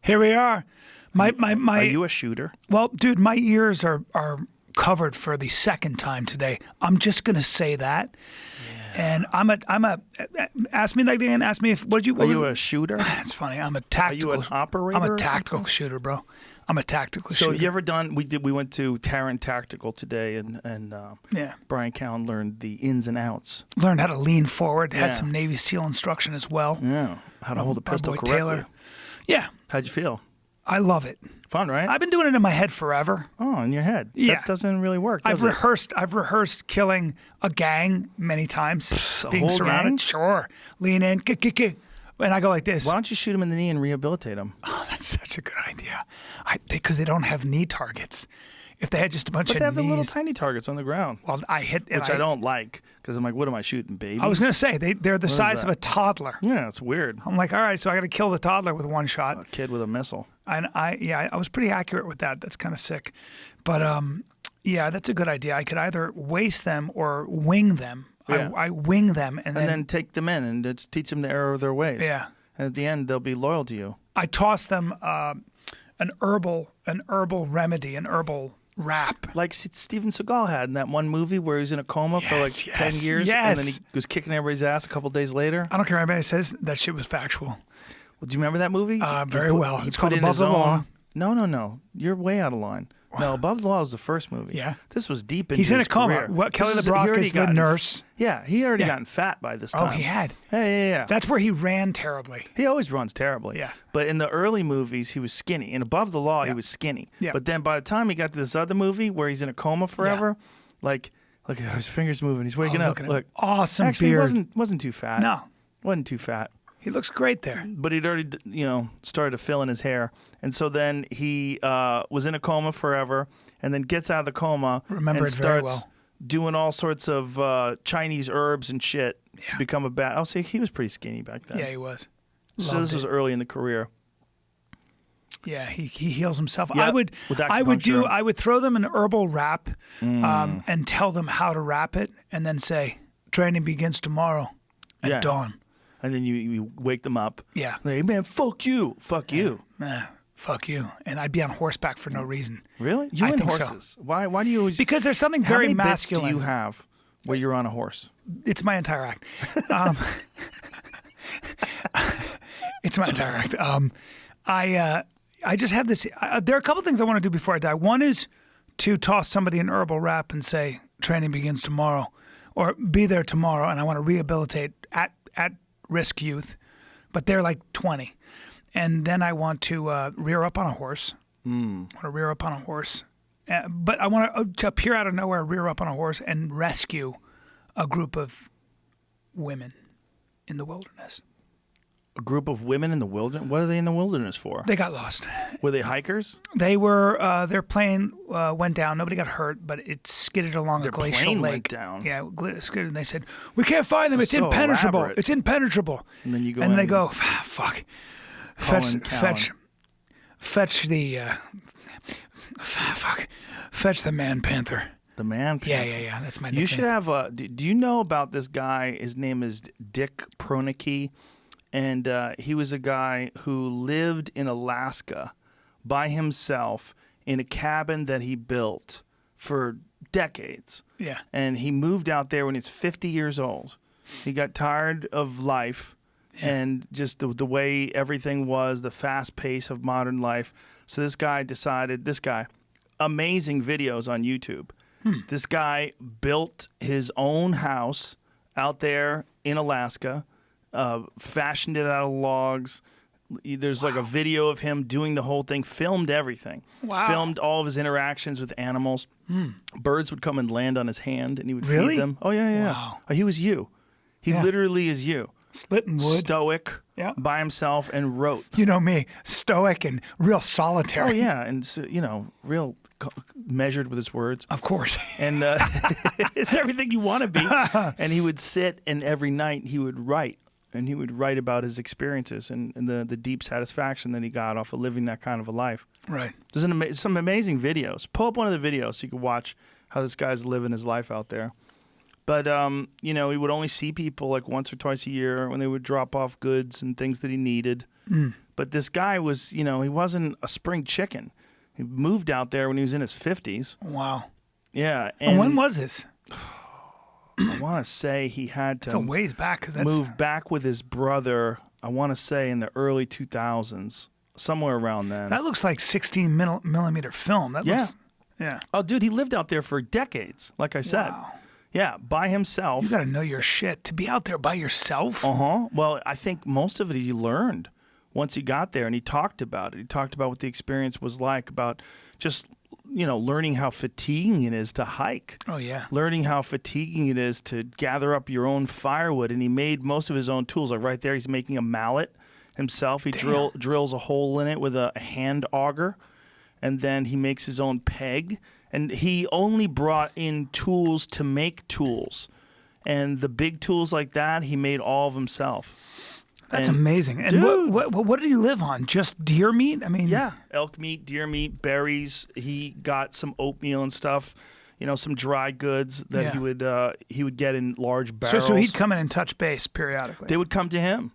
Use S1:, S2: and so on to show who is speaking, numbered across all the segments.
S1: Here we are. My.
S2: Are you a shooter?
S1: Well, dude, my ears are covered for the second time today. I'm just gonna say that. And I'm a. Ask me that again. Ask me if what
S2: Are you a shooter?
S1: That's funny. I'm a tactical.
S2: Are you an operator?
S1: I'm a
S2: or
S1: tactical
S2: something?
S1: shooter, bro. I'm a tactical
S2: So
S1: shooter.
S2: have you ever done? We went to Tarrant Tactical today, and
S1: Yeah.
S2: Bryan Callen learned the ins and outs.
S1: Learned how to lean forward.
S2: Yeah.
S1: Had some Navy SEAL instruction as well.
S2: Yeah, how to hold a
S1: My
S2: pistol
S1: boy
S2: correctly.
S1: Taylor. Yeah,
S2: How'd you feel?
S1: I love it.
S2: Fun, right?
S1: I've been doing it in my head forever.
S2: Oh, in your head.
S1: Yeah.
S2: That doesn't really work.
S1: I've
S2: Does it?
S1: rehearsed. I've rehearsed killing a gang many times.
S2: a
S1: being
S2: whole
S1: surrounded.
S2: gang?
S1: Sure. Lean in. Kick. And I go like this.
S2: Why don't you shoot him in the knee and rehabilitate him?
S1: Oh, that's such a good idea. Because they don't have knee targets. If they had just a bunch
S2: But
S1: of
S2: they have the
S1: knees.
S2: little tiny targets on the ground,
S1: Well, I hit.
S2: which I don't like because I'm like, what am I shooting, babies?
S1: I was gonna say they're the size of
S2: that?
S1: a toddler.
S2: Yeah, it's weird.
S1: I'm like, all right, so I got to kill the toddler with one shot.
S2: A kid with a missile.
S1: And I was pretty accurate with that. That's kind of sick. But yeah, that's a good idea. I could either waste them or wing them.
S2: Yeah.
S1: I wing them and
S2: And then take them in and just teach them the error of their ways.
S1: Yeah.
S2: And at the end, they'll be loyal to you.
S1: I toss them an herbal remedy, an herbal wrap.
S2: Like Steven Seagal had in that one movie where he was in a coma for like 10 years. And then he was kicking everybody's ass a couple days later.
S1: I don't care what anybody says. That shit was factual.
S2: Well, do you remember that movie?
S1: Very well.
S2: He
S1: It's
S2: put
S1: called
S2: in
S1: Above
S2: his
S1: the
S2: own-
S1: Law.
S2: No. You're way out of line. No, Above the Law was the first movie.
S1: Yeah.
S2: This was deep into
S1: He's in a
S2: his
S1: coma.
S2: career.
S1: What, Kelly
S2: This
S1: LeBrock
S2: he already
S1: is the
S2: gotten-
S1: nurse.
S2: Yeah, he already
S1: Yeah.
S2: gotten fat by this
S1: Oh,
S2: time.
S1: he had.
S2: Yeah.
S1: That's where he ran terribly.
S2: He always runs terribly.
S1: Yeah.
S2: But in the early movies, he was skinny. In Above the Law, he was skinny.
S1: Yeah.
S2: But then by the time he got to this other movie where he's in a coma forever, like, look at his fingers moving. He's waking up.
S1: Look at him.
S2: Look.
S1: Awesome
S2: Actually,
S1: beard.
S2: he wasn't too fat.
S1: No.
S2: Wasn't too fat.
S1: He looks great there.
S2: But he'd already, started to fill in his hair. And so then he was in a coma forever and then gets out of the coma
S1: Remember
S2: and
S1: it very
S2: starts
S1: well.
S2: doing all sorts of Chinese herbs and shit to become a bat. Oh, see, he was pretty skinny back then.
S1: Yeah, he was.
S2: So
S1: Loved
S2: this was
S1: it.
S2: early in the career.
S1: Yeah, he heals himself.
S2: Yep,
S1: I would
S2: with
S1: I would throw them an herbal wrap and tell them how to wrap it and then say training begins tomorrow at
S2: Yeah.
S1: dawn.
S2: And then you wake them up.
S1: Yeah.
S2: Like, hey, man, fuck you. Fuck you.
S1: Fuck you. And I'd be on horseback for no reason.
S2: Really? You
S1: I
S2: and
S1: think so.
S2: horses. Why do you always...
S1: Because there's something
S2: How
S1: very
S2: many
S1: masculine.
S2: bits do you have where you're on a horse?
S1: It's my entire act. It's my entire act. I just have this. There are a couple things I want to do before I die. One is to toss somebody an herbal wrap and say training begins tomorrow, or be there tomorrow, and I want to rehabilitate at risk youth, but they're like 20, and then I want to rear up on a horse. I want to rear up on a horse, but I want to appear out of nowhere, rear up on a horse, and rescue a group of women in the wilderness.
S2: A group of women in the wilderness? What are they in the wilderness for?
S1: They got lost.
S2: Were they hikers?
S1: They were. Their plane went down. Nobody got hurt, but it skidded along
S2: Their
S1: a glacial
S2: plane
S1: lake.
S2: went down?
S1: Yeah, skidded. And they said, "We can't find them.
S2: This
S1: It's
S2: is so
S1: impenetrable.
S2: elaborate.
S1: It's impenetrable."
S2: And then you go
S1: and
S2: in
S1: they go, "Fuck,
S2: Callen.
S1: fetch the fetch the man panther."
S2: The man panther.
S1: Yeah. That's my.
S2: You
S1: nickname.
S2: should have do you know about this guy? His name is Dick Pronicki. And he was a guy who lived in Alaska by himself in a cabin that he built for decades.
S1: Yeah.
S2: And he moved out there when he was 50 years old. He got tired of life and just the way everything was, the fast pace of modern life. So this guy decided, amazing videos on YouTube. This guy built his own house out there in Alaska. Fashioned it out of logs. There's like a video of him doing the whole thing, filmed everything.
S1: Wow.
S2: Filmed all of his interactions with animals. Birds would come and land on his hand and he would
S1: Really?
S2: feed them. Oh, yeah.
S1: Wow.
S2: He was you. He literally is you.
S1: Splitting wood.
S2: Stoic,
S1: Yeah.
S2: by himself, and wrote.
S1: You know me, stoic and real solitary.
S2: Oh, yeah. And, so, real measured with his words.
S1: Of course.
S2: And it's everything you want to be. And he would sit and every night he would write. And he would write about his experiences and the deep satisfaction that he got off of living that kind of a life.
S1: Right.
S2: There's some amazing videos. Pull up one of the videos so you can watch how this guy's living his life out there. But, you know, he would only see people like once or twice a year when they would drop off goods and things that he needed. But this guy was, you know, he wasn't a spring chicken. He moved out there when he was in his 50s.
S1: Wow.
S2: Yeah.
S1: And when was this?
S2: I want to say he had to
S1: It's a ways back. Cause that's,
S2: move back with his brother, I want to say in the early 2000s, somewhere around then.
S1: that looks like 16 millimeter film. That
S2: Yeah.
S1: looks, yeah.
S2: Oh, dude, he lived out there for decades, like I said.
S1: Wow.
S2: Yeah, by himself.
S1: You got to know your shit. To be out there by yourself?
S2: Uh-huh. Well, I think most of it he learned once he got there, and he talked about it. He talked about what the experience was like, about just, you know, learning how fatiguing it is to hike.
S1: Oh, yeah.
S2: Learning how fatiguing it is to gather up your own firewood. And he made most of his own tools. Like right there, he's making a mallet himself. He drills a hole in it with a hand auger. And then he makes his own peg. And he only brought in tools to make tools. And the big tools like that, he made all of himself.
S1: That's
S2: And,
S1: amazing. And
S2: dude.
S1: what did he live on? Just deer meat? I mean,
S2: Yeah, elk meat, deer meat, berries. He got some oatmeal and stuff. You know, some dry goods that
S1: Yeah.
S2: he would get in large barrels.
S1: So he'd come in and touch base periodically.
S2: They would come to him.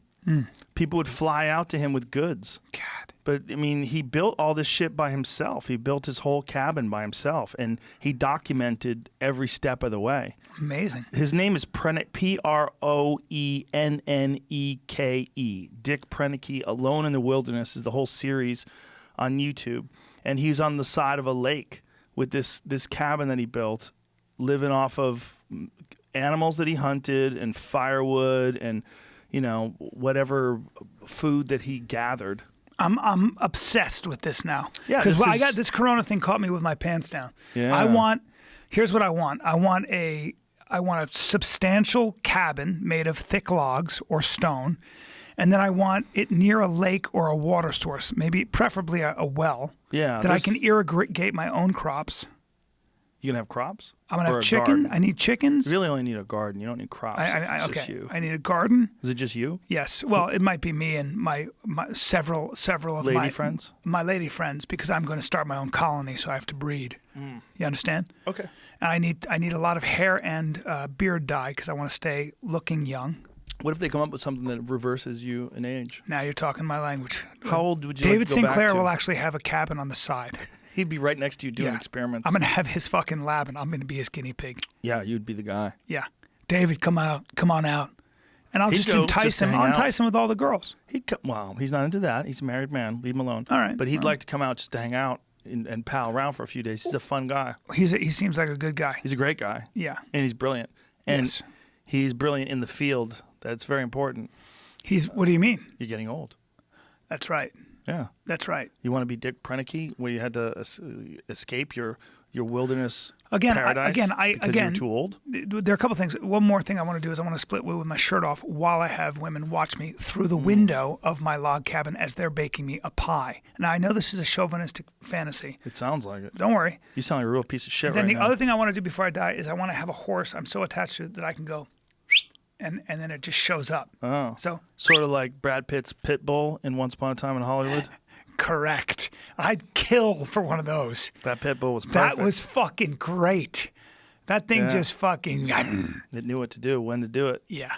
S2: People would fly out to him with goods.
S1: God.
S2: But, I mean, he built all this shit by himself. He built his whole cabin by himself, and he documented every step of the way.
S1: Amazing.
S2: His name is Proenneke. Dick Proenneke, Alone in the Wilderness is the whole series on YouTube. And he's on the side of a lake with this cabin that he built, living off of animals that he hunted and firewood and, you know, whatever food that he gathered.
S1: I'm obsessed with this now.
S2: Yeah,
S1: because
S2: this
S1: I
S2: is-
S1: got this Corona thing caught me with my pants down.
S2: Yeah.
S1: Here's what I want. I want a substantial cabin made of thick logs or stone, and then I want it near a lake or a water source, maybe preferably a well.
S2: Yeah,
S1: that I
S2: there's-
S1: can irrigate my own crops.
S2: You gonna have crops?
S1: I'm gonna
S2: Or
S1: have
S2: a
S1: chicken.
S2: garden?
S1: I need chickens.
S2: You really only need a garden. You don't need crops. It's just
S1: Okay.
S2: you.
S1: I need a garden.
S2: Is it just you?
S1: Yes. Well, it might be me and my several of
S2: Lady
S1: my
S2: friends?
S1: My lady friends, because I'm going to start my own colony, so I have to breed. You understand?
S2: Okay.
S1: And I need a lot of hair and beard dye because I want to stay looking young.
S2: What if they come up with something that reverses you in age?
S1: Now you're talking my language.
S2: How old would you
S1: David
S2: like to go
S1: Sinclair
S2: back to?
S1: will actually have a cabin on the side.
S2: He'd be right next to you doing
S1: Yeah.
S2: experiments.
S1: I'm going to have his fucking lab, and I'm going to be his guinea pig.
S2: Yeah, you'd be the guy.
S1: Yeah. David, come on out. And I'll
S2: He'd
S1: just
S2: go
S1: entice
S2: just to
S1: him.
S2: hang
S1: I'll
S2: out.
S1: entice him with all the girls.
S2: Well, he's not into that. He's a married man. Leave him alone.
S1: All right.
S2: But he'd like to come out just to hang out and pal around for a few days. He's a fun guy.
S1: He seems like a good guy.
S2: He's a great guy.
S1: Yeah.
S2: And he's brilliant. And
S1: Yes.
S2: he's brilliant in the field. That's very important.
S1: What do you mean?
S2: You're getting old.
S1: That's right.
S2: Yeah.
S1: That's right.
S2: You want to be Dick Proenneke, where you had to escape your wilderness
S1: Again,
S2: paradise because you're too old?
S1: There are a couple things. One more thing I want to do is I want to split wood with my shirt off while I have women watch me through the window of my log cabin as they're baking me a pie. Now, I know this is a chauvinistic fantasy.
S2: It sounds like it.
S1: Don't worry.
S2: You sound like a real piece of shit
S1: Then
S2: right
S1: the
S2: now.
S1: other thing I want to do before I die is I want to have a horse I'm so attached to that I can go and then it just shows up.
S2: Oh.
S1: So,
S2: Sort of like Brad Pitt's pit bull in Once Upon a Time in Hollywood.
S1: correct. I'd kill for one of those.
S2: That pit bull was perfect.
S1: That was fucking great. That thing
S2: Yeah.
S1: just fucking...
S2: It knew what to do, when to do it.
S1: Yeah.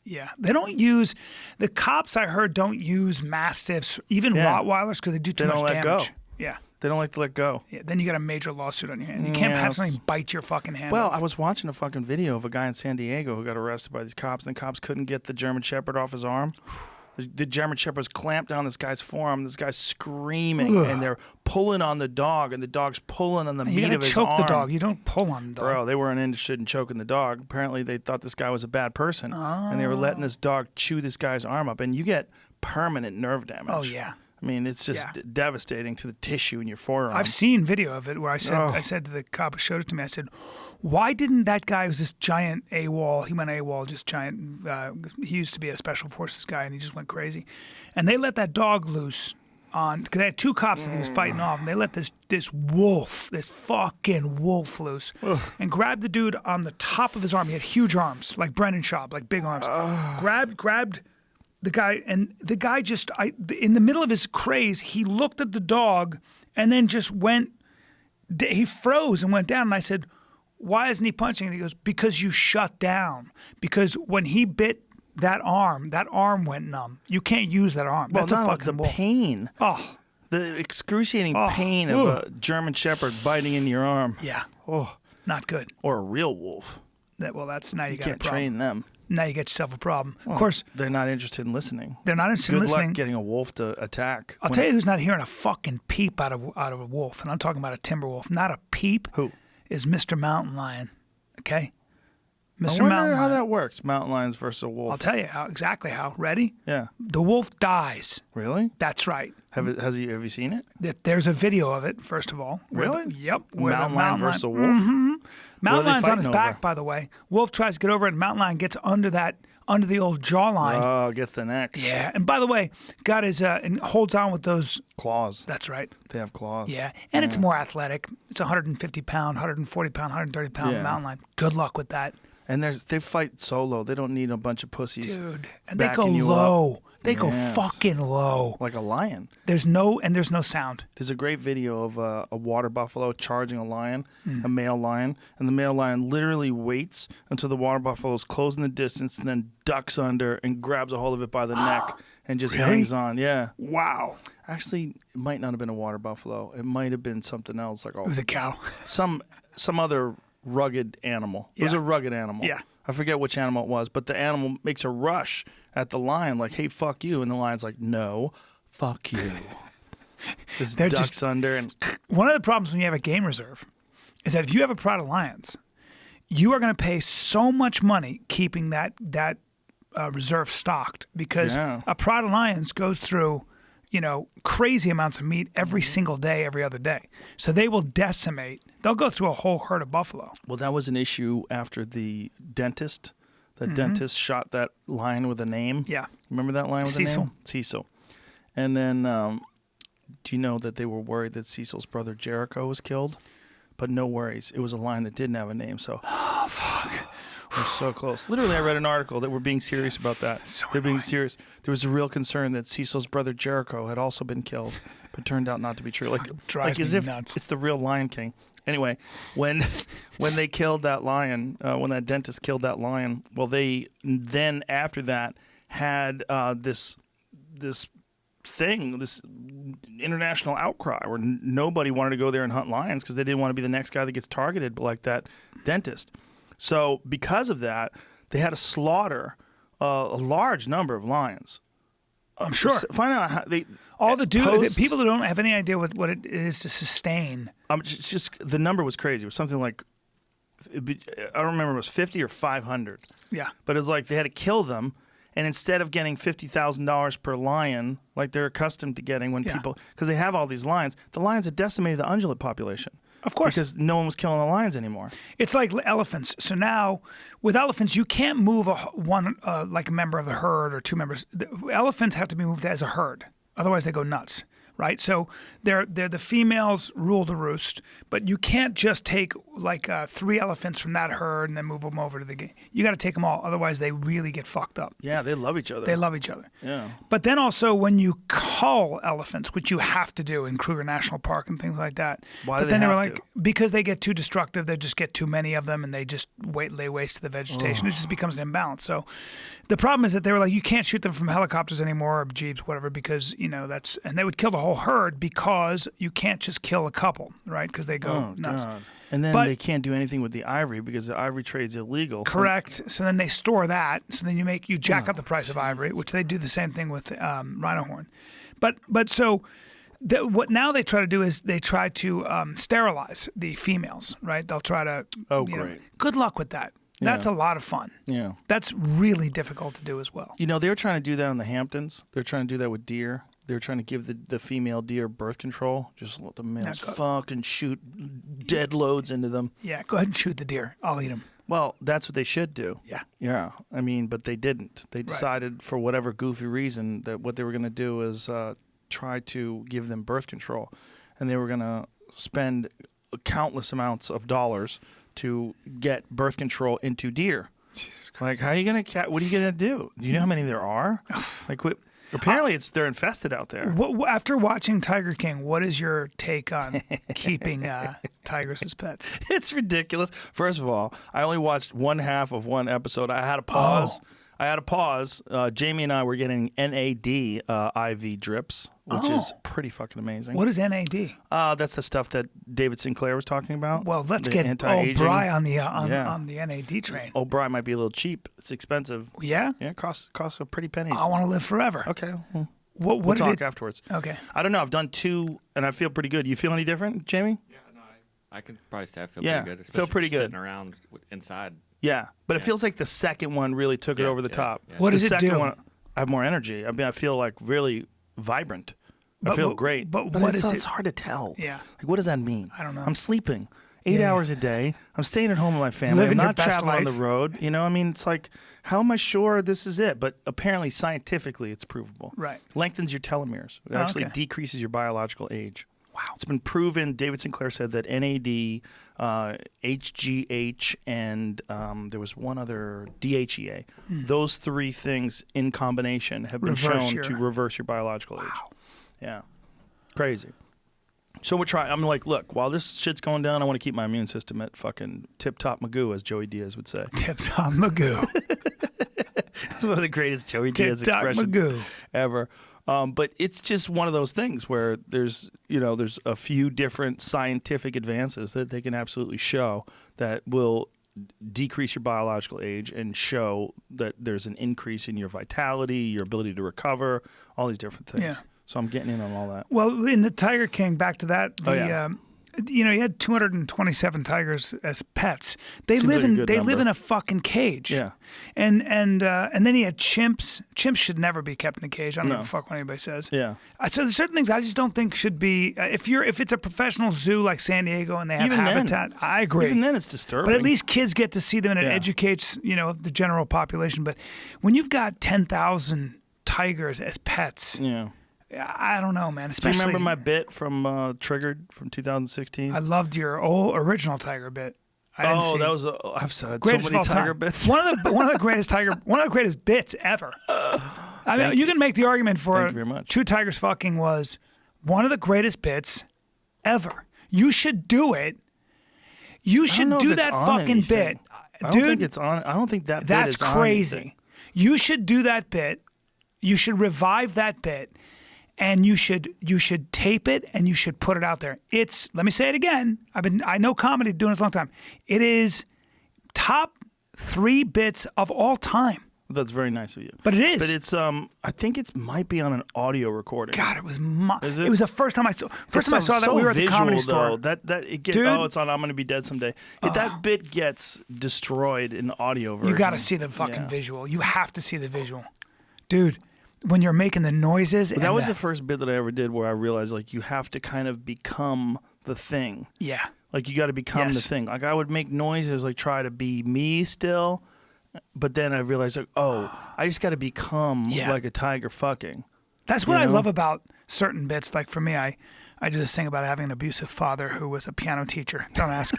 S1: Yeah. They don't use, the cops I heard don't use mastiffs, even
S2: Yeah.
S1: Rottweilers, because they do too
S2: They
S1: much
S2: don't let
S1: damage.
S2: go.
S1: Yeah.
S2: They don't like to let go.
S1: Yeah. Then you got a major lawsuit on your hand. You can't have
S2: Yes.
S1: something bite your fucking hand
S2: Well,
S1: off.
S2: I was watching a fucking video of a guy in San Diego who got arrested by these cops, and the cops couldn't get the German Shepherd off his arm. The German Shepherd's clamped down this guy's forearm. This guy's screaming,
S1: Ugh.
S2: and they're pulling on the dog, and the dog's pulling on the
S1: You
S2: meat
S1: gotta
S2: of his
S1: choke
S2: arm.
S1: the dog. You don't pull on the dog.
S2: Bro, they weren't interested in choking the dog. Apparently, they thought this guy was a bad person, and they were letting this dog chew this guy's arm up, and you get permanent nerve damage.
S1: Oh, yeah.
S2: I mean, it's just
S1: Yeah.
S2: devastating to the tissue in your forearm.
S1: I've seen video of it where I
S2: Oh.
S1: said to the cop who showed it to me, I said, why didn't that guy who's this giant AWOL, he went AWOL, just giant, he used to be a special forces guy and he just went crazy. And they let that dog loose on, because they had two cops that he was fighting off, and they let this wolf, this fucking wolf loose and grabbed the dude on the top of his arm. He had huge arms, like Brendan Schaub, like big arms. Grabbed the guy, and the guy just, in the middle of his craze, he looked at the dog and then just went, he froze and went down. And I said, why isn't he punching? And he goes, because you shut down. Because when he bit that arm went numb. You can't use that arm.
S2: Well,
S1: That's a fucking
S2: the
S1: wolf.
S2: pain.
S1: Oh,
S2: The excruciating pain
S1: ooh.
S2: of a German Shepherd biting into your arm.
S1: yeah.
S2: Oh,
S1: Not good.
S2: or a real wolf.
S1: That's now you got a
S2: Can't
S1: problem.
S2: train them.
S1: Now you get yourself a problem.
S2: Well,
S1: Of course,
S2: they're not interested in listening.
S1: they're not interested in
S2: Good
S1: listening.
S2: luck getting a wolf to attack.
S1: I'll tell you who's not hearing a fucking peep out of a wolf, and I'm talking about a timber wolf. Not a peep.
S2: Who?
S1: Is Mr. Mountain Lion? Okay,
S2: I
S1: Mr.
S2: wonder
S1: Mountain
S2: how
S1: Lion.
S2: that works. Mountain lions versus a wolf.
S1: I'll tell you exactly how. Ready?
S2: Yeah.
S1: The wolf dies.
S2: Really?
S1: That's right.
S2: Have you seen it?
S1: There's a video of it. First of all.
S2: Really?
S1: Yep. Where the
S2: Mountain lion versus a wolf.
S1: Mountain
S2: What are they
S1: lion's on his
S2: fighting
S1: back,
S2: over?
S1: by the way. Wolf tries to get over it, and mountain lion gets under the old jawline.
S2: Oh, gets the neck.
S1: Yeah. And by the way, got his and holds on with those.
S2: Claws.
S1: That's right.
S2: They have claws.
S1: Yeah, and it's more athletic. It's 150 pound, 140 pound, 130 pound
S2: Yeah.
S1: mountain lion. Good luck with that,
S2: And they fight solo. They don't need a bunch of pussies
S1: dude. And they go
S2: backing you
S1: low.
S2: up.
S1: They go
S2: Yes.
S1: fucking low.
S2: like a lion.
S1: There's no sound.
S2: There's a great video of a water buffalo charging a lion,
S1: Hmm.
S2: a male lion, and the male lion literally waits until the water buffalo is close in the distance and then ducks under and grabs a hold of it by the neck and just
S1: Really?
S2: hangs on. Yeah.
S1: Wow.
S2: Actually, it might not have been a water buffalo. It might have been something else, like
S1: It was a cow.
S2: some other rugged animal. It was
S1: Yeah.
S2: a rugged animal.
S1: Yeah.
S2: I forget which animal it was, but the animal makes a rush at the lion, like, "Hey, fuck you," and the lion's like, "No, fuck you." This
S1: They're
S2: ducks
S1: just-
S2: under and
S1: One of the problems when you have a game reserve is that if you have a pride of lions, you are going to pay so much money keeping that reserve stocked because
S2: Yeah.
S1: a pride of lions goes through, crazy amounts of meat every single day, every other day. So they will decimate. They'll go through a whole herd of buffalo.
S2: Well, that was an issue after the dentist. The dentist shot that lion with a name.
S1: Yeah.
S2: Remember that lion with a
S1: Cecil.
S2: name? Cecil. And then, do you know that they were worried that Cecil's brother Jericho was killed? But no worries. It was a lion that didn't have a name. So,
S1: Oh, fuck.
S2: we're so close. Literally, I read an article that we're being serious about that.
S1: So
S2: They're being
S1: annoying.
S2: serious. There was a real concern that Cecil's brother Jericho had also been killed, but turned out not to be true.
S1: drives
S2: As
S1: me
S2: if
S1: nuts.
S2: it's the real Lion King. Anyway, when they killed that lion, when that dentist killed that lion, well, they then after that had this international outcry where nobody wanted to go there and hunt lions because they didn't want to be the next guy that gets targeted like that dentist. So because of that, they had to slaughter a large number of lions.
S1: I'm sure.
S2: Find out how they
S1: All the
S2: post-
S1: people who don't have any idea what it is to sustain.
S2: just the number was crazy. It was something like I don't remember if it was 50 or 500.
S1: Yeah.
S2: But it was like they had to kill them, and instead of getting $50,000 per lion, like they're accustomed to getting when
S1: Yeah.
S2: people, because they have all these lions, the lions had decimated the ungulate population.
S1: Of course.
S2: Because no one was killing the lions anymore.
S1: It's like elephants. So now, with elephants, you can't move one like a member of the herd or two members. Elephants have to be moved as a herd, otherwise they go nuts, right? So they're the females rule the roost, but you can't just take like 3 elephants from that herd and then move them over to the game. You got to take them all, otherwise they really get fucked up.
S2: Yeah, they love each other.
S1: They love each other.
S2: Yeah.
S1: But then also when you cull elephants, which you have to do in Kruger National Park and things like that.
S2: Why
S1: but
S2: do
S1: then
S2: they
S1: were
S2: have
S1: like,
S2: to?
S1: because they get too destructive, they just get too many of them and they just lay waste to the vegetation. It just becomes an imbalance. So the problem is that they were like, you can't shoot them from helicopters anymore or jeeps, whatever, because and they would kill the whole herd because you can't just kill a couple, right? Because they go nuts.
S2: God. And then
S1: But-
S2: they can't do anything with the ivory because the ivory trade's illegal.
S1: Correct. So then they store that. So then you jack up the price of ivory, which they do the same thing with rhino horn. But so what now they try to do is they try to sterilize the females, right? They'll try to.
S2: Oh,
S1: you know,
S2: great.
S1: good luck with that. That's
S2: Yeah.
S1: a lot of fun.
S2: Yeah.
S1: That's really difficult to do as well.
S2: You know, they were trying to do that in the Hamptons. They're trying to do that with deer. They were trying to give the female deer birth control. Just let the males
S1: Not good.
S2: fucking shoot dead loads into them.
S1: Yeah, go ahead and shoot the deer. I'll eat them.
S2: Well, that's what they should do.
S1: Yeah.
S2: Yeah. I mean, but they didn't. They decided for whatever goofy reason that what they were going to do is try to give them birth control. And they were going to spend countless amounts of dollars to get birth control into deer.
S1: Jesus Christ.
S2: Like, how are you going to what are you going to do? Do you know how many there are? Like, what? Apparently, they're infested out there.
S1: After watching Tiger King, what is your take on keeping tigers as pets?
S2: It's ridiculous. First of all, I only watched one half of one episode. I had to pause. Jamie and I were getting NAD IV drips, which is pretty fucking amazing.
S1: What is NAD?
S2: That's the stuff that David Sinclair was talking about.
S1: Well, let's
S2: the
S1: get
S2: anti-aging.
S1: Bry on the NAD train.
S2: Bry might be a little cheap. It's expensive.
S1: Yeah?
S2: Yeah, it costs a pretty penny.
S1: I want to live forever.
S2: Okay.
S1: We'll
S2: talk afterwards.
S1: Okay.
S2: I don't know. I've done 2, and I feel pretty good. You feel any different, Jamie?
S3: Yeah, no, I can probably say I feel pretty good.
S2: Feel pretty good.
S3: Sitting around inside.
S2: Yeah, but it feels like the second one really took it over the top.
S3: Yeah.
S1: What does
S2: the
S1: it do?
S2: second one, I have more energy. I mean, I feel like really vibrant. I feel great.
S1: But what is it?
S2: It's hard to tell.
S1: Yeah.
S2: Like, what does that mean?
S1: I don't know.
S2: I'm sleeping 8 hours a day. I'm staying at home with my family.
S1: Living
S2: I'm
S1: your
S2: not
S1: best
S2: traveling on the
S1: life.
S2: road. You know, I mean, it's like, how am I sure this is it? But apparently, scientifically, it's provable.
S1: Right.
S2: Lengthens your telomeres. It actually
S1: okay.
S2: decreases your biological age.
S1: Wow.
S2: It's been proven. David Sinclair said that NAD, HGH, and there was one other, DHEA. Those 3 things in combination have been shown to reverse your biological age. Yeah. Crazy. So we're trying. I'm like, look, while this shit's going down, I want to keep my immune system at fucking tip-top Magoo, as Joey Diaz would say.
S1: Tip-top Magoo.
S2: It's one of the greatest Joey Diaz
S1: Tip-top
S2: expressions
S1: Magoo.
S2: ever. But it's just one of those things where there's a few different scientific advances that they can absolutely show that will decrease your biological age and show that there's an increase in your vitality, your ability to recover, all these different things.
S1: Yeah.
S2: So I'm getting in on all that.
S1: Well, in the Tiger King, back to that, he had 227 tigers as pets. They
S2: Seems
S1: live
S2: like a good number.
S1: in a fucking cage.
S2: Yeah.
S1: And then he had chimps. Chimps should never be kept in a cage. I don't give a fuck what anybody says.
S2: Yeah.
S1: So there's certain things I just don't think should be. If it's a professional zoo like San Diego and they have
S2: Even
S1: habitat,
S2: then.
S1: I agree.
S2: Even then, it's disturbing.
S1: But at least kids get to see them, and it
S2: Yeah.
S1: educates the general population. But when you've got 10,000 tigers as pets,
S2: Yeah.
S1: I don't know, man.
S2: Do you
S1: Especially,
S2: remember my bit from Triggered from 2016?
S1: I loved your original tiger bit. I didn't see.
S2: that was I've said so
S1: greatest
S2: many
S1: of all
S2: tiger
S1: time.
S2: bits.
S1: One of the greatest bits ever. I mean, you can make the argument for
S2: Thank you very much.
S1: Two Tigers Fucking was one of the greatest bits ever. You should do it. You should
S2: know
S1: do
S2: if it's
S1: that
S2: on
S1: fucking
S2: anything.
S1: bit,
S2: I don't
S1: dude.
S2: think it's on. I don't think that bit
S1: That's
S2: is on
S1: crazy.
S2: anything.
S1: You should do that bit. You should revive that bit, and you should tape it and you should put it out there. It's, let me say it again. I know comedy, doing this a long time. It is top 3 bits of all time.
S2: That's very nice of you.
S1: But it is.
S2: But it's I think it might be on an audio recording.
S1: God, it was
S2: Is it?
S1: it was the first time I saw that
S2: so
S1: we were at the
S2: visual,
S1: Comedy Store.
S2: though. That it gets.
S1: Dude.
S2: Oh, it's on. I'm gonna be dead someday. If that bit gets destroyed in the audio version,
S1: You got to see the fucking
S2: yeah.
S1: visual. You have to see the visual, dude. When you're making the noises,
S2: But that was the first bit that I ever did where I realized like you have to kind of become the thing.
S1: yeah.
S2: Like you got to become the
S1: Yes.
S2: thing. Like I would make noises, like try to be me still, but then I realized like, oh, I just got to become
S1: Yeah.
S2: like a tiger fucking.
S1: That's what
S2: You
S1: I
S2: know?
S1: love about certain bits. Like for me, I do this thing about having an abusive father who was a piano teacher. Don't ask.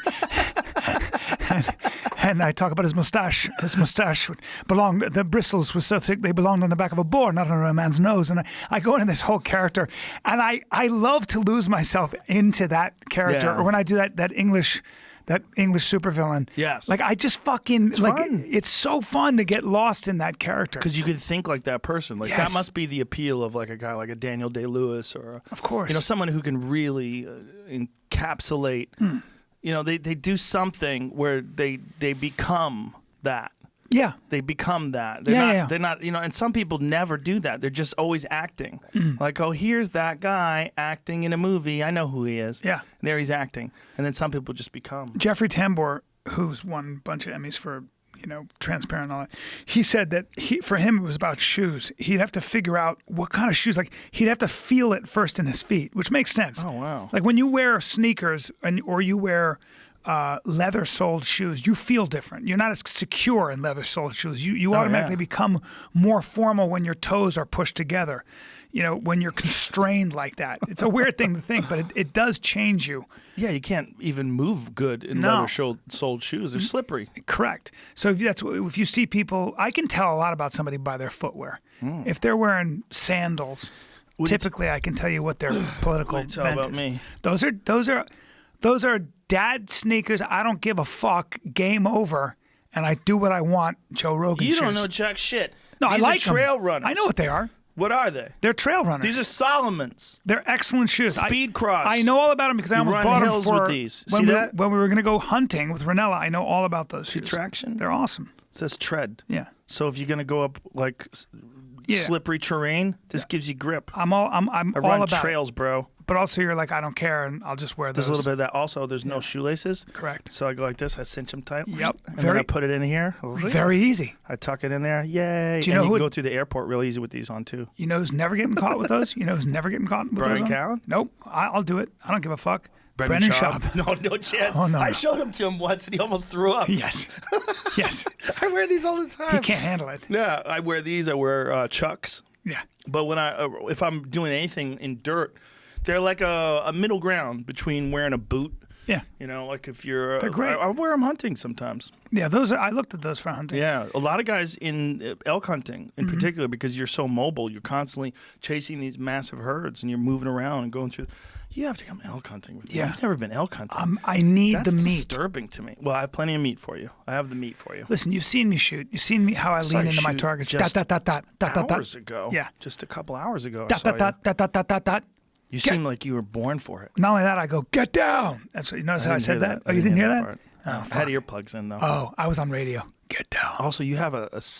S1: and I talk about his mustache. His mustache belonged, the bristles were so thick they belonged on the back of a boar, not on a man's nose. And I go into this whole character, and I love to lose myself into that character.
S2: Yeah.
S1: Or when I do that English supervillain.
S2: Yes.
S1: Like I just fucking
S2: fun.
S1: it's so fun to get lost in that character.
S2: Because you could think like that person. Like
S1: Yes.
S2: that must be the appeal of like a guy like a Daniel Day-Lewis or
S1: Of course.
S2: someone who can really encapsulate. They do something where they become that.
S1: Yeah.
S2: They become that. They're not, and some people never do that. They're just always acting. Like, oh, here's that guy acting in a movie. I know who he is.
S1: Yeah.
S2: And there he's acting. And then some people just become.
S1: Jeffrey Tambor, who's won a bunch of Emmys for, Transparent and all that, he said that for him it was about shoes. He'd have to figure out what kind of shoes. Like he'd have to feel it first in his feet, which makes sense.
S2: Oh, wow.
S1: Like when you wear sneakers or you wear leather-soled shoes, you feel different. You're not as secure in leather-soled shoes. You automatically become more formal when your toes are pushed together. When you're constrained like that. It's a weird thing to think, but it does change you.
S2: Yeah, you can't even move good in leather-soled shoes. They're slippery.
S1: Correct. So if you see people, I can tell a lot about somebody by their footwear. If they're wearing sandals, typically I can tell you what their political
S2: What do you tell
S1: bent
S2: about
S1: is.
S2: me?
S1: Those are dad sneakers. I don't give a fuck. Game over. And I do what I want. Joe Rogan
S2: You
S1: shoes.
S2: don't know jack shit.
S1: No,
S2: These
S1: I like
S2: are trail
S1: them.
S2: runners.
S1: I know what they are.
S2: What are they?
S1: They're trail runners.
S2: These are Solomon's.
S1: They're excellent shoes.
S2: Speed Cross.
S1: I know all about them because I almost
S2: run
S1: bought them
S2: hills
S1: for
S2: with these.
S1: when
S2: See
S1: we,
S2: that?
S1: when we were going to go hunting with Ranella. I know all about those shoes.
S2: traction?
S1: They're awesome.
S2: It says tread.
S1: Yeah.
S2: So if you're gonna go up like slippery terrain, this gives you grip.
S1: I'm all
S2: I
S1: all
S2: run
S1: about
S2: trails, bro.
S1: it. But also you're like, I don't care and I'll just wear those.
S2: There's a little bit of that. Also, there's no shoelaces.
S1: Correct.
S2: So I go like this. I cinch them tight.
S1: Yep.
S2: And then I put it in here.
S1: Very easy.
S2: I tuck it in there. Yay.
S1: Do you know
S2: and
S1: who
S2: you can go through the airport real easy with these on too.
S1: You know who's never getting caught with those? You know who's never getting caught with
S2: Bryan
S1: those?
S2: Callen?
S1: Nope. I'll do it. I don't give a fuck.
S2: Brendan
S1: Schaub.
S2: No, no chance.
S1: Oh, no,
S2: I
S1: no.
S2: showed him to him once and he almost threw up.
S1: Yes. Yes.
S2: I wear these all the time.
S1: He can't handle it.
S2: Yeah, I wear these. I wear Chucks.
S1: Yeah.
S2: But when if I'm doing anything in dirt, they're like a middle ground between wearing a boot.
S1: Yeah.
S2: Like if you're,
S1: They're great.
S2: I wear them hunting sometimes.
S1: Yeah, I looked at those for hunting.
S2: Yeah, a lot of guys in elk hunting, in
S1: Mm-hmm.
S2: particular, because you're so mobile, you're constantly chasing these massive herds, and you're moving around and going through. You have to come elk hunting with me.
S1: Yeah.
S2: I've never been elk hunting.
S1: I need
S2: That's
S1: the meat.
S2: disturbing to me. Well, I have plenty of meat for you. I have the meat for you.
S1: Listen, you've seen me shoot. You've seen me how I
S2: saw
S1: lean
S2: you
S1: into my
S2: shoot
S1: targets.
S2: just Hours ago.
S1: Yeah.
S2: Just a couple hours ago. I
S1: Dot,
S2: saw
S1: dot, dot, dot, dot, dot, dot.
S2: you seem like you were born for it.
S1: Not only that, I go, get down. That's what you notice how I
S2: didn't
S1: said
S2: hear
S1: that? Oh, you didn't hear that?
S2: part.
S1: Oh,
S2: I had earplugs in though.
S1: Oh, I was on radio. Get down.
S2: Also, you have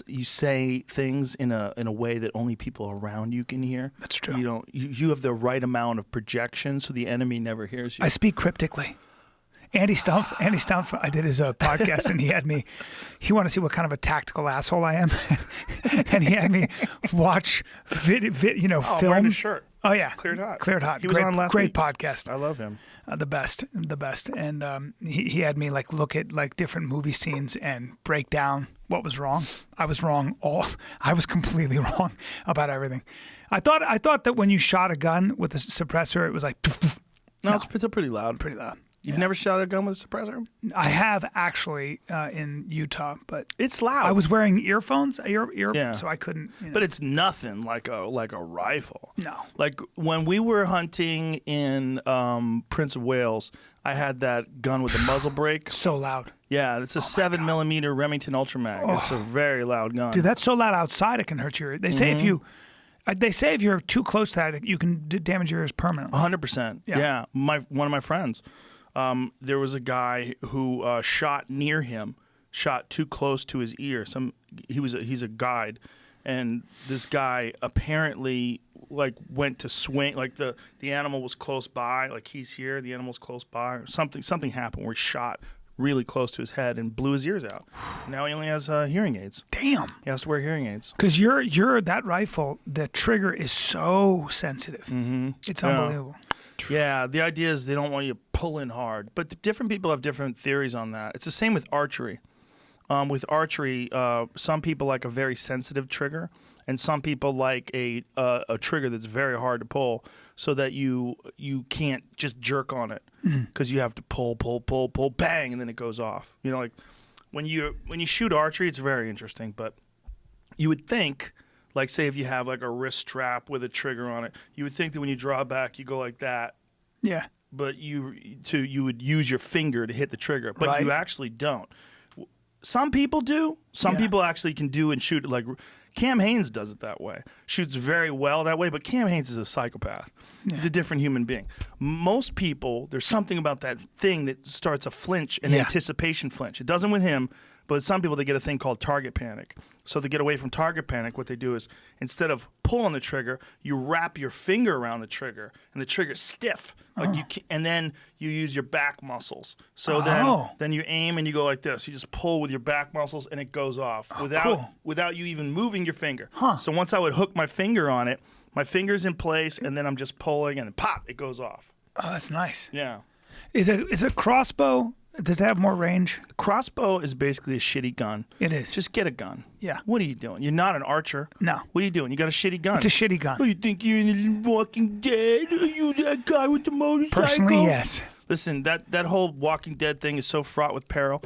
S2: you say things in a way that only people around you can hear.
S1: That's true.
S2: You don't. You have the right amount of projection, so the enemy never hears you.
S1: I speak cryptically. Andy Stumpf, I did his podcast, and he wanted to see what kind of a tactical asshole I am, and he had me watch
S2: I'm wearing
S1: film.
S2: a shirt.
S1: Oh yeah,
S2: Cleared Hot.
S1: Cleared Hot.
S2: He was on last
S1: Great
S2: week.
S1: podcast.
S2: I love him.
S1: The best. And he had me look at different movie scenes and break down what was wrong. I was wrong. I was completely wrong about everything. I thought that when you shot a gun with a suppressor, it was like.
S2: No, it's pretty loud.
S1: Pretty loud.
S2: You've never shot a gun with a suppressor?
S1: I have actually in Utah, but
S2: It's loud.
S1: I was wearing earphones,
S2: Yeah.
S1: so I couldn't.
S2: But it's nothing like a rifle.
S1: No.
S2: Like when we were hunting in Prince of Wales, I had that gun with the muzzle brake.
S1: So loud.
S2: Yeah, it's a 7mm Remington Ultramag. It's a very loud gun.
S1: Dude, that's so loud outside it can hurt your ear. They say if you're too close to that, you can damage your ears permanently.
S2: 100%. Yeah. One of my friends, there was a guy who shot near him, shot too close to his ear. He's a guide, and this guy apparently went to swing, the animal was close by, he's here, the animal's close by, or something happened where he shot really close to his head and blew his ears out. Now he only has hearing aids.
S1: Damn.
S2: He has to wear hearing aids.
S1: Because you're that rifle, the trigger is so sensitive. Mm-hmm. It's unbelievable.
S2: Yeah, the idea is they don't want you to pull in hard. But different people have different theories on that. It's the same with archery. With archery, some people like a very sensitive trigger, and some people like a trigger that's very hard to pull, so that you can't just jerk on it, because you have to pull, bang, and then it goes off. When you shoot archery, it's very interesting. But you would think, say if you have a wrist strap with a trigger on it, you would think that when you draw back, you go like that. Yeah. But you would use your finger to hit the trigger, but you actually don't. Some people do. Some people actually can do and shoot it Cam Haynes does it that way. Shoots very well that way, but Cam Haynes is a psychopath. Yeah. He's a different human being. Most people, there's something about that thing that starts a flinch, an anticipation flinch. It doesn't with him, but some people, they get a thing called target panic. So to get away from target panic, what they do is instead of pulling the trigger, you wrap your finger around the trigger, and the trigger's stiff. And then you use your back muscles. So then you aim and you go like this. You just pull with your back muscles, and it goes off without you even moving your finger. Huh. So once I would hook my finger on it, my finger's in place, and then I'm just pulling, and pop, it goes off.
S1: Oh, that's nice.
S2: Yeah.
S1: Is a crossbow Does it have more range?
S2: Crossbow is basically a shitty gun.
S1: It is.
S2: Just get a gun.
S1: Yeah.
S2: What are you doing? You're not an archer.
S1: No.
S2: What are you doing? You got a shitty gun.
S1: It's a shitty gun.
S2: Oh, you think you're in The Walking Dead? Are you that guy with the motorcycle?
S1: Personally, yes.
S2: Listen, that whole Walking Dead thing is so fraught with peril.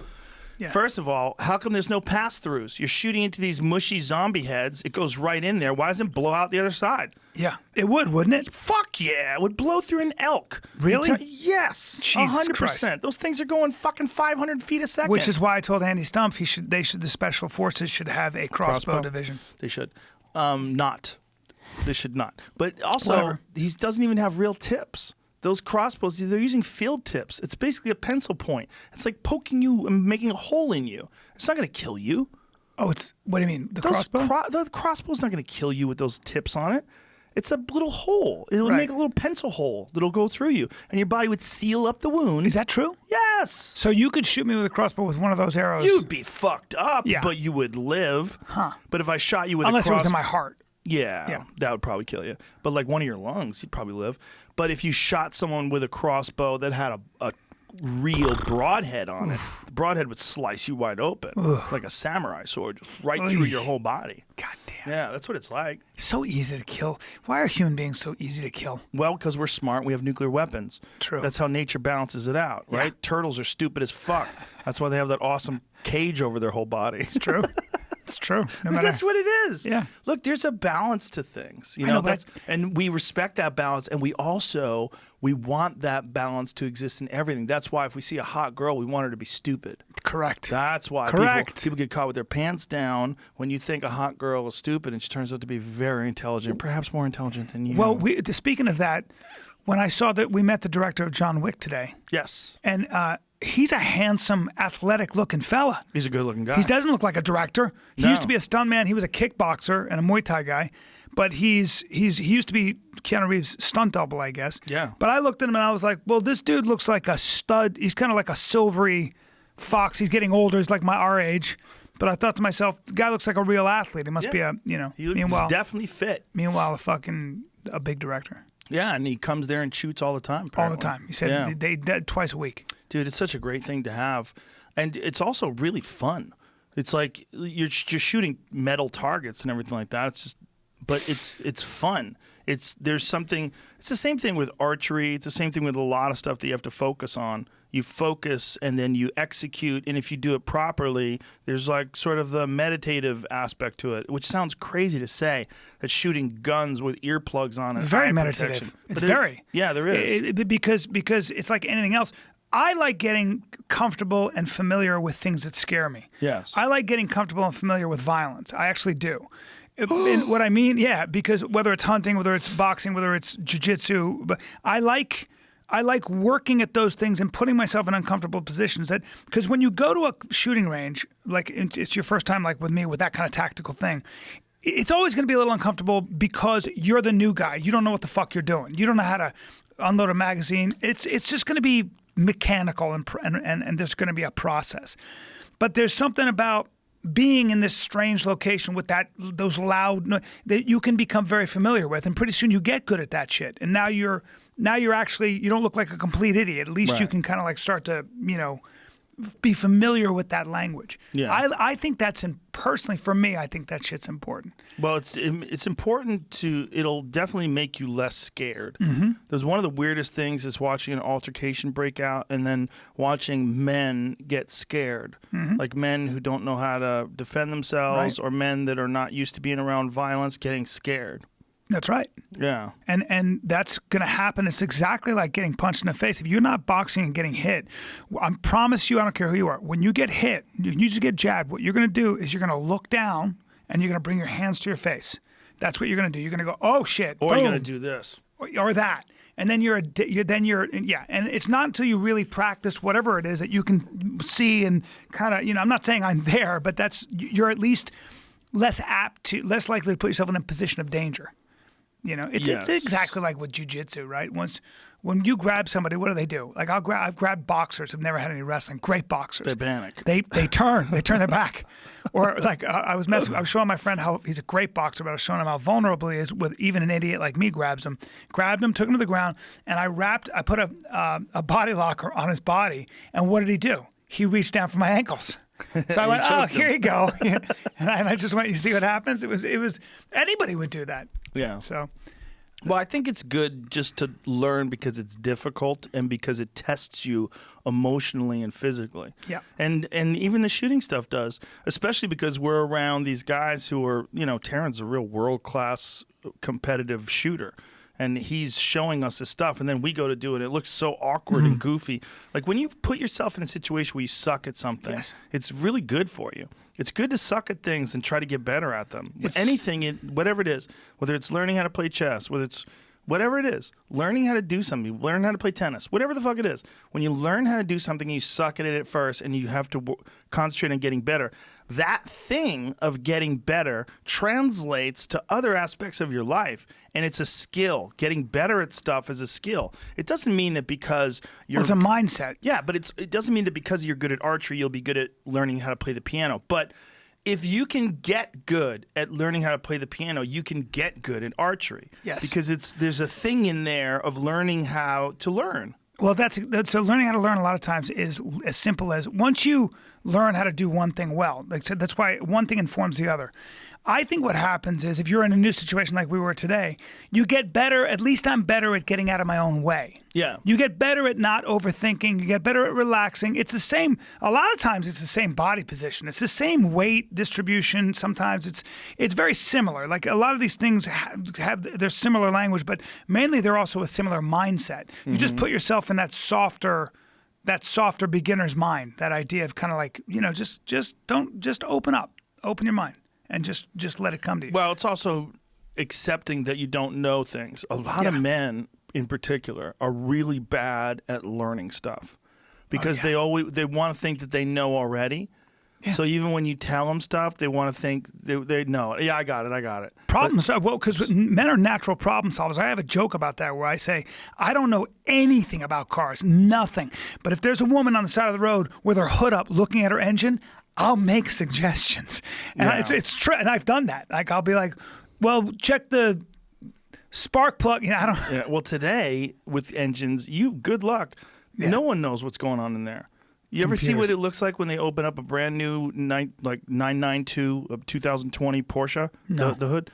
S1: Yeah.
S2: First of all, how come there's no pass-throughs? You're shooting into these mushy zombie heads. It goes right in there. Why doesn't it blow out the other side?
S1: Yeah. It would, wouldn't it?
S2: Fuck yeah. It would blow through an elk.
S1: Really?
S2: Yes.
S1: Jesus
S2: 100%.
S1: Christ.
S2: Those things are going fucking 500 feet a second.
S1: Which is why I told Andy Stumpf the special forces should have a crossbow division.
S2: They should. Not. They should not. But also,
S1: Whatever.
S2: he doesn't even have real tips. Those crossbows, they're using field tips. It's basically a pencil point. It's like poking you and making a hole in you. It's not going to kill you.
S1: Oh, what do you mean? The crossbow?
S2: The crossbow's not going to kill you with those tips on it. It's a little hole. It'll
S1: Right.
S2: make a little pencil hole that'll go through you, and your body would seal up the wound.
S1: Is that true?
S2: Yes.
S1: So you could shoot me with a crossbow with one of those arrows.
S2: You'd be fucked up,
S1: Yeah.
S2: but you would live.
S1: Huh.
S2: But if I shot you with
S1: Unless
S2: a
S1: it was in my heart.
S2: Yeah, that would probably kill you. But like one of your lungs, you'd probably live. But if you shot someone with a crossbow that had a real broadhead on it, the broadhead would slice you wide open, like a samurai sword, just right through your whole body.
S1: God damn.
S2: Yeah, that's what it's like.
S1: So easy to kill. Why are human beings so easy to kill?
S2: Well, because we're smart, we have nuclear weapons.
S1: True.
S2: That's how nature balances it out, right?
S1: Yeah.
S2: Turtles are stupid as fuck. That's why they have that awesome cage over their whole body.
S1: It's true. It's true. No matter.
S2: That's what it is.
S1: Yeah.
S2: Look, there's a balance to things. You
S1: I
S2: know,
S1: know, but-
S2: and we respect that balance, and we want that balance to exist in everything. That's why if we see a hot girl, we want her to be stupid.
S1: Correct.
S2: That's why
S1: Correct.
S2: people get caught with their pants down when you think a hot girl is stupid, and she turns out to be very intelligent, perhaps more intelligent than you.
S1: Well, speaking of that, when I saw that we met the director of John Wick today,
S2: yes,
S1: and he's a handsome, athletic-looking fella.
S2: he's a good-looking guy.
S1: He doesn't look like a director. He
S2: No.
S1: used to be a stuntman. He was a kickboxer and a Muay Thai guy, but he used to be Keanu Reeves' stunt double, I guess.
S2: Yeah.
S1: But I looked at him and I was like, well, this dude looks like a stud. He's kind of like a silvery fox. He's getting older. He's like our age. But I thought to myself, the guy looks like a real athlete. He must be
S2: He's
S1: meanwhile,
S2: definitely fit.
S1: a big director.
S2: Yeah, and he comes there and shoots all the time.
S1: All
S2: Apparently.
S1: the time. He said
S2: Yeah.
S1: they did twice a week.
S2: Dude, it's such a great thing to have, and it's also really fun. It's like you're just shooting metal targets and everything like that. But it's fun. There's something. It's the same thing with archery. It's the same thing with a lot of stuff that you have to focus on. You focus and then you execute, and if you do it properly, there's like sort of the meditative aspect to it, which sounds crazy to say, that shooting guns with earplugs on it.
S1: It's very
S2: eye
S1: meditative.
S2: protection.
S1: It's
S2: But
S1: very.
S2: Yeah, there is.
S1: Because it's like anything else. I like getting comfortable and familiar with things that scare me.
S2: Yes.
S1: I like getting comfortable and familiar with violence. I actually do. And what I mean, yeah, because whether it's hunting, whether it's boxing, whether it's jiu-jitsu, but I like working at those things and putting myself in uncomfortable positions. That because when you go to a shooting range, like it's your first time, like with me, with that kind of tactical thing, it's always going to be a little uncomfortable because you're the new guy. You don't know what the fuck you're doing. You don't know how to unload a magazine. It's just going to be mechanical and there's going to be a process. But there's something about being in this strange location with those loud that you can become very familiar with, and pretty soon you get good at that shit. And now you're actually, you don't look like a complete idiot. At least you
S2: Right.
S1: can kind of like start to be familiar with that language.
S2: Yeah.
S1: I think that's personally for me. I think that shit's important.
S2: Well, it's important to. It'll definitely make you less scared.
S1: Mm-hmm.
S2: There's one of the weirdest things is watching an altercation break out and then watching men get scared, like men who don't know how to defend themselves,
S1: Right.
S2: or men that are not used to being around violence getting scared.
S1: That's right.
S2: Yeah.
S1: And that's going to happen. It's exactly like getting punched in the face. If you're not boxing and getting hit, I promise you, I don't care who you are, when you get hit, you just get jabbed, what you're going to do is you're going to look down and you're going to bring your hands to your face. That's what you're going to do. You're going to go, oh, shit.
S2: Or you're
S1: boom.
S2: gonna do this.
S1: Or that. And then you're yeah. And it's not until you really practice whatever it is that you can see and kind of, I'm not saying I'm there, but you're at least less likely to put yourself in a position of danger. You know, it's
S2: Yes.
S1: exactly like with jiu-jitsu, right? When you grab somebody, what do? Like I've grabbed boxers who've never had any wrestling, great boxers.
S2: They panic.
S1: They turn their back. Or like I was showing my friend how he's a great boxer, but I was showing him how vulnerable he is with even an idiot like me grabbed him, took him to the ground, and I put a body locker on his body, and what did he do? He reached down for my ankles. So I went, oh, here you go. and I just went, you see what happens? It was anybody would do that.
S2: Yeah.
S1: So.
S2: Well, I think it's good just to learn because it's difficult and because it tests you emotionally and physically.
S1: Yeah.
S2: And even the shooting stuff does, especially because we're around these guys who are, Terran's a real world-class competitive shooter. And he's showing us his stuff, and then we go to do it. It looks so awkward and goofy. Like when you put yourself in a situation where you suck at something,
S1: Yes.
S2: it's really good for you. It's good to suck at things and try to get better at them. Whatever it is, whether it's learning how to play chess, whether it's whatever it is, learning how to do something, learn how to play tennis, whatever the fuck it is. When you learn how to do something, you suck at it at first, and you have to concentrate on getting better. That thing of getting better translates to other aspects of your life, and it's a skill. Getting better at stuff is a skill. It doesn't mean that because you're...
S1: Well, it's a mindset.
S2: Yeah, but it doesn't mean that because you're good at archery, you'll be good at learning how to play the piano. But if you can get good at learning how to play the piano, you can get good at archery.
S1: Yes.
S2: Because there's a thing in there of learning how to learn.
S1: Well, that's so learning how to learn a lot of times is as simple as once you learn how to do one thing well. Like I said, that's why one thing informs the other. I think what happens is if you're in a new situation like we were today, you get better. At least I'm better at getting out of my own way.
S2: Yeah.
S1: You get better at not overthinking. You get better at relaxing. It's the same. A lot of times it's the same body position. It's the same weight distribution. Sometimes it's very similar. Like a lot of these things have their similar language, but mainly they're also a similar mindset. You just put yourself in that softer beginner's mind. That idea of kind of like, just open up, open your mind. And just let it come to you.
S2: Well, it's also accepting that you don't know things. A lot of men, in particular, are really bad at learning stuff because they want to think that they know already. Yeah. So even when you tell them stuff, they want to think they know. Yeah, I got it.
S1: Because men are natural problem solvers. I have a joke about that where I say, I don't know anything about cars, nothing. But if there's a woman on the side of the road with her hood up looking at her engine, I'll make suggestions. And it's true. And I've done that. Like, I'll be like, well, check the spark plug. I don't.
S2: Yeah, well, today with engines, good luck. Yeah. No one knows what's going on in there. You ever see what it looks like when they open up a brand new 992 of 2020 Porsche?
S1: No.
S2: The hood.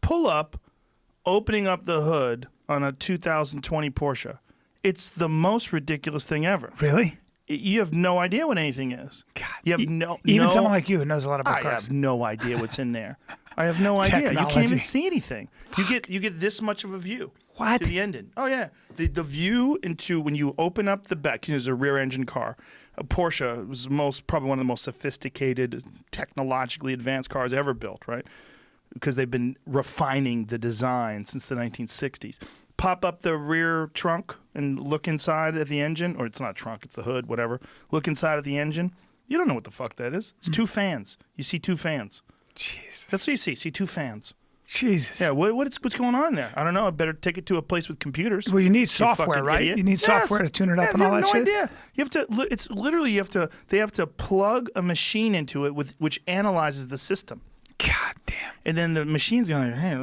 S2: Pull up, opening up the hood on a 2020 Porsche. It's the most ridiculous thing ever.
S1: Really?
S2: You have no idea what anything is.
S1: God,
S2: you have
S1: even someone like you who knows a lot about cars.
S2: I have no idea what's in there. I have no idea. You can't even see anything. You get this much of a view.
S1: What?
S2: To the engine. Oh yeah, the view into when you open up the back. There's a rear engine car. A Porsche was probably one of the most sophisticated, technologically advanced cars ever built. Right? Because they've been refining the design since the 1960s. Pop up the rear trunk and look inside at the engine, or it's not trunk, it's the hood, whatever. Look inside of the engine. You don't know what the fuck that is. It's two fans. You see two fans.
S1: Jesus.
S2: That's what you see. See two fans.
S1: Jesus.
S2: Yeah, what's going on there? I don't know. I better take it to a place with computers.
S1: Well, you need software, right?
S2: Idiot.
S1: You need software to tune it up and all that shit.
S2: Idea. You have to. It's literally they have to plug a machine into it which analyzes the system.
S1: God damn.
S2: And then the machine's going, hey,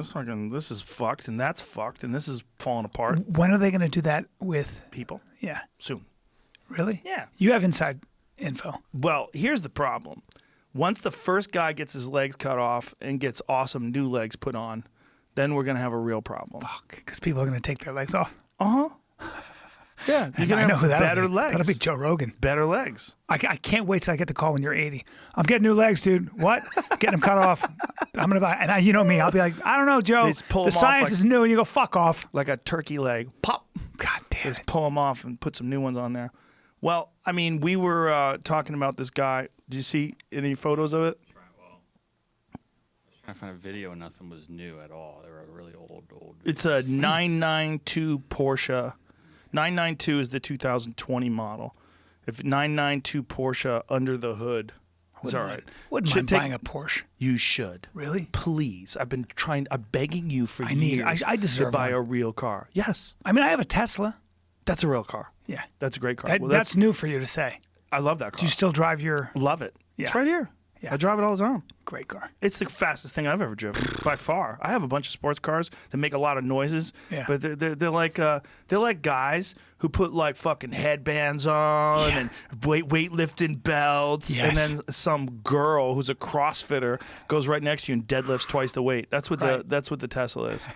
S2: this is fucked, and that's fucked, and this is falling apart.
S1: When are they going to do that with
S2: people?
S1: Yeah.
S2: Soon.
S1: Really?
S2: Yeah.
S1: You have inside info.
S2: Well, here's the problem. Once the first guy gets his legs cut off and gets awesome new legs put on, then we're going to have a real problem.
S1: Fuck, because people are going to take their legs off.
S2: Uh-huh. Yeah, you're going to have better legs.
S1: That'll be Joe Rogan.
S2: Better legs.
S1: I can't wait till I get the call when you're 80. I'm getting new legs, dude. What? Getting them cut off. I'm going to buy. And you know me. I'll be like, I don't know, Joe. The science is new. And you go, fuck off.
S2: Like a turkey leg. Pop.
S1: God damn
S2: Just pull them off and put some new ones on there. Well, I mean, we were talking about this guy. Did you see any photos of it?
S3: I was trying to find a video and nothing was new at all. They were really old.
S2: It's a 992 Porsche. 992 is the 2020 model. If 992 Porsche under the hood, It's all right.
S1: Wouldn't mind buying a Porsche.
S2: You should.
S1: Really?
S2: Please. I'm begging you for
S1: I
S2: years
S1: deserve
S2: to buy
S1: one.
S2: a real car. Yes.
S1: I mean, I have a Tesla.
S2: That's a real car.
S1: Yeah.
S2: That's a great car.
S1: That's new for you to say.
S2: I love that car.
S1: Do you still drive your
S2: Love it.
S1: Yeah.
S2: It's right here.
S1: Yeah.
S2: I drive it all the time.
S1: great car?
S2: It's the fastest thing I've ever driven by far. I have a bunch of sports cars that make a lot of noises,
S1: Yeah.
S2: but they're like guys who put like fucking headbands on and weightlifting belts,
S1: Yes.
S2: and then some girl who's a CrossFitter goes right next to you and deadlifts twice the weight. That's what the Tesla is.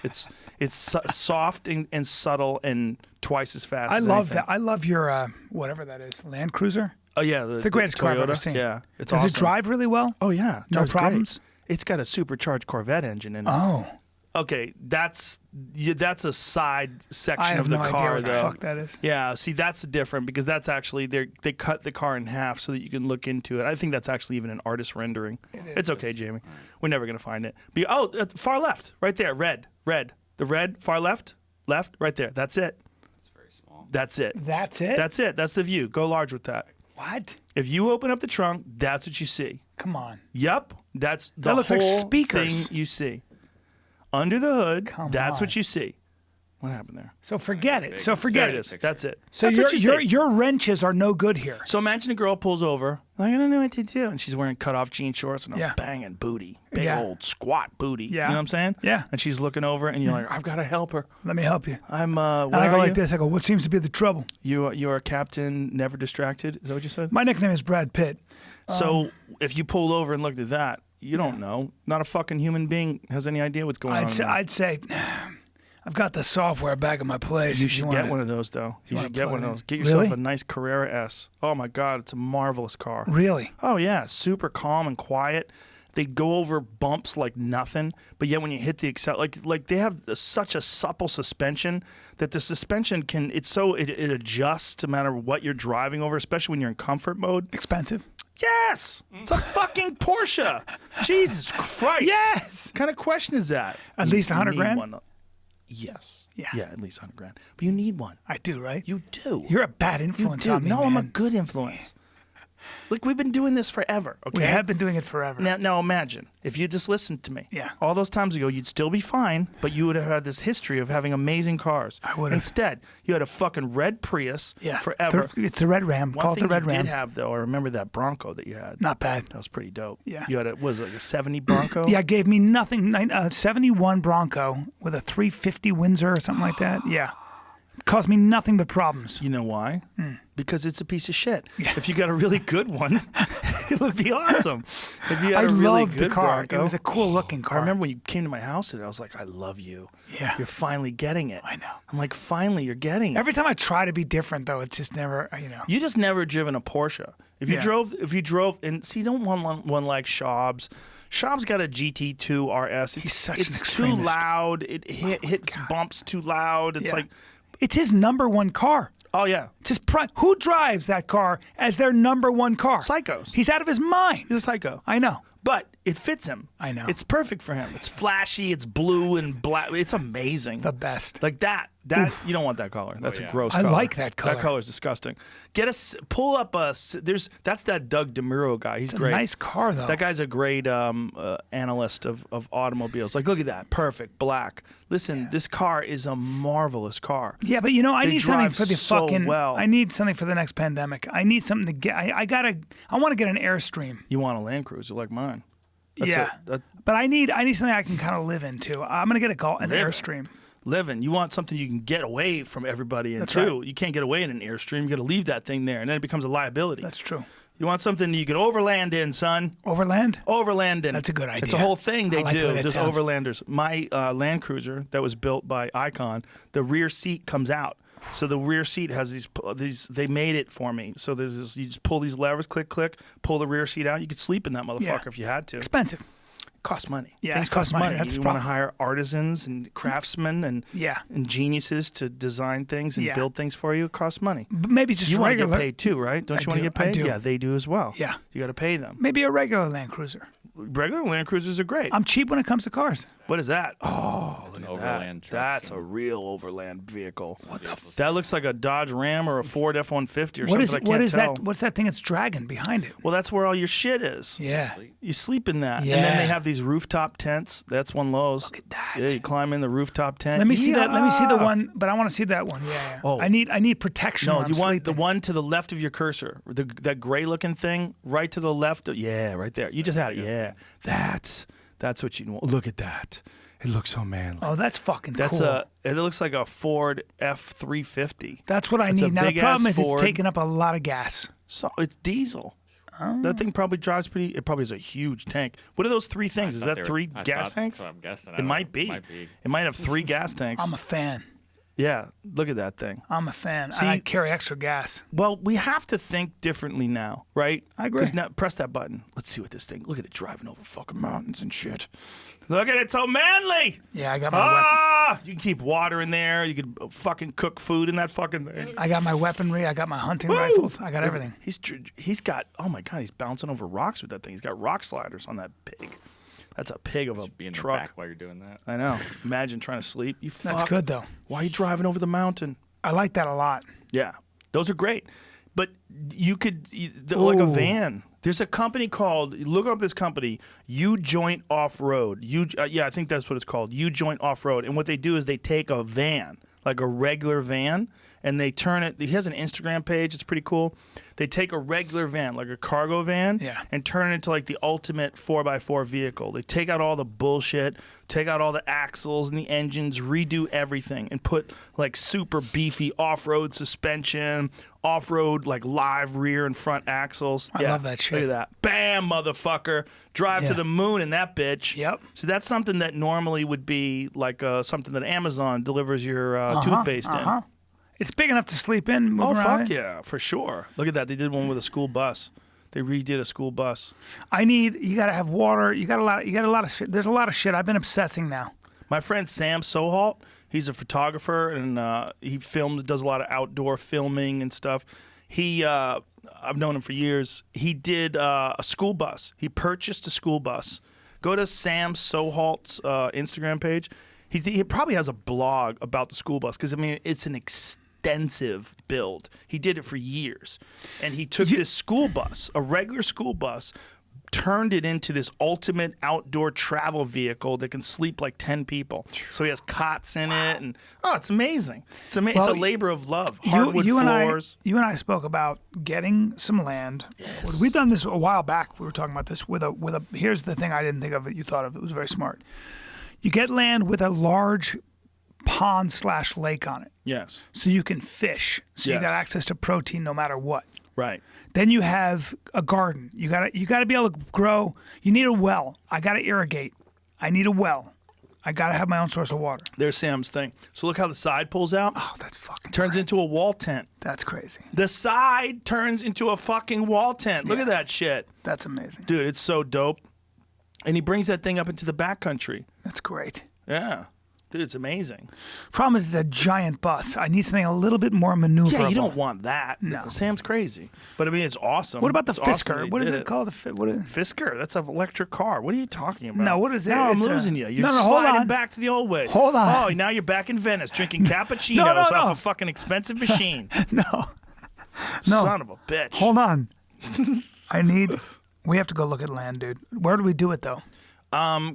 S2: It's soft and subtle and twice as fast.
S1: I
S2: as
S1: love
S2: anything.
S1: that. I love your whatever that is, Land Cruiser.
S2: Oh yeah,
S1: It's the greatest car I've ever
S2: Toyota.
S1: seen.
S2: Yeah, it's
S1: Does
S2: awesome.
S1: it drive really well?
S2: Oh yeah,
S1: No
S2: drives great.
S1: problems?
S2: It's got a supercharged Corvette engine in it.
S1: Oh,
S2: Okay, that's a side section
S1: I have
S2: of the
S1: no idea
S2: car,
S1: what
S2: though.
S1: the fuck that is.
S2: Yeah, see, that's different because that's actually they cut the car in half so that you can look into it. I think that's actually even an artist rendering. It's okay, Jamie. We're never gonna find it. Far left, right there, red, the red, far left, right there. That's it.
S3: It's very small.
S2: That's it.
S1: That's it?
S2: That's it. That's the view. Go large with that.
S1: What?
S2: If you open up the trunk, that's what you see.
S1: Come on.
S2: Yep, that's the
S1: That looks like
S2: whole
S1: speakers.
S2: thing you see. Under the hood,
S1: Come
S2: that's
S1: on.
S2: what you see. What happened there?
S1: So forget it. So
S2: There
S1: forget
S2: it
S1: it.
S2: is. That's it.
S1: So
S2: that's what you see.
S1: your wrenches are no good here.
S2: So imagine a girl pulls over, like, I don't know what to do, and she's wearing cut-off jean shorts and a
S1: Yeah.
S2: banging booty, big
S1: Yeah.
S2: old squat booty.
S1: Yeah.
S2: You know what I'm saying?
S1: Yeah.
S2: And she's looking over, and you're like, I've got to help her.
S1: Let me help you.
S2: I'm.
S1: And
S2: Where
S1: I go
S2: are
S1: like
S2: you?
S1: this. I go, what seems to be the trouble?
S2: You are Captain Never Distracted. Is that what you said?
S1: My nickname is Brad Pitt.
S2: So if you pulled over and looked at that, you don't know. Not a fucking human being has any idea what's going on.
S1: I'd say, I've got the software back at my place.
S2: You
S1: if
S2: should
S1: wanna-
S2: get one of those, though. You
S1: wanna
S2: should get
S1: plug
S2: one
S1: it
S2: of
S1: in.
S2: those. Get yourself
S1: Really?
S2: a nice Carrera S. Oh my God, it's a marvelous car.
S1: Really?
S2: Oh yeah, super calm and quiet. They go over bumps like nothing, but yet when you hit the like they have such a supple suspension that the suspension it adjusts no matter what you're driving over, especially when you're in comfort mode.
S1: Expensive?
S2: Yes, it's a fucking Porsche. Jesus Christ.
S1: Yes.
S2: What kind of question is that?
S1: At least
S2: You
S1: 100
S2: need
S1: grand?
S2: one. Yes.
S1: Yeah.
S2: Yeah, at least 100 grand. But you need one.
S1: I do, right?
S2: You do.
S1: You're a bad
S2: You
S1: influence
S2: do.
S1: on me,
S2: No, I'm a
S1: man.
S2: good influence. Look, we've been doing this forever. Okay.
S1: We have been doing it forever.
S2: Now imagine if you just listened to me.
S1: Yeah.
S2: All those times ago, you'd still be fine, but you would have had this history of having amazing cars.
S1: I would've.
S2: Instead, you had a fucking red Prius
S1: Yeah.
S2: forever.
S1: It's the Red Ram.
S2: One
S1: Call it
S2: thing
S1: the Red
S2: you
S1: Ram.
S2: did have, though, I remember that Bronco that you had.
S1: Not bad.
S2: That was pretty dope.
S1: Yeah.
S2: You had was it like a 70 Bronco?
S1: Yeah, it gave me nothing. 71 Bronco with a 350 Windsor or something like that. Yeah. Caused me nothing but problems.
S2: You know why? Because it's a piece of shit.
S1: Yeah.
S2: If you got a really good one, it would be awesome. If you had
S1: I
S2: a really
S1: loved
S2: good
S1: the car.
S2: Bronco,
S1: It was a cool looking car.
S2: I remember when you came to my house today, I was like, I love you.
S1: Yeah.
S2: You're finally getting it.
S1: I know.
S2: I'm like, finally, you're getting it.
S1: Every time I try to be different, though, it's just never,
S2: You just never driven a Porsche. If you drove, and see, don't one like Schaub's. Schaub's got a GT2 RS.
S1: He's such an
S2: It's too
S1: extremist.
S2: loud. It hits bumps too loud. It's
S1: Yeah.
S2: like,
S1: It's his number one car.
S2: oh yeah,
S1: It's his Who drives that car as their number one car?
S2: psychos.
S1: He's out of his mind.
S2: He's a psycho.
S1: I know.
S2: But it fits him.
S1: I know.
S2: It's perfect for him. It's flashy. It's blue and black. It's amazing.
S1: The best.
S2: Like that you don't want that color. That's
S3: yeah.
S2: a gross
S1: I
S2: color.
S1: like that color.
S2: That color's disgusting. Pull up that's that Doug DeMuro guy. He's great.
S1: Nice car, though.
S2: That guy's a great analyst of automobiles. Like, look at that. Perfect. Black. Listen, this car is a marvelous car.
S1: Yeah, but I
S2: They
S1: need something
S2: drive
S1: for the
S2: so
S1: fucking.
S2: well.
S1: I need something for the next pandemic. I need something to get. I want to get an Airstream.
S2: You want a Land Cruiser like mine. That's
S1: Yeah. But I need something I can kind of live into. I'm gonna get an
S2: Live in.
S1: Airstream.
S2: Living. You want something you can get away from everybody in
S1: That's
S2: too.
S1: right.
S2: You can't get away in an Airstream. You got to leave that thing there, and then it becomes a liability.
S1: That's true.
S2: You want something you can overland in, son.
S1: Overland.
S2: Overland in.
S1: That's a good idea.
S2: It's a whole thing they
S1: I like the
S2: do.
S1: way that
S2: There's
S1: sounds.
S2: overlanders. My Land Cruiser that was built by Icon, the rear seat comes out. So the rear seat has these. They made it for me. So there's this. You just pull these levers, click, click, pull the rear seat out. You could sleep in that motherfucker
S1: Yeah.
S2: if you had to.
S1: Expensive.
S2: Costs money.
S1: Yeah,
S2: Things
S1: it costs
S2: cost
S1: money. That's
S2: you
S1: the
S2: want to
S1: problem.
S2: hire artisans and craftsmen and
S1: Yeah.
S2: and geniuses to design things and
S1: Yeah.
S2: build things for you. It costs money.
S1: But maybe just
S2: You want to
S1: regular.
S2: get paid too, right? Don't
S1: I
S2: you want to
S1: do.
S2: get
S1: I
S2: paid?
S1: do.
S2: Yeah, they do as well.
S1: Yeah.
S2: You got to pay them.
S1: Maybe a regular Land Cruiser.
S2: Regular Land Cruisers are great.
S1: I'm cheap when it comes to cars.
S2: What is that? Oh, look
S3: an
S2: at
S3: overland
S2: that.
S3: truck
S2: That's
S3: sim.
S2: a real overland vehicle.
S3: What the
S2: That looks like a Dodge Ram or a Ford F-150 or
S1: What
S2: something.
S1: is
S2: I can't
S1: what is
S2: tell.
S1: that? What's that thing it's dragging behind it?
S2: Well, that's where all your shit is.
S1: Yeah.
S2: You sleep in that.
S1: Yeah.
S2: And then they have these rooftop tents. That's one of those.
S1: Look at that.
S2: Yeah, you climb in the rooftop tent.
S1: Let me see that. Let me see the
S2: Yeah.
S1: one, but I want to see that one. Yeah.
S2: Oh.
S1: I need protection.
S2: No,
S1: when
S2: you
S1: I'm
S2: want the
S1: sleeping.
S2: one to the left of your cursor. That gray-looking thing right to the left. Yeah, right there. You just had it. Yeah. That's what you want. Look at that. It looks so manly.
S1: Oh, that's fucking
S2: That's
S1: cool.
S2: it looks like a Ford F-350.
S1: That's what I
S2: It's a
S1: need. Now the
S2: big-ass
S1: problem is
S2: Ford.
S1: it's taking up a lot of gas.
S2: So it's diesel.
S1: Oh.
S2: That thing probably drives pretty. It probably has a huge tank. What are those three things? Is that three gas tanks?
S3: That's what I'm guessing. I
S2: It
S3: don't
S2: might
S3: know.
S2: be.
S3: Might be.
S2: It might have 3 gas tanks.
S1: I'm a fan.
S2: Yeah, look at that thing.
S1: I'm a fan.
S2: See-
S1: I carry extra gas.
S2: Well, we have to think differently now, right?
S1: I agree.
S2: Because now, press that button. Let's see what this thing. Look at it driving over fucking mountains and shit. Look at it, so manly.
S1: Yeah, I got my weapon.
S2: Ah, you can keep water in there. You can fucking cook food in that fucking thing.
S1: I got my weaponry. I got my hunting rifles. I got everything.
S2: He's got. Oh my god, he's bouncing over rocks with that thing. He's got rock sliders on that pig. That's a pig of a
S3: Be in the
S2: truck.
S3: back while you're doing that.
S2: I know. Imagine trying to sleep. You fuck.
S1: That's good though.
S2: Why are you driving over the mountain?
S1: I like that a lot.
S2: Yeah, those are great. But you could like a
S1: Ooh.
S2: van. There's a company called. Look up this company. U Joint Off Road. Yeah, I think that's what it's called. U Joint Off Road. And what they do is they take a van, like a regular van, and they turn it. He has an Instagram page. It's pretty cool. They take a regular van, like a cargo van,
S1: Yeah.
S2: and turn it into like the ultimate 4x4 vehicle. They take out all the bullshit, take out all the axles and the engines, redo everything, and put like super beefy off-road suspension, off-road like live rear and front axles.
S1: I love that shit.
S2: Look at that. Bam, motherfucker. Drive to
S1: Yeah.
S2: the moon in that bitch.
S1: Yep.
S2: So that's something that normally would be like something that Amazon delivers your toothpaste in.
S1: It's big enough to sleep in. Move
S2: Oh,
S1: around
S2: fuck
S1: in.
S2: yeah, for sure. Look at that. They did one with a school bus. They redid a school bus.
S1: You got to have water. You got a lot of shit. There's a lot of shit. I've been obsessing now.
S2: My friend Sam Sohalt, he's a photographer and he does a lot of outdoor filming and stuff. I've known him for years. He did a school bus. He purchased a school bus. Go to Sam Sohalt's Instagram page. He probably has a blog about the school bus because, I mean, it's an extensive build. He did it for years. And he took this school bus, a regular school bus, turned it into this ultimate outdoor travel vehicle that can sleep like 10 people. So he has cots in it, and it's amazing. It's amazing.
S1: Well,
S2: it's a labor of love. Hardwood
S1: you
S2: floors.
S1: you and I spoke about getting some land. We've done this a while back. We were talking about this with a. Here's the thing I didn't think of it. You thought of it. It was very smart. You get land with a large pond/lake on it,
S2: Yes.
S1: so you can fish. So you
S2: Yes.
S1: got access to protein no matter what.
S2: Right.
S1: Then you have a garden. You gotta be able to grow. You need a well. I gotta irrigate. I need a well. I gotta have my own source of water.
S2: There's Sam's thing. So look how the side pulls out.
S1: Oh, that's fucking
S2: Turns
S1: great.
S2: into a wall tent.
S1: That's crazy.
S2: The side turns into a fucking wall tent. Look
S1: Yeah.
S2: at that shit.
S1: That's amazing.
S2: Dude, it's so dope. And he brings that thing up into the backcountry.
S1: That's great.
S2: Yeah. Dude, it's amazing.
S1: Problem is, it's a giant bus. I need something a little bit more maneuverable.
S2: Yeah, you don't want that.
S1: No.
S2: Sam's crazy. But I mean, it's awesome.
S1: What about the
S2: It's awesome that
S1: Fisker?
S2: he
S1: What is
S2: did
S1: it called? What is,
S2: Fisker. That's an electric car. What are you talking about?
S1: No, what is it?
S2: Now I'm
S1: It's a-
S2: losing you. You're
S1: No, hold
S2: sliding
S1: on.
S2: back to the old way.
S1: Hold on.
S2: Oh, now you're back in Venice drinking cappuccinos
S1: No,
S2: off
S1: no.
S2: a fucking expensive machine.
S1: no.
S2: Son of a bitch.
S1: Hold on. We have to go look at land, dude. Where do we do it, though?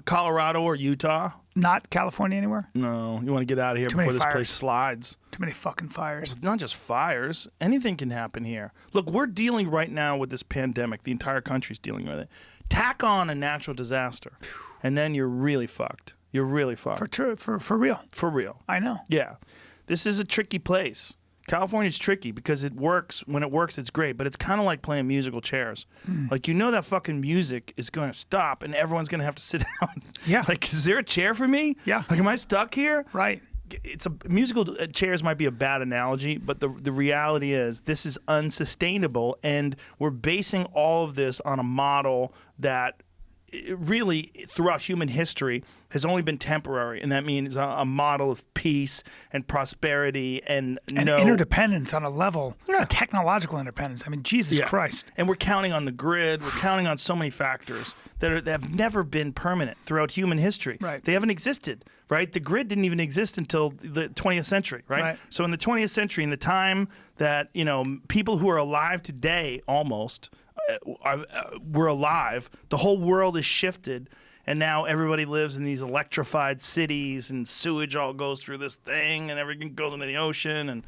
S2: Colorado or Utah?
S1: Not California anywhere?
S2: No, you want to get out of here
S1: Too many
S2: before this
S1: fires.
S2: place slides.
S1: Too many fucking fires.
S2: Not just fires. Anything can happen here. Look, we're dealing right now with this pandemic. The entire country's dealing with it. Tack on a natural disaster, and then you're really fucked. You're really fucked.
S1: For real.
S2: For real.
S1: I know.
S2: Yeah. This is a tricky place. California's tricky because it works. When it works, it's great. But it's kind of like playing musical chairs. Like, you know that fucking music is going to stop and everyone's going to have to sit down.
S1: Yeah.
S2: Like, is there a chair for me?
S1: Yeah.
S2: Like, am I stuck here?
S1: Right.
S2: It's a musical chairs might be a bad analogy, but the reality is this is unsustainable, and we're basing all of this on a model that really throughout human history has only been temporary, and that means a model of peace and prosperity and
S1: interdependence on a level,
S2: Yeah.
S1: a technological independence. I mean, Jesus Christ.
S2: And we're counting on the grid. We're counting on so many factors that have never been permanent throughout human history.
S1: Right.
S2: They haven't existed, right? The grid didn't even exist until the 20th century, right? So in the 20th century, in the time that, people who are alive today almost were alive, the whole world is shifted. And now everybody lives in these electrified cities, and sewage all goes through this thing, and everything goes into the ocean. And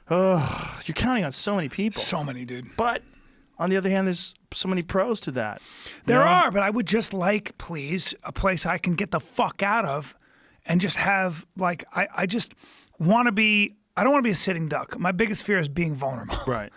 S2: you're counting on so many people.
S1: So many, dude.
S2: But on the other hand, there's so many pros to that.
S1: There are, but I would just like, please, a place I can get the fuck out of and just have, like, I just want to be, I don't want to be a sitting duck. My biggest fear is being vulnerable.
S2: Right.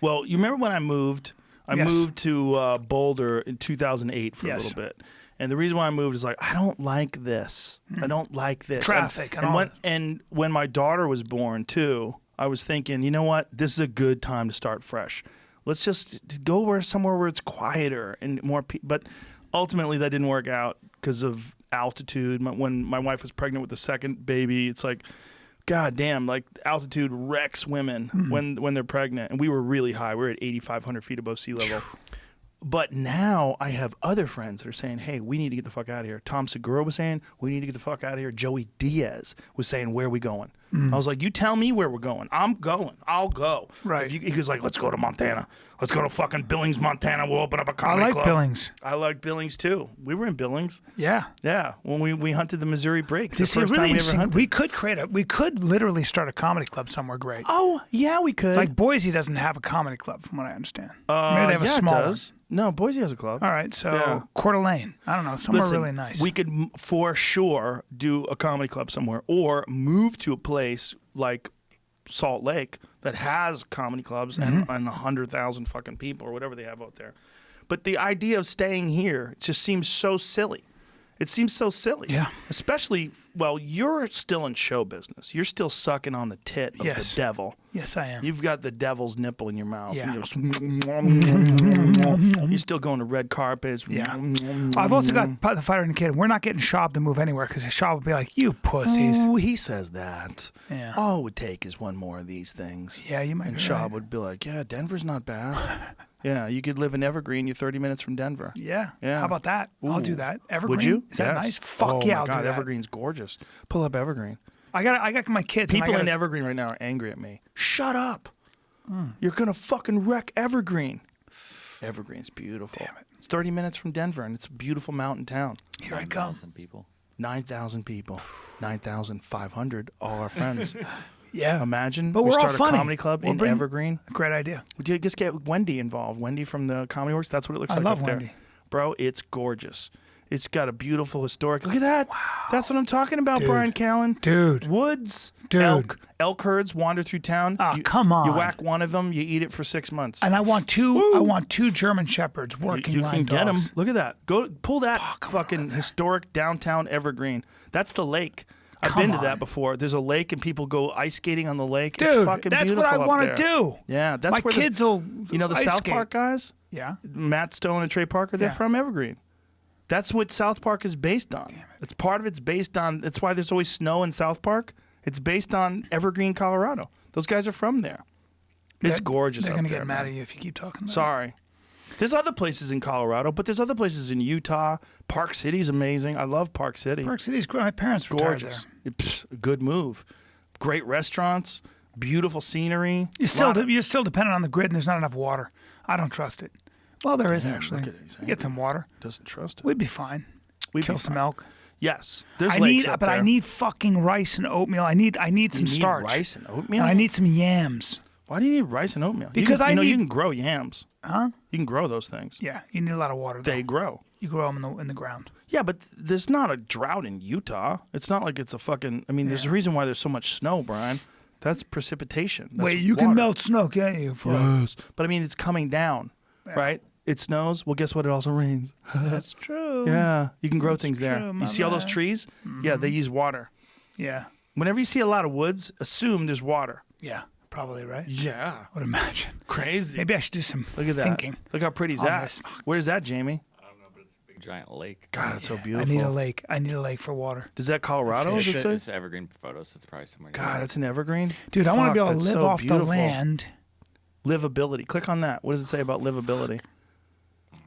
S2: Well, you remember when I moved? I
S1: Yes.
S2: moved to Boulder in 2008 for a little bit. And the reason why I moved is like, I don't like this. I don't like this.
S1: Traffic and
S2: and
S1: all
S2: when
S1: that.
S2: and when my daughter was born too, I was thinking, you know what? This is a good time to start fresh. Let's just go somewhere where it's quieter and more people. But ultimately, that didn't work out because of altitude. When my wife was pregnant with the second baby, it's like, God damn, like altitude wrecks women when they're pregnant. And we were really high. We were at 8,500 feet above sea level. But now I have other friends that are saying, hey, we need to get the fuck out of here. Tom Segura was saying, we need to get the fuck out of here. Joey Diaz was saying, where are we going? I was like, you tell me where we're going. I'm going. I'll go.
S1: Right.
S2: He was like, let's go to Montana. Let's go to fucking Billings, Montana. We'll open up a comedy club.
S1: I like Billings.
S2: I like Billings, too. We were in Billings.
S1: Yeah.
S2: Yeah, when we hunted the Missouri Breaks. The
S1: See,
S2: first
S1: really
S2: time we ever
S1: interesting.
S2: hunted.
S1: We could literally start a comedy club somewhere great.
S2: Oh, yeah, we could.
S1: Like Boise doesn't have a comedy club, from what I understand. Maybe they have a
S2: yeah,
S1: small
S2: it does. No, Boise has a club.
S1: one. All right, so
S2: Yeah.
S1: Coeur d'Alene. I don't know, somewhere
S2: Listen,
S1: really nice.
S2: We could for sure do a comedy club somewhere, or move to a place like Salt Lake that has comedy clubs and 100,000 fucking people or whatever they have out there. But the idea of staying here just seems so silly. It seems so silly.
S1: Yeah.
S2: Especially, well, you're still in show business. You're still sucking on the tit of
S1: Yes.
S2: the devil.
S1: Yes, I am.
S2: You've got the devil's nipple in your mouth.
S1: Yeah.
S2: You're still going to red carpets.
S1: Yeah. I've also got the fighter indicated. We're not getting Schaub to move anywhere because Schaub would be like, you pussies.
S2: Oh, he says that.
S1: Yeah.
S2: All it would take is one more of these things.
S1: Yeah, you might
S2: And
S1: be
S2: Schaub
S1: right.
S2: would be like, yeah, Denver's not bad. Yeah, you could live in Evergreen. You're 30 minutes from Denver.
S1: Yeah.
S2: Yeah.
S1: How about that? I'll do
S2: Ooh.
S1: that. Evergreen.
S2: Would you?
S1: Is that
S2: Yes.
S1: nice? Fuck
S2: oh
S1: yeah,
S2: my
S1: I'll
S2: God,
S1: do that.
S2: Evergreen's gorgeous. Pull up Evergreen.
S1: I got my kids. and I
S2: People in
S1: gotta-
S2: Evergreen right now are angry at me. Shut up. You're going to fucking wreck Evergreen. Evergreen's beautiful.
S1: Damn it.
S2: It's 30 minutes from Denver, and it's a beautiful mountain town.
S1: Here I come.
S3: 9,000 people.
S2: 9,000 people. 9,500, all our friends.
S1: Yeah.
S2: Imagine
S1: But
S2: we
S1: we're all
S2: start a
S1: funny.
S2: comedy club
S1: We'll
S2: in
S1: bring-
S2: Evergreen.
S1: Great idea.
S2: We did just get Wendy involved. Wendy from the Comedy Works. That's what it looks
S1: I
S2: like
S1: love
S2: up there.
S1: Wendy.
S2: Bro, it's gorgeous. It's got a beautiful historic. Look at that. Wow. That's what I'm talking about,
S1: Dude.
S2: Bryan Callen.
S1: Dude.
S2: Woods.
S1: Dude.
S2: Elk herds wander through town.
S1: Oh,
S2: You-
S1: come on.
S2: You whack one of them, you eat it for 6 months.
S1: And I want two German shepherds working
S2: You
S1: line
S2: can get them.
S1: dogs.
S2: Look at that. Go pull that fucking historic downtown Evergreen. That's the lake. I've
S1: Come
S2: been to
S1: on.
S2: that before. There's a lake and people go ice skating on the lake.
S1: Dude,
S2: it's fucking
S1: that's
S2: beautiful
S1: what I
S2: up
S1: want
S2: there.
S1: to do.
S2: Yeah, that's
S1: My
S2: where
S1: kids will
S2: You know the
S1: ice
S2: South
S1: skate.
S2: Park guys?
S1: Yeah.
S2: Matt Stone and Trey Parker, they're
S1: Yeah.
S2: from Evergreen. That's what South Park is based on. It's part of it's based on. That's why there's always snow in South Park. It's based on Evergreen, Colorado. Those guys are from there. It's gorgeous.
S1: They're
S2: going to
S1: get mad at you if you keep talking. About
S2: Sorry. There's other places in Colorado, but there's other places in Utah. Park City's amazing. I love Park City.
S1: it. Park City's great. My parents retired
S2: Gorgeous.
S1: there.
S2: Good move. Great restaurants. Beautiful scenery.
S1: You're still dependent on the grid, and there's not enough water. I don't trust it. Well, there is actually.
S2: look at it, he's
S1: We get some water.
S2: Doesn't trust it.
S1: We'd be fine.
S2: We'd
S1: Kill
S2: be
S1: some
S2: fine.
S1: elk.
S2: Yes. There's
S1: I
S2: lakes
S1: need,
S2: up
S1: but
S2: there.
S1: I need fucking rice and oatmeal. I need some
S2: You need
S1: starch.
S2: rice and oatmeal?
S1: And I need some yams.
S2: Why do you need rice and oatmeal?
S1: Because
S2: you
S1: I
S2: you
S1: need-
S2: can grow yams.
S1: Huh?
S2: You can grow those things.
S1: Yeah, you need a lot of water. Though.
S2: They grow.
S1: You grow them in the ground.
S2: Yeah, but there's not a drought in Utah. It's not like it's a fucking. I mean, there's a reason why there's so much snow, Brian. That's precipitation. That's
S1: Wait, you
S2: water.
S1: can melt snow, can't you?
S2: Yes, but I mean, it's coming down, right? It snows. Well, guess what? It also rains.
S1: That's true.
S2: Yeah, you can grow things there.
S1: true,
S2: You
S1: my
S2: see all those
S1: man.
S2: trees? Yeah, they use water.
S1: Yeah.
S2: Whenever you see a lot of woods, assume there's water.
S1: Yeah. Probably right.
S2: Yeah,
S1: I would imagine.
S2: crazy.
S1: Maybe I should do some
S2: Look at that.
S1: thinking.
S2: Look how pretty's
S1: on
S2: that.
S1: this.
S2: Where's that, Jamie?
S3: I don't know, but it's a big giant lake.
S2: God, it's so
S1: I
S2: beautiful.
S1: need a lake. I need a lake for water.
S2: Is that Colorado? Does it say?
S3: It's evergreen photos. So it's probably somewhere.
S2: God, that's an evergreen.
S1: Dude, I want to be able to
S2: that's
S1: live
S2: so
S1: off the
S2: beautiful.
S1: land.
S2: Livability. Click on that. What does it say about livability?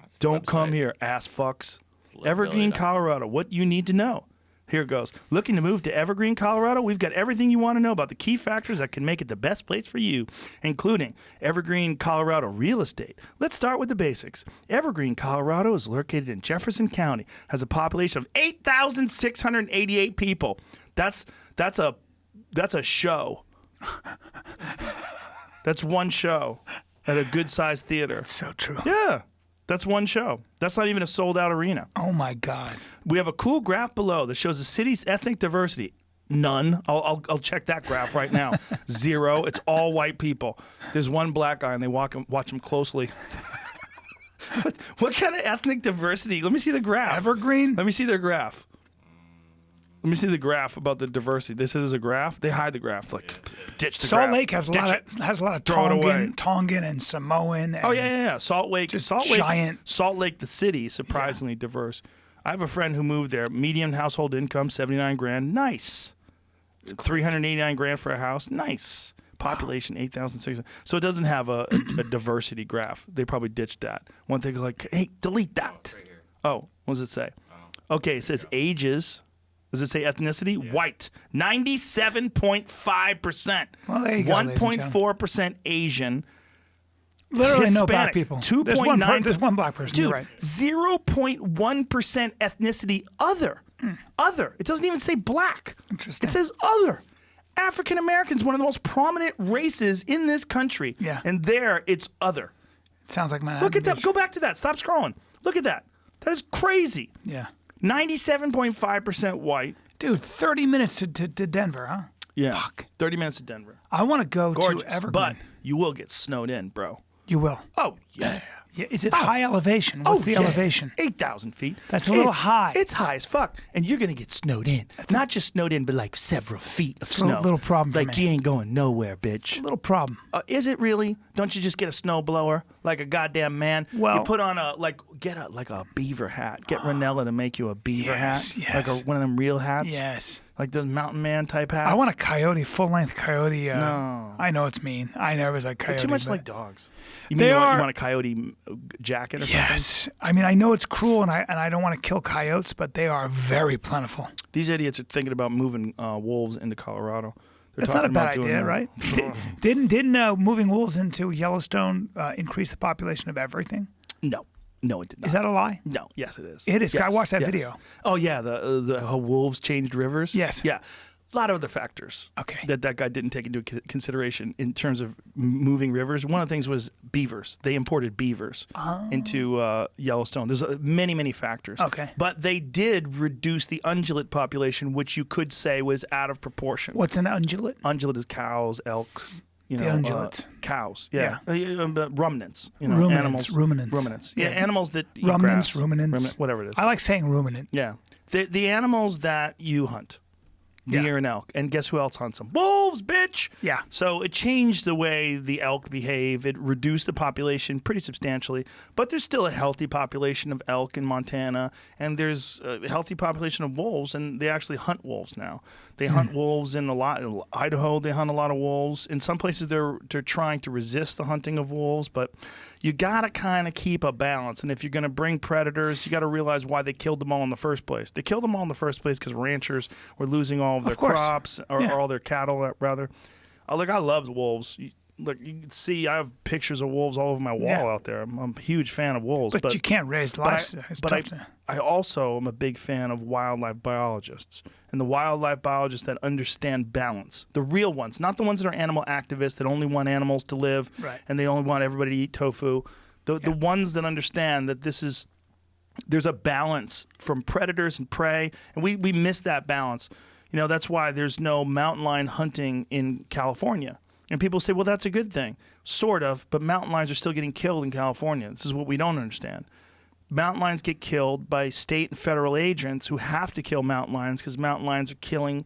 S3: That's the
S2: Don't come
S3: website.
S2: here, ass fucks.
S3: It's livability
S2: Evergreen,
S3: dot-
S2: Colorado. What you need to know. Here it goes. Looking to move to Evergreen, Colorado? We've got everything you want to know about the key factors that can make it the best place for you, including Evergreen, Colorado real estate. Let's start with the basics. Evergreen, Colorado is located in Jefferson County, has a population of 8,688 people. That's a show. That's one show at a good-sized theater.
S1: So true.
S2: Yeah, that's one show. That's not even a sold-out arena.
S1: Oh my God.
S2: We have a cool graph below that shows the city's ethnic diversity. None. I'll check that graph right now. 0. It's all white people. There's one black guy, and they watch him closely. What kind of ethnic diversity? Let me see the graph.
S1: Evergreen?
S2: Let me see their graph. Let me see the graph about the diversity. This is a graph. They hide the graph. Like, ditch the
S1: Salt
S2: graph.
S1: Lake has a lot of
S2: Throw it away.
S1: Tongan and Samoan. And
S2: Oh yeah. Salt Lake,
S1: giant.
S2: Salt Lake, the city, surprisingly diverse. I have a friend who moved there. Median household income, 79 grand. Nice. 389 grand for a house. Nice. Population 8,600. So it doesn't have a diversity graph. They probably ditched that. One thing like, hey, delete that.
S3: Right here.
S2: Oh, what does it say? Okay, it says ages. Does it say ethnicity? White. 97.5%.
S1: Well, there you go, ladies and
S2: 1.4% Asian.
S1: Literally no black
S2: Hispanic,
S1: people. There's
S2: 2.9
S1: there's one black person.
S2: Dude,
S1: You're right.
S2: 0.1% ethnicity other. Other. It doesn't even say black.
S1: Interesting.
S2: It says other. African Americans, one of the most prominent races in this country.
S1: Yeah.
S2: And there, it's other.
S1: It sounds like Manhattan
S2: Look at that.
S1: Beach.
S2: Go back to that. Stop scrolling. Look at that. That is crazy.
S1: Yeah.
S2: 97.5% white.
S1: Dude, 30 minutes to Denver, huh?
S2: Yeah. 30 minutes to Denver.
S1: I want to go
S2: Gorgeous.
S1: to Evergreen.
S2: But you will get snowed in, bro.
S1: You will.
S2: Oh, yeah.
S1: Yeah. Is it high elevation? What's the
S2: yeah.
S1: elevation?
S2: 8,000 feet.
S1: That's a little
S2: It's-
S1: high.
S2: It's high as fuck. And you're going to get snowed in. Not just snowed in, but like several feet of
S1: It's a
S2: snow.
S1: little problem for
S2: Like
S1: me.
S2: you ain't going nowhere, bitch.
S1: A little problem.
S2: Is it really? Don't you just get a snow blower like a goddamn man?
S1: Well-
S2: you put on a get a beaver hat. Get Ranella to make you a beaver
S1: Yes,
S2: hat,
S1: yes.
S2: like one of them real hats.
S1: Yes.
S2: Like the mountain man type hats.
S1: I want a coyote, full-length coyote.
S2: No.
S1: I know it's mean. I know it was like
S2: They're
S1: coyote.
S2: too much
S1: but-
S2: like dogs. You
S1: They
S2: mean
S1: are-
S2: you want a coyote jacket or something?
S1: Yes. I mean, I know it's cruel, and I don't want to kill coyotes, but they are very plentiful.
S2: These idiots are thinking about moving wolves into Colorado. They're
S1: That's not a
S2: talking
S1: bad
S2: about doing
S1: idea,
S2: that.
S1: right? Didn't moving wolves into Yellowstone increase the population of everything?
S2: No, it did not.
S1: Is that a lie?
S2: No, yes, it is.
S1: It is. I watched that
S2: yes.
S1: video.
S2: Oh yeah, the how wolves changed rivers.
S1: Yes.
S2: Yeah, a lot of other factors.
S1: Okay.
S2: That guy didn't take into consideration in terms of moving rivers. One of the things was beavers. They imported beavers into Yellowstone. There's many factors.
S1: Okay.
S2: But they did reduce the ungulate population, which you could say was out of proportion.
S1: What's an ungulate?
S2: Ungulate is cows, elk. You know,
S1: ungulates.
S2: cows. Yeah. Ruminants. You know,
S1: Ruminants,
S2: animals.
S1: ruminants.
S2: Ruminants. Yeah,
S1: Yeah.
S2: animals that eat
S1: Ruminants,
S2: grass.
S1: ruminants.
S2: Whatever it is.
S1: I like saying ruminant.
S2: Yeah. The animals that you hunt,
S1: Yeah.
S2: deer and elk, and guess who else hunts them? Wolves, bitch.
S1: Yeah.
S2: So it changed the way the elk behave. It reduced the population pretty substantially, but there's still a healthy population of elk in Montana, and there's a healthy population of wolves, and they actually hunt wolves now. They hunt wolves in Idaho. They hunt a lot of wolves. In some places, they're trying to resist the hunting of wolves, but you gotta kind of keep a balance. And if you're gonna bring predators, you gotta realize why they killed them all in the first place. They killed them all in the first place because ranchers were losing all of their
S1: course.
S2: crops or
S1: Yeah.
S2: all their cattle, rather. Look, I love wolves. Look, you can see I have pictures of wolves all over my wall
S1: Yeah.
S2: out there. I'm a huge fan of wolves,
S1: But you can't raise livestock. It's tough to.
S2: I also am a big fan of wildlife biologists and the wildlife biologists that understand balance. The real ones, not the ones that are animal activists that only want animals to live
S1: Right.
S2: and they only want everybody to eat tofu. The ones that understand that there's a balance from predators and prey, and we miss that balance. You know, that's why there's no mountain lion hunting in California. And people say, well, that's a good thing. Sort of, but mountain lions are still getting killed in California. This is what we don't understand. Mountain lions get killed by state and federal agents who have to kill mountain lions because mountain lions are killing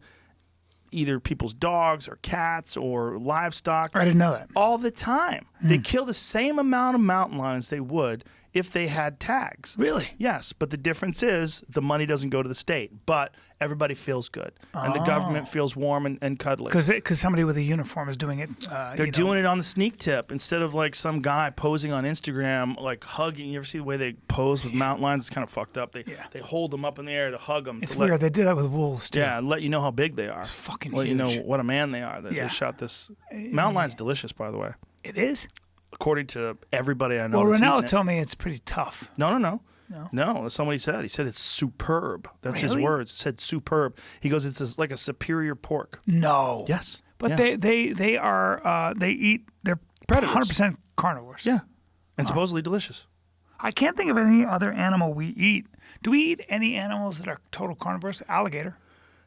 S2: either people's dogs or cats or livestock
S1: I didn't know that.
S2: all the time. They kill the same amount of mountain lions they would if they had tags.
S1: Really?
S2: Yes, but the difference is the money doesn't go to the state, but everybody feels good, and the government feels warm and cuddly.
S1: Because somebody with a uniform is doing it.
S2: They're doing it on the sneak tip instead of like some guy posing on Instagram, like hugging. You ever see the way they pose with mountain lions? It's kind of fucked up. They hold them up in the air to hug them.
S1: It's weird. They do that with wolves too.
S2: Yeah, and let you know how big they are.
S1: It's fucking
S2: let
S1: huge.
S2: you know what a man they are. They shot this. Mountain lion's delicious, by the way.
S1: It is?
S2: According to everybody I know.
S1: Well,
S2: that's
S1: Ronaldo
S2: eaten it.
S1: told me it's pretty tough.
S2: No. Somebody said. He said it's superb. That's his
S1: Really?
S2: words. He said superb. He goes, it's like a superior pork.
S1: No.
S2: Yes.
S1: But
S2: yes.
S1: they are they're
S2: Predators.
S1: 100% carnivores.
S2: Yeah. And supposedly delicious.
S1: I can't think of any other animal we eat. Do we eat any animals that are total carnivores? Alligator,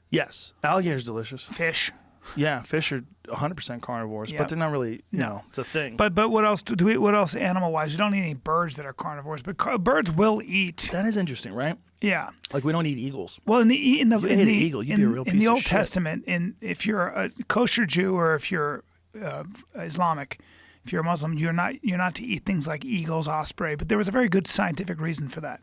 S2: Yes. Alligator's delicious.
S1: fish.
S2: Yeah, fish are 100% carnivores,
S1: Yeah.
S2: but they're not really, it's a thing.
S1: But what else do we? What else animal wise? We don't eat any birds that are carnivores, but birds will eat.
S2: That is interesting, right?
S1: Yeah.
S2: Like we don't eat eagles.
S1: Well, in the
S2: ate an eagle, you'd be a real
S1: in
S2: piece
S1: the
S2: of
S1: Old
S2: shit.
S1: Testament, if you're a kosher Jew or if you're Islamic, if you're a Muslim, you're not to eat things like eagles, osprey. But there was a very good scientific reason for that,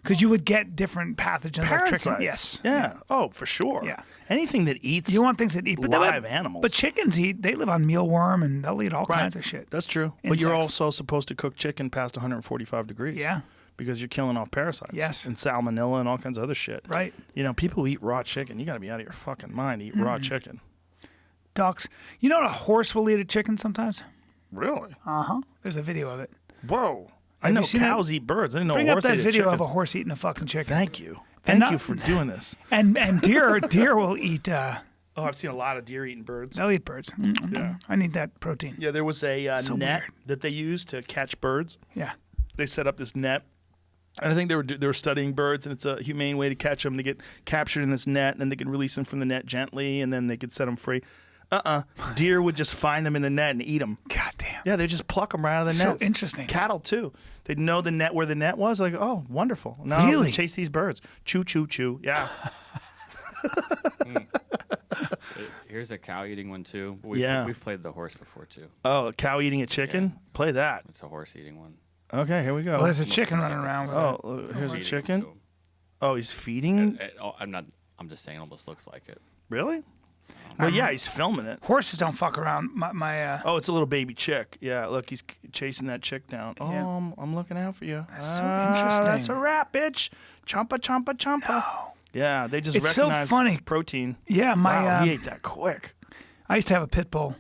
S1: because you would get different pathogens like
S2: Parasites.
S1: chicken. Yes.
S2: Yeah. Oh, for sure.
S1: Yeah.
S2: Anything that eats
S1: You want things that eat
S2: live animals.
S1: But chickens they live on mealworm and they'll eat all kinds of shit.
S2: That's true. But you're
S1: Insects.
S2: also supposed to cook chicken past 145 degrees.
S1: Yeah.
S2: Because you're killing off parasites.
S1: Yes.
S2: And salmonella and all kinds of other shit.
S1: Right.
S2: People who eat raw chicken, you got to be out of your fucking mind to eat raw chicken.
S1: Ducks. You know what a horse will eat a chicken sometimes?
S2: Really?
S1: There's a video of it.
S2: Whoa. I
S1: Have
S2: know
S1: you seen
S2: cows eat birds. I didn't know
S1: Bring
S2: a
S1: up
S2: horse
S1: that
S2: ate a
S1: video
S2: chicken.
S1: of a horse eating a fucking chicken.
S2: Thank you.
S1: And
S2: Thank you for doing this.
S1: And deer will eat.
S2: Oh, I've seen a lot of deer eating birds.
S1: They'll eat birds.
S2: Yeah.
S1: I need that protein.
S2: Yeah, there was a
S1: So
S2: net
S1: weird.
S2: that they used to catch birds.
S1: Yeah.
S2: They set up this net, and I think they were studying birds, and it's a humane way to catch them. They get captured in this net, and then they could release them from the net gently, and then they could set them free. Deer would just find them in the net and eat them.
S1: God damn.
S2: Yeah, they just pluck them right out of the
S1: So
S2: net.
S1: interesting.
S2: Cattle too. They'd know the net where the net was. Like, oh, wonderful. Now
S1: Really?
S2: I'll chase these birds. Choo, choo, choo. Yeah.
S3: Here's a cow eating one too.
S2: Yeah.
S3: We've played the horse before too.
S2: Oh, a cow eating a chicken? Play that.
S3: It's a horse eating one.
S2: Okay, here we go.
S1: Well, there's a
S3: Almost
S1: chicken
S3: looks
S1: running
S3: like a
S1: around with
S3: horse.
S1: it.
S2: Oh, here's a
S3: Feeding
S2: chicken.
S3: to 'em.
S2: Oh, he's feeding?
S3: I'm just saying, it almost looks like it.
S2: Really? Well, yeah, he's filming it.
S1: Horses don't fuck around.
S2: Oh, it's a little baby chick. Yeah, look, he's chasing that chick down. Oh,
S1: Yeah.
S2: I'm looking out for you.
S1: That's so interesting.
S2: That's a wrap, bitch. Chompa, chompa, chompa. Yeah, they just
S1: It's so
S2: recognize
S1: funny.
S2: protein.
S1: Yeah,
S2: Wow, he ate that quick.
S1: I used to have a pit bull.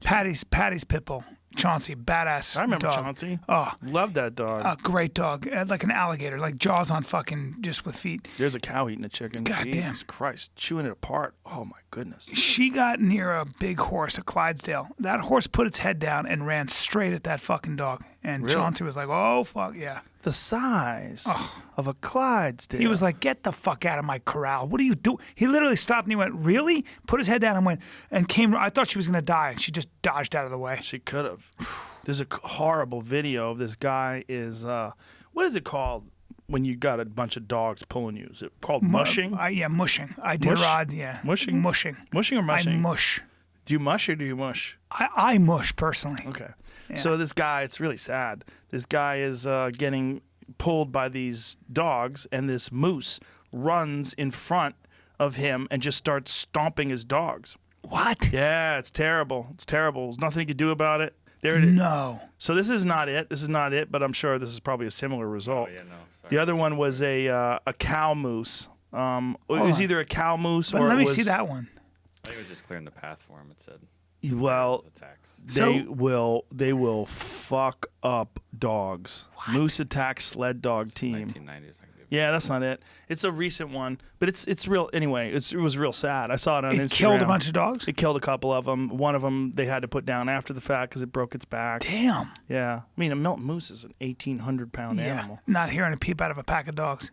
S1: Patty's pit bull. Chauncey, badass
S2: I remember
S1: dog.
S2: Chauncey.
S1: Oh,
S2: Love that dog.
S1: a great dog. Like an alligator, like jaws on fucking just with feet.
S2: There's a cow eating a chicken.
S1: Goddamn.
S2: Jesus Christ, chewing it apart. Oh my goodness.
S1: She got near a big horse, a Clydesdale. That horse put its head down and ran straight at that fucking dog. And
S2: Really?
S1: Chauncey was like, oh, fuck, yeah.
S2: The size of a Clydesdale.
S1: He was like, get the fuck out of my corral. What are you doing? He literally stopped and he went, really? Put his head down and went, and came. I thought she was going to die. And she just dodged out of the way.
S2: She could have. There's a horrible video of this guy is, what is it called when you got a bunch of dogs pulling you? Is it called mushing?
S1: Yeah, mushing. I did
S2: Mush?
S1: rod, yeah.
S2: Mushing?
S1: Mushing.
S2: Mushing or mushing?
S1: I mush.
S2: Do you mush or do you mush?
S1: I mush personally.
S2: Okay. So this guy, it's really sad. This guy is getting pulled by these dogs, and this moose runs in front of him and just starts stomping his dogs.
S1: What?
S2: Yeah, it's terrible. It's terrible. There's nothing you can do about it. There it is.
S1: No.
S2: So this is not it. This is not it, but I'm sure this is probably a similar result.
S3: Oh yeah, no. Sorry.
S2: The other one was a cow moose. It was
S1: on.
S2: either a cow moose
S1: But
S2: or
S1: let
S2: it
S1: me
S2: was,
S1: see that one.
S3: I think it was just clearing the path for him. It said.
S2: Well,
S3: Attacks.
S2: they will fuck up dogs. Moose attack sled dog team.
S3: 1990s. I think.
S2: Yeah, that's not it. It's a recent one, but it's real. Anyway, it was real sad. I saw it on Instagram.
S1: It killed a bunch of dogs?
S2: It killed a couple of them. One of them they had to put down after the fact because it broke its back.
S1: Damn.
S2: Yeah, I mean a Milton moose is an 1,800-pound
S1: Yeah.
S2: animal.
S1: Not hearing a peep out of a pack of dogs.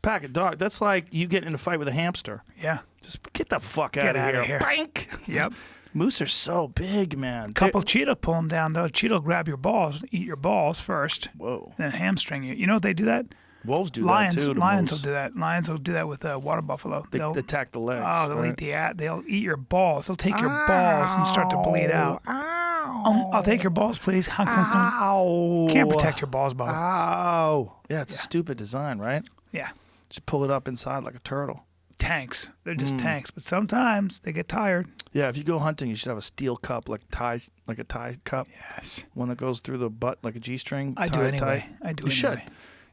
S2: Pack of dog. That's like you getting in a fight with a hamster.
S1: Yeah.
S2: Just get the fuck
S1: Get
S2: out
S1: outta
S2: of
S1: here.
S2: Bank.
S1: Yep.
S2: Moose are so big, man.
S1: Couple cheetah pull them down, though. Cheetah will grab your balls, eat your balls first,
S2: Whoa.
S1: and then hamstring you. You know what they do that?
S2: Wolves do
S1: Lions,
S2: that too. to
S1: lions
S2: moose.
S1: will do that. Lions will do that with water buffalo.
S2: They
S1: They'll
S2: attack the legs.
S1: they'll
S2: right?
S1: eat they'll eat your balls. They'll take your balls and start to bleed out.
S2: Ow.
S1: I'll take your balls, please.
S2: Ow.
S1: Can't protect your balls, Bob.
S2: Ow. Yeah, it's a stupid design, right?
S1: Yeah.
S2: Just pull it up inside like a turtle.
S1: Tanks. They're just tanks, but sometimes they get tired.
S2: Yeah, if you go hunting, you should have a steel cup, like a tie cup.
S1: Yes.
S2: One that goes through the butt like a G-string.
S1: I do anyway.
S2: You should.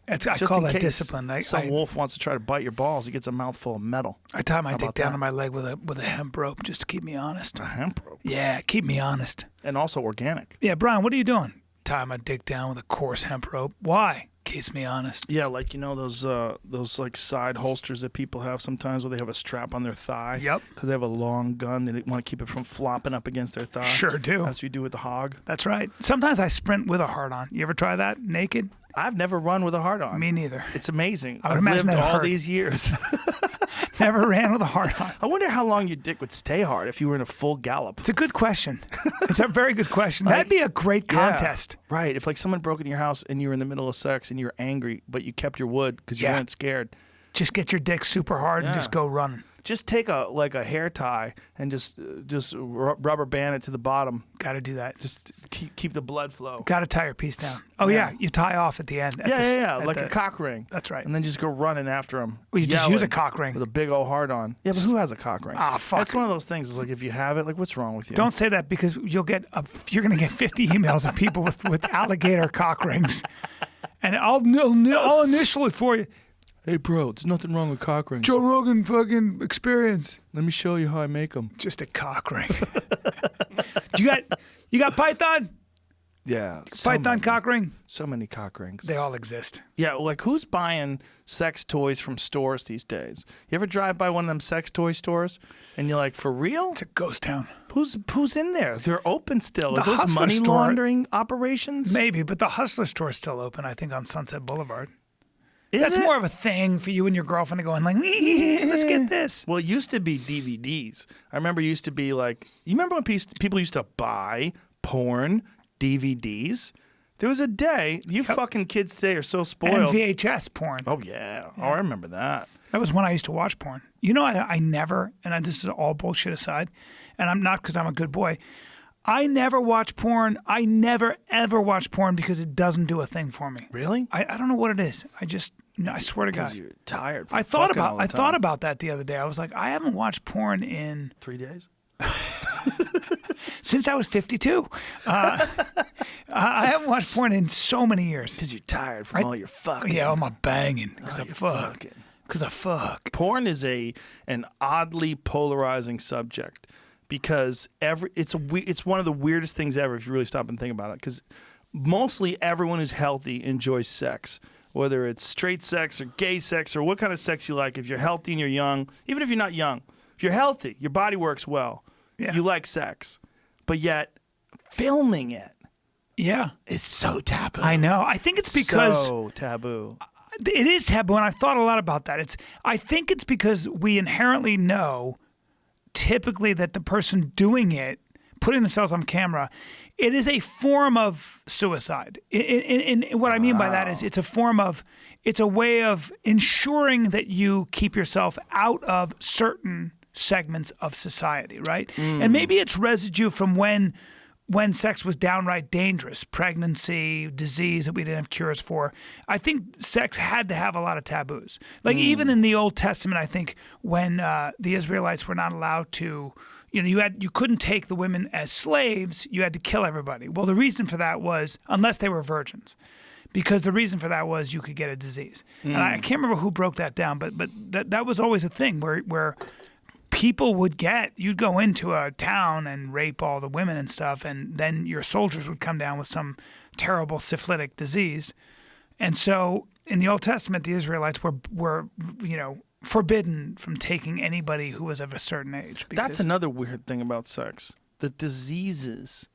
S1: I
S2: Just
S1: call
S2: in
S1: that
S2: case
S1: discipline.
S2: some wolf wants to try to bite your balls, he gets a mouthful of metal.
S1: I tie my dick
S2: about
S1: down
S2: that?
S1: to my leg with a hemp rope just to keep me honest.
S2: A hemp rope.
S1: Yeah, keep me honest.
S2: And also organic.
S1: Yeah, Brian, what are you doing? Tie my dick down with a coarse hemp rope. Why? Keeps me honest.
S2: Yeah, like those like side holsters that people have sometimes where they have a strap on their thigh.
S1: Yep.
S2: Because they have a long gun. They want to keep it from flopping up against their thigh.
S1: Sure do.
S2: That's what you do with the hog.
S1: That's right. Sometimes I sprint with a hard on. You ever try that naked?
S2: I've never run with a hard on.
S1: Me neither.
S2: It's amazing.
S1: I would
S2: I've
S1: imagine
S2: lived
S1: that
S2: all
S1: hurt.
S2: these years.
S1: Never ran with a hard on.
S2: I wonder how long your dick would stay hard if you were in a full gallop.
S1: It's a good question. It's a very good question. That'd be a great contest.
S2: Yeah, right. If like someone broke into your house and you were in the middle of sex and you were angry, but you kept your wood because you
S1: Yeah.
S2: weren't scared.
S1: Just get your dick super hard and
S2: Yeah.
S1: just go running.
S2: Just take a hair tie and just rubber band it to the bottom.
S1: Got to do that.
S2: Just keep the blood flow.
S1: Got to tie your piece down. Oh yeah, you tie off at the end.
S2: Yeah, like a cock ring.
S1: That's right.
S2: And then just go running after him.
S1: Well, you just use a cock ring.
S2: with a big old hard on. Yeah, but who has a cock ring?
S1: Ah, fuck.
S2: That's one of those things. It's like if you have it, like what's wrong with you?
S1: Don't say that because you're going to get 50 emails of people with alligator cock rings, and I'll initial it for you.
S2: Hey, bro, there's nothing wrong with cock rings.
S1: Joe Rogan fucking experience.
S2: Let me show you how I make them.
S1: Just a cock ring. You got Python?
S2: Yeah.
S1: Python cock ring?
S2: So many cock rings.
S1: They all exist.
S2: Yeah, like who's buying sex toys from stores these days? You ever drive by one of them sex toy stores and you're like, for real?
S1: It's a ghost town.
S2: Who's in there? They're open still.
S1: The
S2: Are those
S1: Hustler
S2: money
S1: store-
S2: laundering operations?
S1: Maybe, but the Hustler store's still open, I think, on Sunset Boulevard.
S2: Is
S1: That's
S2: it?
S1: more of a thing for you and your girlfriend to go in like, let's get this.
S2: Well, it used to be DVDs. I remember it used to be like, you remember when people used to buy porn DVDs? There was a day, you fucking kids today are so
S1: And
S2: spoiled.
S1: VHS porn.
S2: Oh, yeah. Oh, I remember that.
S1: That was when I used to watch porn. You know, I never, and this is all bullshit aside, and I'm not because I'm a good boy. I never watch porn. I never, ever watch porn because it doesn't do a thing for me.
S2: Really?
S1: I don't know what it is. I swear to God.
S2: Because you're tired from
S1: I thought
S2: fucking all the
S1: I thought
S2: time.
S1: about that the other day. I was like, I haven't watched porn in
S2: 3 days?
S1: since I was 52. I haven't watched porn in so many years.
S2: Because you're tired from all your fucking.
S1: Yeah, all my banging. Because I
S2: you're
S1: fuck.
S2: fucking.
S1: Because I fuck.
S2: Porn is an oddly polarizing subject because it's one of the weirdest things ever if you really stop and think about it. Because mostly everyone who's healthy enjoys sex, whether it's straight sex or gay sex or what kind of sex you like. If you're healthy and you're young, even if you're not young, if you're healthy, your body works well.
S1: Yeah.
S2: You like sex, but yet filming it
S1: Yeah.
S2: is so taboo.
S1: I know. I think it's because
S2: so taboo.
S1: it is taboo, and I thought a lot about that. I think it's because we inherently know typically that the person doing it, putting themselves on camera, it is a form of suicide. In what I mean by that is it's a way of ensuring that you keep yourself out of certain segments of society, right? And maybe it's residue from when sex was downright dangerous, pregnancy, disease that we didn't have cures for. I think sex had to have a lot of taboos. Like even in the Old Testament, I think when the Israelites were not allowed to, you couldn't take the women as slaves. You had to kill everybody. Well, the reason for that was unless they were virgins, because the reason for that was you could get a disease. And I can't remember who broke that down, but that was always a thing where people you'd go into a town and rape all the women and stuff, and then your soldiers would come down with some terrible syphilitic disease. And so in the Old Testament, the Israelites were forbidden from taking anybody who was of a certain age.
S2: That's another weird thing about sex. The diseases.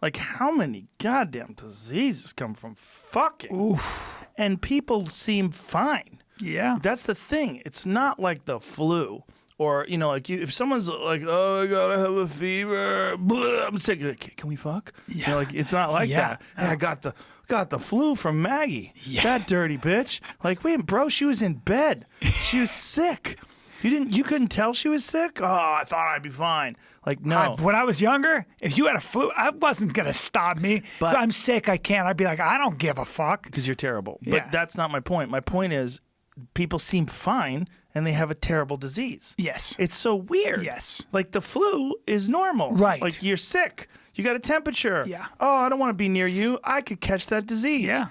S2: Like, how many goddamn diseases come from fucking?
S1: Oof.
S2: And people seem fine.
S1: Yeah.
S2: That's the thing. It's not like the flu. Or, if someone's like, oh, I gotta have a fever, blah, I'm sick. Like, can we fuck?
S1: Yeah.
S2: It's not like
S1: Yeah.
S2: that. Hey, I got the flu from Maggie.
S1: Yeah.
S2: That dirty bitch. Like, wait, bro, she was in bed. She was sick. You couldn't tell she was sick? Oh, I thought I'd be fine. Like, no.
S1: When I was younger, if you had a flu, I wasn't going to stop me.
S2: But-
S1: But I'm sick, I can't. I'd be like, I don't give a fuck.
S2: Because you're terrible.
S1: Yeah.
S2: But that's not my point. My point is people seem fine and they have a terrible disease.
S1: Yes.
S2: It's so weird.
S1: Yes.
S2: Like the flu is normal.
S1: Right.
S2: Like you're sick. You got a temperature.
S1: Yeah.
S2: Oh, I don't want to be near you. I could catch that disease.
S1: Yeah.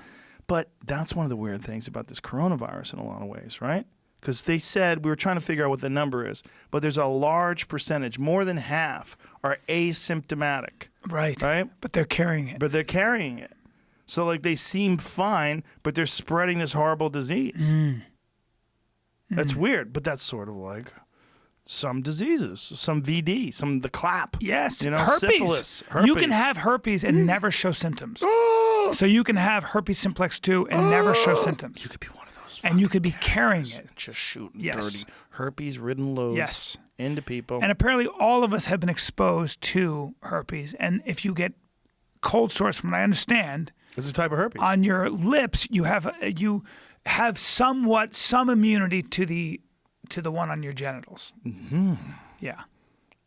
S2: But that's one of the weird things about this coronavirus in a lot of ways, right? Because they said, we were trying to figure out what the number is, but there's a large percentage, more than half, are asymptomatic,
S1: Right.
S2: right?
S1: But they're carrying it.
S2: But they're carrying it. So, like, they seem fine, but they're spreading this horrible disease. That's weird, but that's sort of like some diseases, some VD, the clap.
S1: Yes.
S2: You know,
S1: herpes.
S2: syphilis,
S1: You can
S2: herpes.
S1: have herpes and never show symptoms. So you can have herpes simplex 2 and never show symptoms.
S2: You could be one of those.
S1: And you could be carrying
S2: fuckers
S1: it.
S2: and just shooting
S1: Yes.
S2: dirty herpes-ridden loads
S1: Yes.
S2: into people.
S1: And apparently all of us have been exposed to herpes. And if you get cold sores, from what I understand,
S2: It's a type of herpes.
S1: on your lips, you have somewhat some immunity to the one on your genitals. Mm-hmm. Yeah.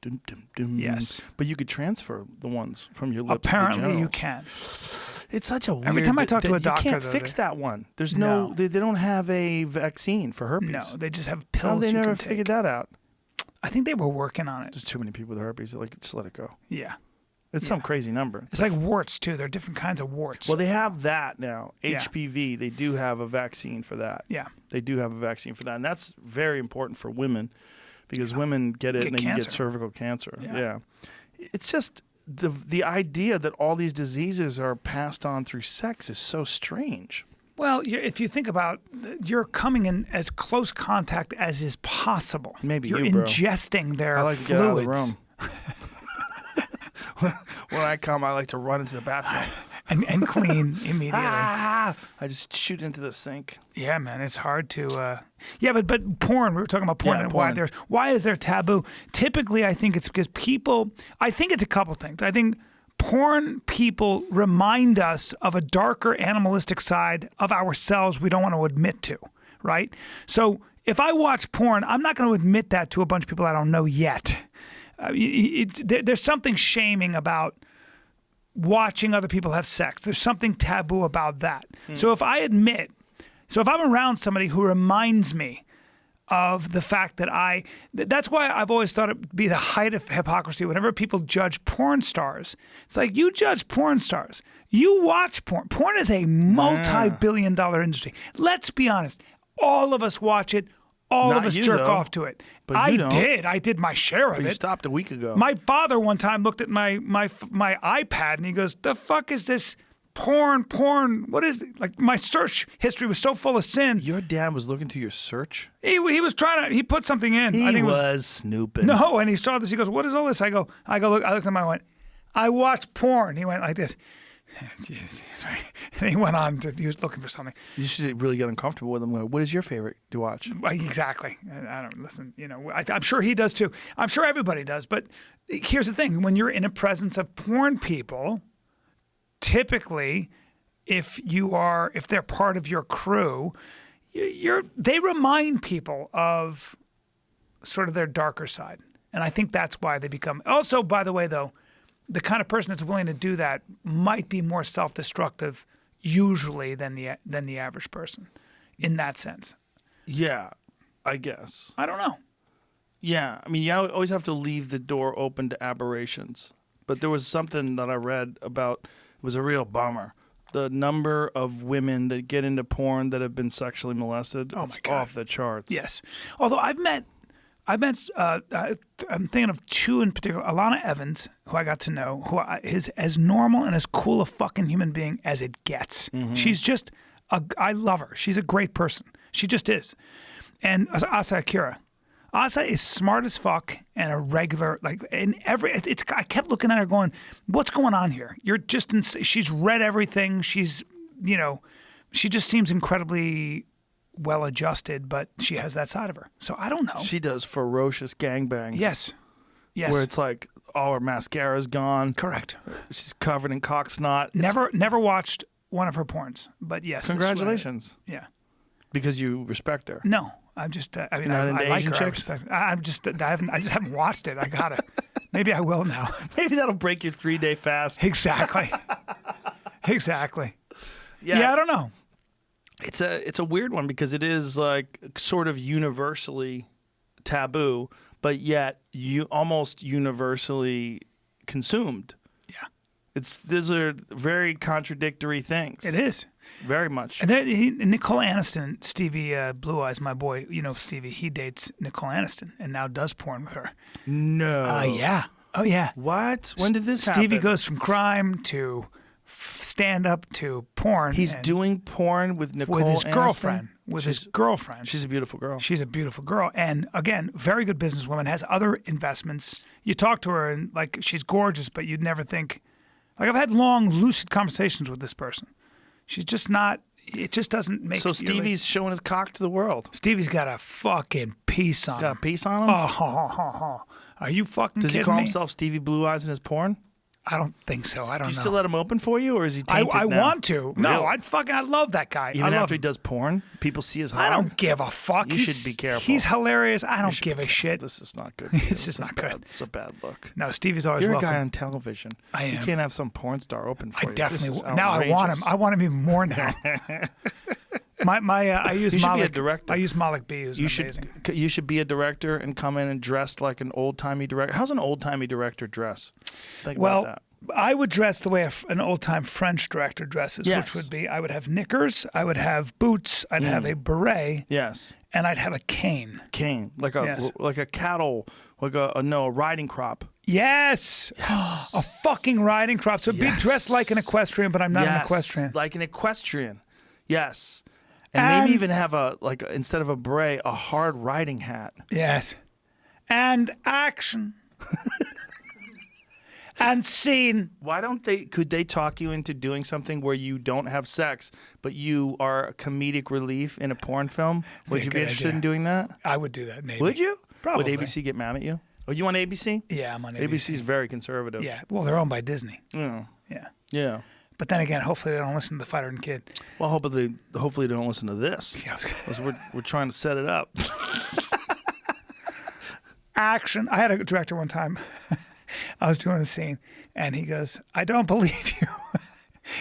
S2: Dum, dum, dum.
S1: Yes.
S2: But you could transfer the ones from your lips
S1: Apparently
S2: to the
S1: you
S2: genitals.
S1: can.
S2: It's such a weird...
S1: Every time I talk to a doctor,
S2: you can't
S1: though,
S2: fix
S1: they-
S2: that one. There's
S1: No.
S2: no... They don't have a vaccine for herpes.
S1: No, they just have
S2: How
S1: pills
S2: they
S1: you
S2: never
S1: can
S2: figured
S1: take.
S2: that out?
S1: I think they were working on it.
S2: There's too many people with herpes. Like, just let it go.
S1: Yeah.
S2: It's some crazy number.
S1: It's like warts, too. There are different kinds of warts.
S2: Well, they have that now.
S1: Yeah.
S2: HPV, they do have a vaccine for that.
S1: yeah.
S2: They do have a vaccine for that. And that's very important for women because women get it
S1: Get
S2: and they can
S1: cancer.
S2: get cervical cancer.
S1: Yeah.
S2: Yeah. It's just the idea that all these diseases are passed on through sex is so strange.
S1: Well, if you think about, you're coming in as close contact as is possible.
S2: Maybe
S1: you're
S2: you, bro.
S1: ingesting their
S2: I like to
S1: fluids.
S2: get out of the room. When I come, I like to run into the bathroom.
S1: and clean immediately.
S2: I just shoot into the sink.
S1: Yeah, man, it's hard to. Yeah, but porn. We were talking about porn
S2: Yeah,
S1: and
S2: porn.
S1: why is there taboo? Typically, I think it's because people. I think it's a couple things. I think porn people remind us of a darker animalistic side of ourselves we don't want to admit to. Right. So if I watch porn, I'm not going to admit that to a bunch of people I don't know yet. There's something shaming about watching other people have sex. There's something taboo about that. So if I'm around somebody who reminds me of the fact that that's why I've always thought it'd be the height of hypocrisy whenever people judge porn stars. It's like, you judge porn stars. You watch porn. Porn is a multi-billion-dollar industry. Let's be honest. All of us watch it. All
S2: Not
S1: of us
S2: you,
S1: jerk
S2: though.
S1: off to it.
S2: But
S1: I
S2: you don't.
S1: did. I did my share of
S2: But you
S1: it.
S2: stopped a week ago.
S1: My father one time looked at my iPad and he goes, "The fuck is this porn? What is it?" Like, my search history was so full of sin.
S2: Your dad was looking through your search?
S1: He was trying to. He put something in.
S2: He
S1: I think it
S2: was snooping.
S1: no, and he saw this. He goes, "What is all this?" I go. Look. I looked at him. I went, "I watch porn." He went like this. Jeez. And he went on. He was looking for something.
S2: You should really get uncomfortable with him. Like, what is your favorite to watch?
S1: Exactly. I don't listen. I'm sure he does too. I'm sure everybody does. But here's the thing: when you're in a presence of porn people, typically, if they're part of your crew, they remind people of sort of their darker side, and I think that's why they become. Also, by the way, though, the kind of person that's willing to do that might be more self-destructive usually than the average person, in that sense.
S2: Yeah, I guess.
S1: I don't know.
S2: Yeah, I mean, you always have to leave the door open to aberrations. But there was something that I read about, it was a real bummer. The number of women that get into porn that have been sexually molested
S1: Oh
S2: is
S1: my God.
S2: off the charts.
S1: Yes. Although I'm thinking of two in particular. Alana Evans, who I got to know, who is as normal and as cool a fucking human being as it gets. She's just, I love her. She's a great person. She just is. And Asa Akira. Asa is smart as fuck and a regular, like, in every, I kept looking at her going, what's going on here? You're just, she's read everything. She's, she just seems incredibly well adjusted, but she has that side of her. So I don't know.
S2: She does ferocious gangbangs.
S1: Yes. Yes.
S2: Where it's like all her mascara's gone.
S1: Correct.
S2: She's covered in cock snot. It's-
S1: Never watched one of her porns, but yes. that's what
S2: Congratulations.
S1: yeah.
S2: Because you respect her.
S1: No, I'm just. I mean,
S2: Not
S1: I
S2: into
S1: like
S2: Asian
S1: her.
S2: chicks?
S1: I just haven't watched it. I gotta. Maybe I will now.
S2: Maybe that'll break your 3-day fast.
S1: Exactly. Exactly.
S2: Yeah.
S1: Yeah, I don't know.
S2: It's a weird one because it is like sort of universally taboo, but yet you almost universally consumed.
S1: Yeah,
S2: These are very contradictory things.
S1: it is.
S2: Very much.
S1: And then Nicole Aniston, Stevie Blue Eyes, my boy, you know Stevie, he dates Nicole Aniston and now does porn with her.
S2: No.
S1: Yeah. Oh, yeah.
S2: What? When did this
S1: Stevie
S2: happen?
S1: goes from crime to stand-up to porn.
S2: He's
S1: and
S2: doing porn with Nicole
S1: with his
S2: Aniston?
S1: girlfriend. With his girlfriend.
S2: She's a beautiful girl.
S1: She's a beautiful girl. And again, very good businesswoman, has other investments. You talk to her and like she's gorgeous, but you'd never think. Like I've had long, lucid conversations with this person. She's just not. It just doesn't make.
S2: So Stevie's showing his cock to the world.
S1: Stevie's got a fucking piece on
S2: Got
S1: him.
S2: a piece on him?
S1: Oh, are you fucking
S2: Does
S1: kidding
S2: he call
S1: me?
S2: himself Stevie Blue Eyes in his porn?
S1: I don't think so. I don't
S2: Do you
S1: know.
S2: still let him open for you, or is he tainted
S1: I
S2: now?
S1: want to. No,
S2: Really?
S1: I love that guy.
S2: Even
S1: I love
S2: after he
S1: him.
S2: does porn, people see his hog?
S1: I don't give a fuck.
S2: You should be careful.
S1: He's hilarious. I
S2: You
S1: don't
S2: should
S1: give
S2: be
S1: a
S2: careful.
S1: shit.
S2: This is not good.
S1: It's just not good.
S2: It's a bad look.
S1: No, Stevie's always
S2: You're
S1: welcome.
S2: a guy on television.
S1: I
S2: You
S1: am.
S2: can't have some porn star open for
S1: I
S2: you.
S1: definitely
S2: This is
S1: now I want him.
S2: outrageous.
S1: I want him even more now. I use
S2: You should be a
S1: Malik.
S2: director.
S1: I use Malik B, who's
S2: You
S1: amazing.
S2: you should be a director and come in and dress like an old timey director. How's an old timey director dress? Think
S1: Well,
S2: about that.
S1: I would dress the way an old-time French director dresses,
S2: Yes.
S1: which would be I would have knickers, I would have boots, I'd have a beret,
S2: Yes,
S1: and I'd have a cane.
S2: cane like a
S1: Yes.
S2: like a cattle, like a riding crop.
S1: Yes, a fucking riding crop. So be
S2: Yes.
S1: dressed like an equestrian, but I'm not an
S2: Yes,
S1: equestrian.
S2: like an equestrian. Yes, and
S1: And-
S2: maybe even have instead of a beret, a hard riding hat.
S1: Yes, and action. And scene.
S2: Why don't they? Could they talk you into doing something where you don't have sex, but you are a comedic relief in a porn film? Would
S1: a
S2: you be
S1: good
S2: interested
S1: idea.
S2: in doing that?
S1: I would do that, maybe.
S2: Would you?
S1: Probably.
S2: Would ABC get mad at you? Oh, you on ABC?
S1: Yeah, I'm on ABC.
S2: ABC's very conservative.
S1: Yeah, well, they're owned by Disney.
S2: Yeah.
S1: Yeah.
S2: Yeah.
S1: But then again, hopefully they don't listen to the Fighter and Kid.
S2: Well, hopefully they don't listen to this.
S1: Yeah, I was-
S2: 'Cause we're trying to set it up.
S1: Action. I had a director one time. I was doing a scene, and he goes, "I don't believe you."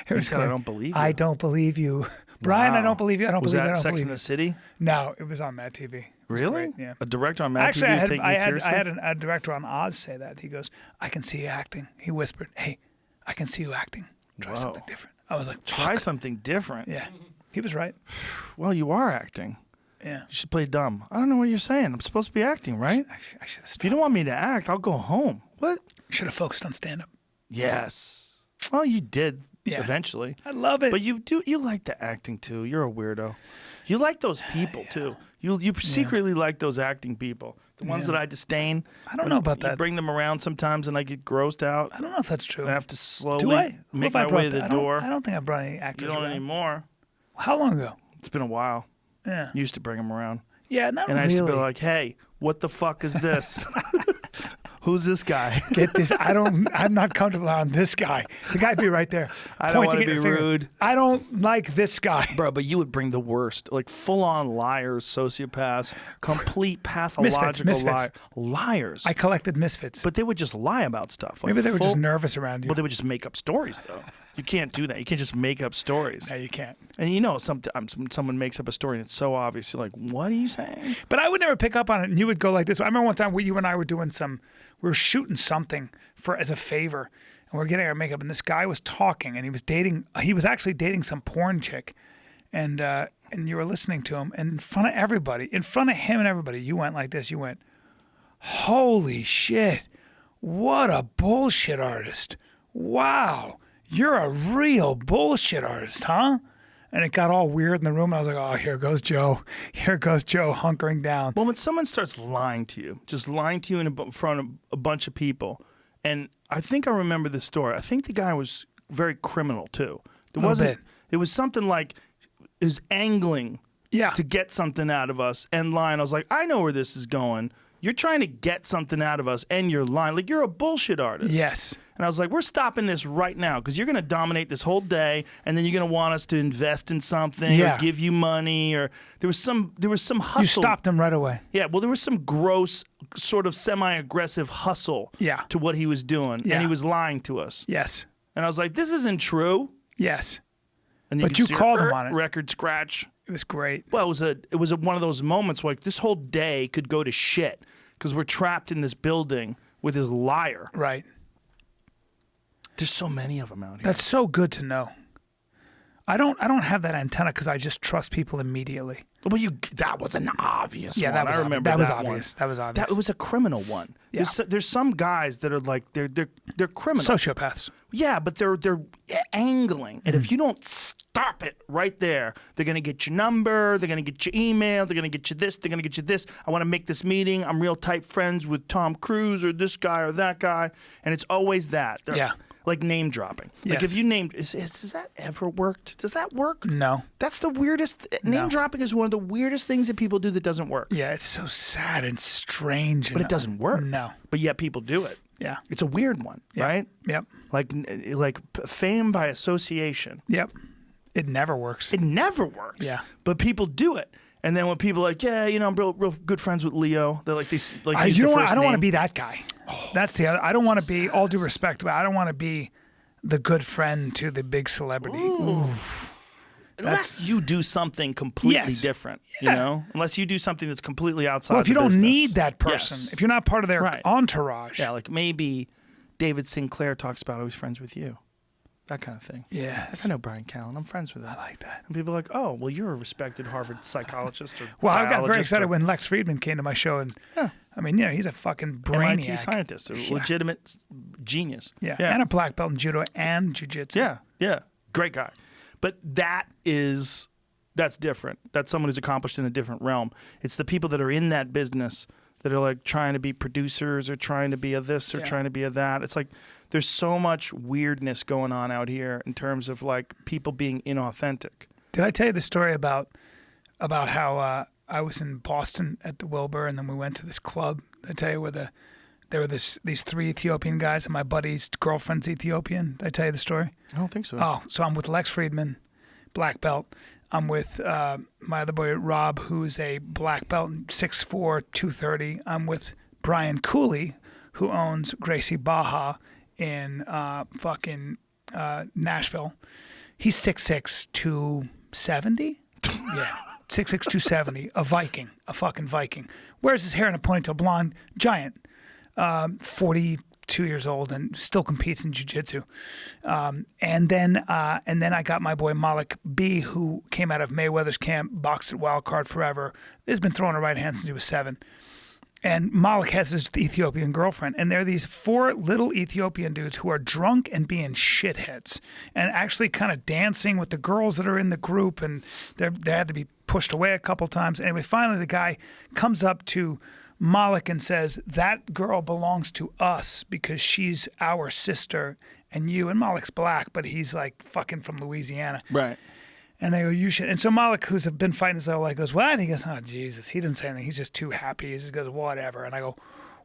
S1: It was
S2: said, "I
S1: great.
S2: don't believe
S1: I
S2: you."
S1: don't believe you, Brian. I
S2: Wow.
S1: don't believe you. I don't
S2: Was
S1: believe you. I
S2: that
S1: don't
S2: Sex
S1: believe
S2: in
S1: you.
S2: the City?
S1: No, it was on Mad TV. It was
S2: Really?
S1: great, yeah.
S2: A director on Mad
S1: Actually,
S2: TV is taking it seriously?
S1: I had a director on Oz say that. He goes, "I can see you acting." He whispered, "Hey, I can see you acting. Try
S2: Whoa.
S1: something different." I was like,
S2: Try
S1: "Fuck."
S2: something different.
S1: Yeah, he was right.
S2: Well, you are acting.
S1: Yeah,
S2: You should play dumb. I don't know what you're saying. I'm supposed to be acting, right?
S1: I should have
S2: If you don't want me to act, I'll go home. What?
S1: should have focused on stand up.
S2: Yes. Well, you did
S1: Yeah.
S2: eventually.
S1: I love it.
S2: But you like the acting too. You're a weirdo. You like those people too. You secretly like those acting people. The ones
S1: Yeah.
S2: that I disdain.
S1: I don't know about
S2: You
S1: that.
S2: bring them around sometimes and I get grossed out.
S1: I don't know if that's true.
S2: I have to slowly
S1: Do I? Who
S2: make
S1: have I
S2: my
S1: brought
S2: way to
S1: that?
S2: the
S1: I don't-
S2: door.
S1: I don't think I brought any actors.
S2: You don't
S1: around.
S2: anymore.
S1: How long ago?
S2: It's been a while.
S1: Yeah.
S2: You used to bring them around.
S1: Yeah, not
S2: And I
S1: really.
S2: used to be like, hey, what the fuck is this? Who's this guy?
S1: Get this. I'm not comfortable on this guy. The guy'd be right there.
S2: I don't
S1: pointing
S2: wanna
S1: at your
S2: be
S1: finger.
S2: rude.
S1: I don't like this guy.
S2: Bro, but you would bring the worst, like full-on liars, sociopaths, complete pathological
S1: Misfits.
S2: liars.
S1: I collected misfits.
S2: But they would just lie about stuff. Like
S1: Maybe they were just
S2: full-
S1: nervous around you.
S2: But they would just make up stories, though. You can't do that. You can't just make up stories.
S1: No, you can't.
S2: And you know, sometimes when someone makes up a story and it's so obvious, you're like, what are you saying?
S1: But I would never pick up on it, and you would go like this. I remember one time you and I were doing we were shooting something as a favor, and we were getting our makeup, and this guy was talking, and he was actually dating some porn chick, and you were listening to him, and in front of everybody, in front of him and everybody, you went like this. You went, "Holy shit, what a bullshit artist! Wow, you're a real bullshit artist, huh?" And it got all weird in the room. I was like, "Oh, here goes Joe. Here goes Joe hunkering down."
S2: Well, when someone starts lying to you, just lying to you in front of a bunch of people, and I think I remember this story. I think the guy was very criminal too. It wasn't.
S1: bit.
S2: It was something like is angling
S1: Yeah.
S2: to get something out of us and lying. I was like, I know where this is going. You're trying to get something out of us, and you're lying. Like, you're a bullshit artist.
S1: Yes.
S2: And I was like, we're stopping this right now because you're going to dominate this whole day, and then you're going to want us to invest in something or give you money. Or there was some hustle.
S1: You stopped him right away.
S2: Yeah, well, there was some gross, sort of semi-aggressive hustle to what he was doing, and he was lying to us.
S1: Yes.
S2: And I was like, this isn't true.
S1: Yes.
S2: And
S1: But you called him on it.
S2: Record scratch.
S1: It was great.
S2: Well, it was one of those moments where, like, this whole day could go to shit because we're trapped in this building with this liar.
S1: Right.
S2: There's so many of them out here.
S1: That's so good to know. I don't have that antenna because I just trust people immediately.
S2: Well, that was an obvious one.
S1: That was
S2: I remember that
S1: was
S2: one.
S1: obvious. That was obvious.
S2: That was a criminal one.
S1: Yeah.
S2: There's some guys that are like they're criminals.
S1: Sociopaths.
S2: Yeah, but they're angling, and if you don't stop it right there, they're gonna get your number, they're gonna get your email, they're gonna get you this, they're gonna get you this. I want to make this meeting. I'm real tight friends with Tom Cruise or this guy or that guy, and it's always that. They're like name dropping. Like if you named, does that ever worked? Does that work?
S1: No.
S2: That's the weirdest. Name dropping is one of the weirdest things that people do that doesn't work.
S1: Yeah, it's so sad and strange.
S2: But it doesn't work.
S1: No.
S2: But yet people do it.
S1: Yeah.
S2: It's a weird one, right?
S1: Yep.
S2: Like fame by association.
S1: Yep. It never works.
S2: It never works.
S1: Yeah.
S2: But people do it. And then when people are like, yeah, I'm real good friends with Leo. They're like these. Like
S1: I don't want to be that guy. That's the other. I don't want to be. All due respect, but I don't want to be the good friend to the big celebrity. Oof.
S2: Unless you do something completely different, you know? Unless you do something that's completely outside
S1: Well, if you
S2: the
S1: don't
S2: business.
S1: need that person, if you're not part of their entourage.
S2: Yeah, like maybe David Sinclair talks about he's friends with you. That kind of thing.
S1: Yeah.
S2: I know Bryan Callen. I'm friends with him.
S1: I like that.
S2: And people are like, oh, well, you're a respected Harvard psychologist or
S1: Well, I got very
S2: biologist
S1: excited
S2: or
S1: when Lex Friedman came to my show. And I mean, he's a fucking brainiac.
S2: MIT scientist, a legitimate genius.
S1: Yeah. And a black belt in judo and jiu-jitsu.
S2: Yeah. Great guy. But that's different. That's someone who's accomplished in a different realm. It's the people that are in that business that are like trying to be producers or trying to be a this or trying to be a that. It's like there's so much weirdness going on out here in terms of like people being inauthentic.
S1: Did I tell you the story about how I was in Boston at the Wilbur and then we went to this club? Did I tell you where there were these three Ethiopian guys and my buddy's girlfriend's Ethiopian? Did I tell you the story?
S2: I don't think so.
S1: Oh, so I'm with Lex Friedman, black belt. I'm with my other boy, Rob, who's a black belt, 6'4", 230. I'm with Bryan Callen, who owns Gracie Baja in Nashville. He's 6'6", 270? Yeah, 6'6", 270, a Viking, a fucking Viking. Wears his hair in a ponytail, blonde, giant, 42 years old and still competes in jiu-jitsu. And then I got my boy Malik B, who came out of Mayweather's camp, boxed at Wild Card forever. He's been throwing a right hand since he was 7. And Malik has his Ethiopian girlfriend. And there are these 4 little Ethiopian dudes who are drunk and being shitheads and actually kind of dancing with the girls that are in the group. And they had to be pushed away a couple times. Anyway, finally the guy comes up to Malik and says, that girl belongs to us because she's our sister and you. And Malik's black, but he's like fucking from Louisiana.
S2: Right.
S1: And they go, you should. And so Malik, who's been fighting his whole life, goes, what? And he goes, oh, Jesus. He doesn't say anything. He's just too happy. He just goes, whatever. And I go,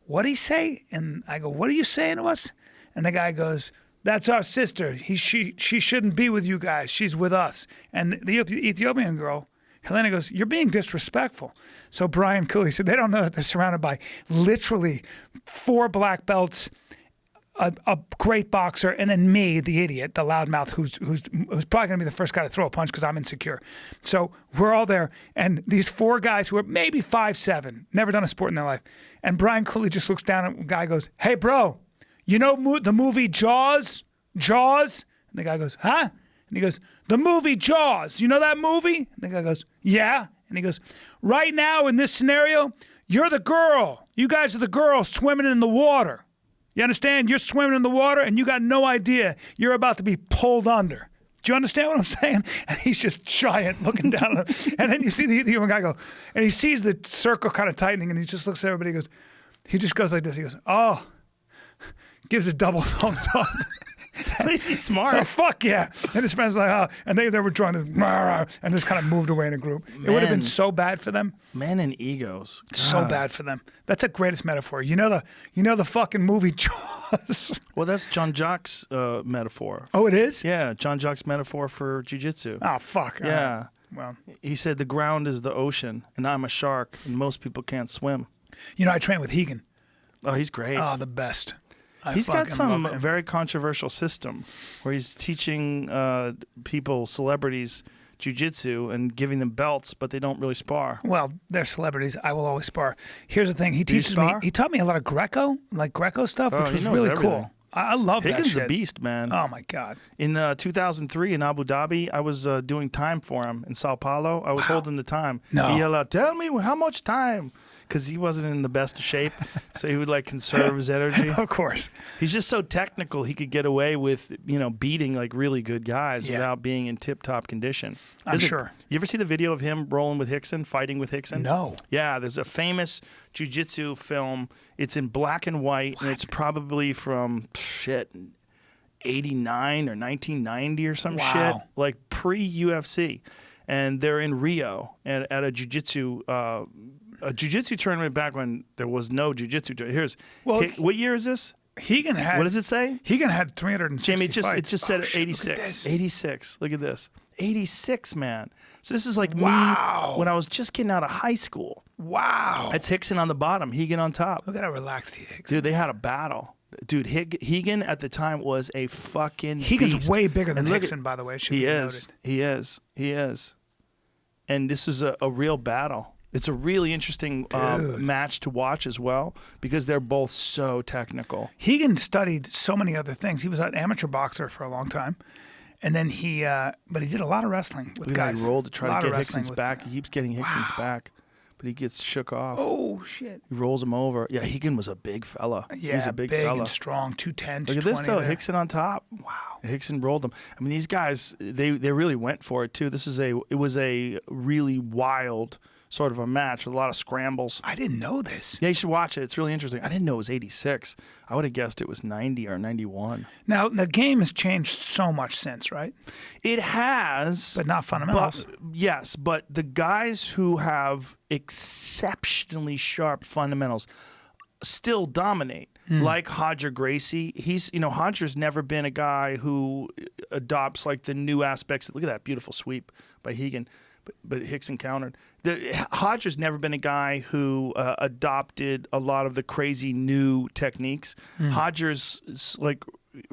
S1: what'd he say? And I go, what are you saying to us? And the guy goes, that's our sister. She shouldn't be with you guys. She's with us. And the Ethiopian girl, Helena, goes, you're being disrespectful. So Bryan Callen said, they don't know that they're surrounded by literally 4 black belts, a great boxer, and then me, the idiot, the loudmouth, who's probably going to be the first guy to throw a punch because I'm insecure. So we're all there, and these 4 guys who are maybe 5'7", never done a sport in their life. And Bryan Callen just looks down at the guy, goes, hey, bro, you know the movie Jaws? Jaws? And the guy goes, huh? And he goes, the movie Jaws. You know that movie? And the guy goes, yeah. And he goes, right now in this scenario, you're the girl. You guys are the girl swimming in the water. You understand? You're swimming in the water and you got no idea you're about to be pulled under. Do you understand what I'm saying? And he's just giant looking down at him. And then you see the human guy go, and he sees the circle kind of tightening and he just looks at everybody. He just goes like this. He goes, oh, gives a double thumbs up.
S2: At least he's
S1: Oh,
S2: smart.
S1: fuck yeah. And his friends like, oh, and they were drawing the, and just kind of moved away in a group. It would have been
S2: Man.
S1: so bad for them.
S2: Men and egos.
S1: So
S2: God.
S1: bad for them. That's the greatest metaphor. You know the fucking movie Jaws.
S2: Well, that's John Jock's metaphor.
S1: Oh, it is?
S2: Yeah, John Jock's metaphor for jiu-jitsu.
S1: Oh, fuck.
S2: Yeah.
S1: Well,
S2: He said the ground is the ocean, and I'm a shark, and most people can't swim.
S1: you know, I trained with Hegan.
S2: Oh, he's great.
S1: Oh, the best.
S2: He's got some
S1: love him.
S2: very controversial system where he's teaching people, celebrities, jiu-jitsu and giving them belts, but they don't really spar.
S1: Well, they're celebrities. I will always spar. Here's the thing. He
S2: you
S1: teaches me.
S2: spar?
S1: He taught me a lot of Greco stuff,
S2: Oh,
S1: which
S2: he
S1: was
S2: knows
S1: really
S2: everything.
S1: cool. I love that
S2: Higgins
S1: shit.
S2: a beast, man.
S1: Oh my god.
S2: In 2003 in Abu Dhabi, I was doing time for him in Sao Paulo. I was holding the time.
S1: No.
S2: He yelled out, "Tell me how much time," because he wasn't in the best of shape, so he would like conserve his energy.
S1: Of course.
S2: He's just so technical. He could get away with beating like really good guys
S1: Yeah.
S2: without being in tip-top condition.
S1: I'm
S2: There's a-
S1: sure.
S2: You ever see the video of him rolling with Hickson, fighting with Hickson?
S1: No.
S2: Yeah, there's a famous jiu-jitsu film. It's in black and white, and it's probably from 89 or 1990 or some
S1: Wow.
S2: shit, like pre-UFC. And they're in Rio and at a jiu-jitsu tournament back when there was no jiu-jitsu tournament. Here's
S1: Well,
S2: what year is this?
S1: Hegan had.
S2: What does it say?
S1: Hegan had 360
S2: Jamie, it just
S1: fights.
S2: said
S1: Oh, shit, look at
S2: 86.
S1: this.
S2: 86. Look at this. 86, man. So this is like
S1: Wow.
S2: me when I was just getting out of high school.
S1: Wow.
S2: That's Hickson on the bottom, Hegan on top.
S1: Look at how relaxed he is.
S2: Dude, they had a battle. Dude, Hegan at the time was a fucking
S1: Hegan's
S2: beast.
S1: way bigger than
S2: And look at-
S1: Hickson, by the way. Should
S2: He
S1: be
S2: is.
S1: noted.
S2: He is. He is. And this is a real battle. It's a really interesting
S1: Dude.
S2: match to watch as well because they're both so technical.
S1: Hegan studied so many other things. He was an amateur boxer for a long time, and then but he did a lot of wrestling with
S2: Look at how
S1: guys.
S2: he rolled to try
S1: A lot
S2: to
S1: of
S2: get
S1: wrestling
S2: Hickson's
S1: with-
S2: back. He keeps getting Hickson's back, but he gets shook off.
S1: Oh shit!
S2: He rolls him over. Yeah, Hegan was a big fella.
S1: Yeah,
S2: he was a big, fella.
S1: and strong, 210.
S2: Look at this
S1: 220
S2: though,
S1: there.
S2: Hickson on top.
S1: Wow.
S2: Hickson rolled him. I mean, these guys, they really went for it too. It was a really wild sort of a match with a lot of scrambles.
S1: I didn't know this.
S2: Yeah, you should watch it. It's really interesting. I didn't know it was 86. I would have guessed it was 90 or 91.
S1: Now the game has changed so much since, right?
S2: It has,
S1: But not fundamentals.
S2: yes, but the guys who have exceptionally sharp fundamentals still dominate. Like Hodger Gracie, Hodger's never been a guy who adopts like the new aspects. Look at that beautiful sweep by Hegan, but Hickson countered. Hodger's never been a guy who adopted a lot of the crazy new techniques. Hodger's like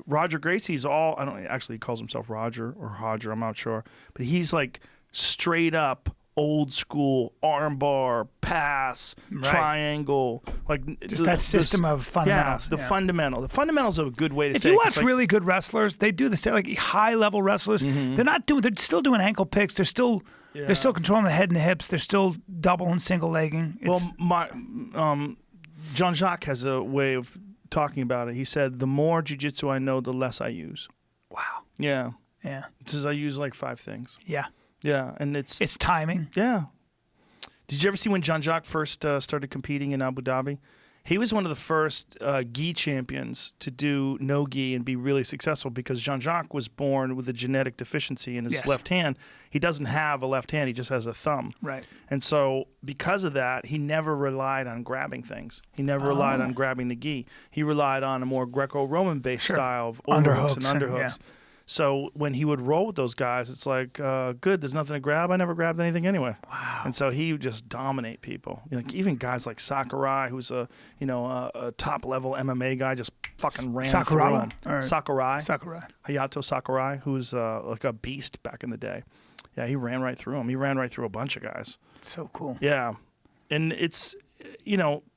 S2: Roger Gracie's all. I don't actually he calls himself Roger or Hodger. I'm not sure, but he's like straight up old school armbar, pass,
S1: Right.
S2: triangle, like
S1: Just that system of fundamentals.
S2: Yeah, the fundamental. The fundamentals are a good way to
S1: If
S2: say
S1: you
S2: it,
S1: watch
S2: 'cause, like,
S1: really good wrestlers, they do the same. Like high level wrestlers, they're still doing ankle picks. They're still controlling the head and the hips. They're still double and single legging.
S2: John Jacques has a way of talking about it. He said, "The more jiu-jitsu I know, the less I use."
S1: Wow.
S2: Yeah,
S1: Yeah.
S2: it says I use like 5 things.
S1: Yeah.
S2: Yeah, and it's
S1: It's timing.
S2: yeah. Did you ever see when John Jacques first started competing in Abu Dhabi? He was one of the first gi champions to do no gi and be really successful because Jean Jacques was born with a genetic deficiency in his
S1: Yes.
S2: left hand. He doesn't have a left hand; he just has a thumb.
S1: Right.
S2: And so, because of that, he never relied on grabbing things. He never relied on grabbing the gi. He relied on a more Greco-Roman based
S1: Sure.
S2: style of
S1: Underhooks
S2: overhooks and
S1: and-
S2: underhooks. So when he would roll with those guys, it's like, good, there's nothing to grab. I never grabbed anything anyway.
S1: Wow.
S2: And so he would just dominate people. Like even guys like Sakurai, who's a top level MMA guy, just fucking ran
S1: Sakuraba?
S2: through
S1: Or-
S2: him. Sakurai,
S1: Sakurai.
S2: Hayato Sakurai, who's like a beast back in the day. Yeah, he ran right through him. He ran right through a bunch of guys.
S1: So cool.
S2: Yeah. And it's,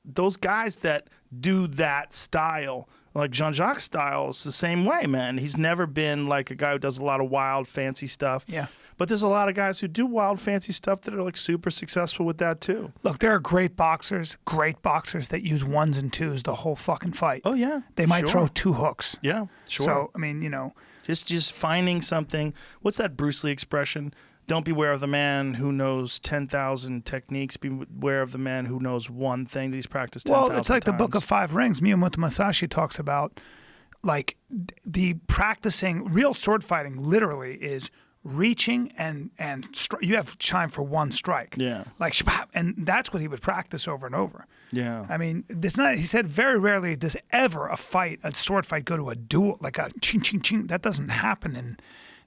S2: those guys that do that style, like Jean-Jacques' style is the same way, man. He's never been like a guy who does a lot of wild, fancy stuff.
S1: Yeah.
S2: But there's a lot of guys who do wild, fancy stuff that are like super successful with that too.
S1: Look, there are great boxers that use ones and twos the whole fucking fight.
S2: Oh, yeah.
S1: They might
S2: sure.
S1: throw 2 hooks.
S2: Yeah, sure.
S1: So, I mean,
S2: Just finding something. What's that Bruce Lee expression? Don't beware of the man who knows 10,000 techniques. Beware of the man who knows one thing that he's practiced 10,000
S1: well, it's like the Book of
S2: times.
S1: 5 Rings. Miyamoto Musashi talks about like the practicing real sword fighting literally is reaching and you have time for one strike.
S2: Yeah.
S1: Like shabab, and that's what he would practice over and over.
S2: Yeah.
S1: I mean, this not. He said very rarely does ever a sword fight, go to a duel, like a ching ching ching. That doesn't happen, and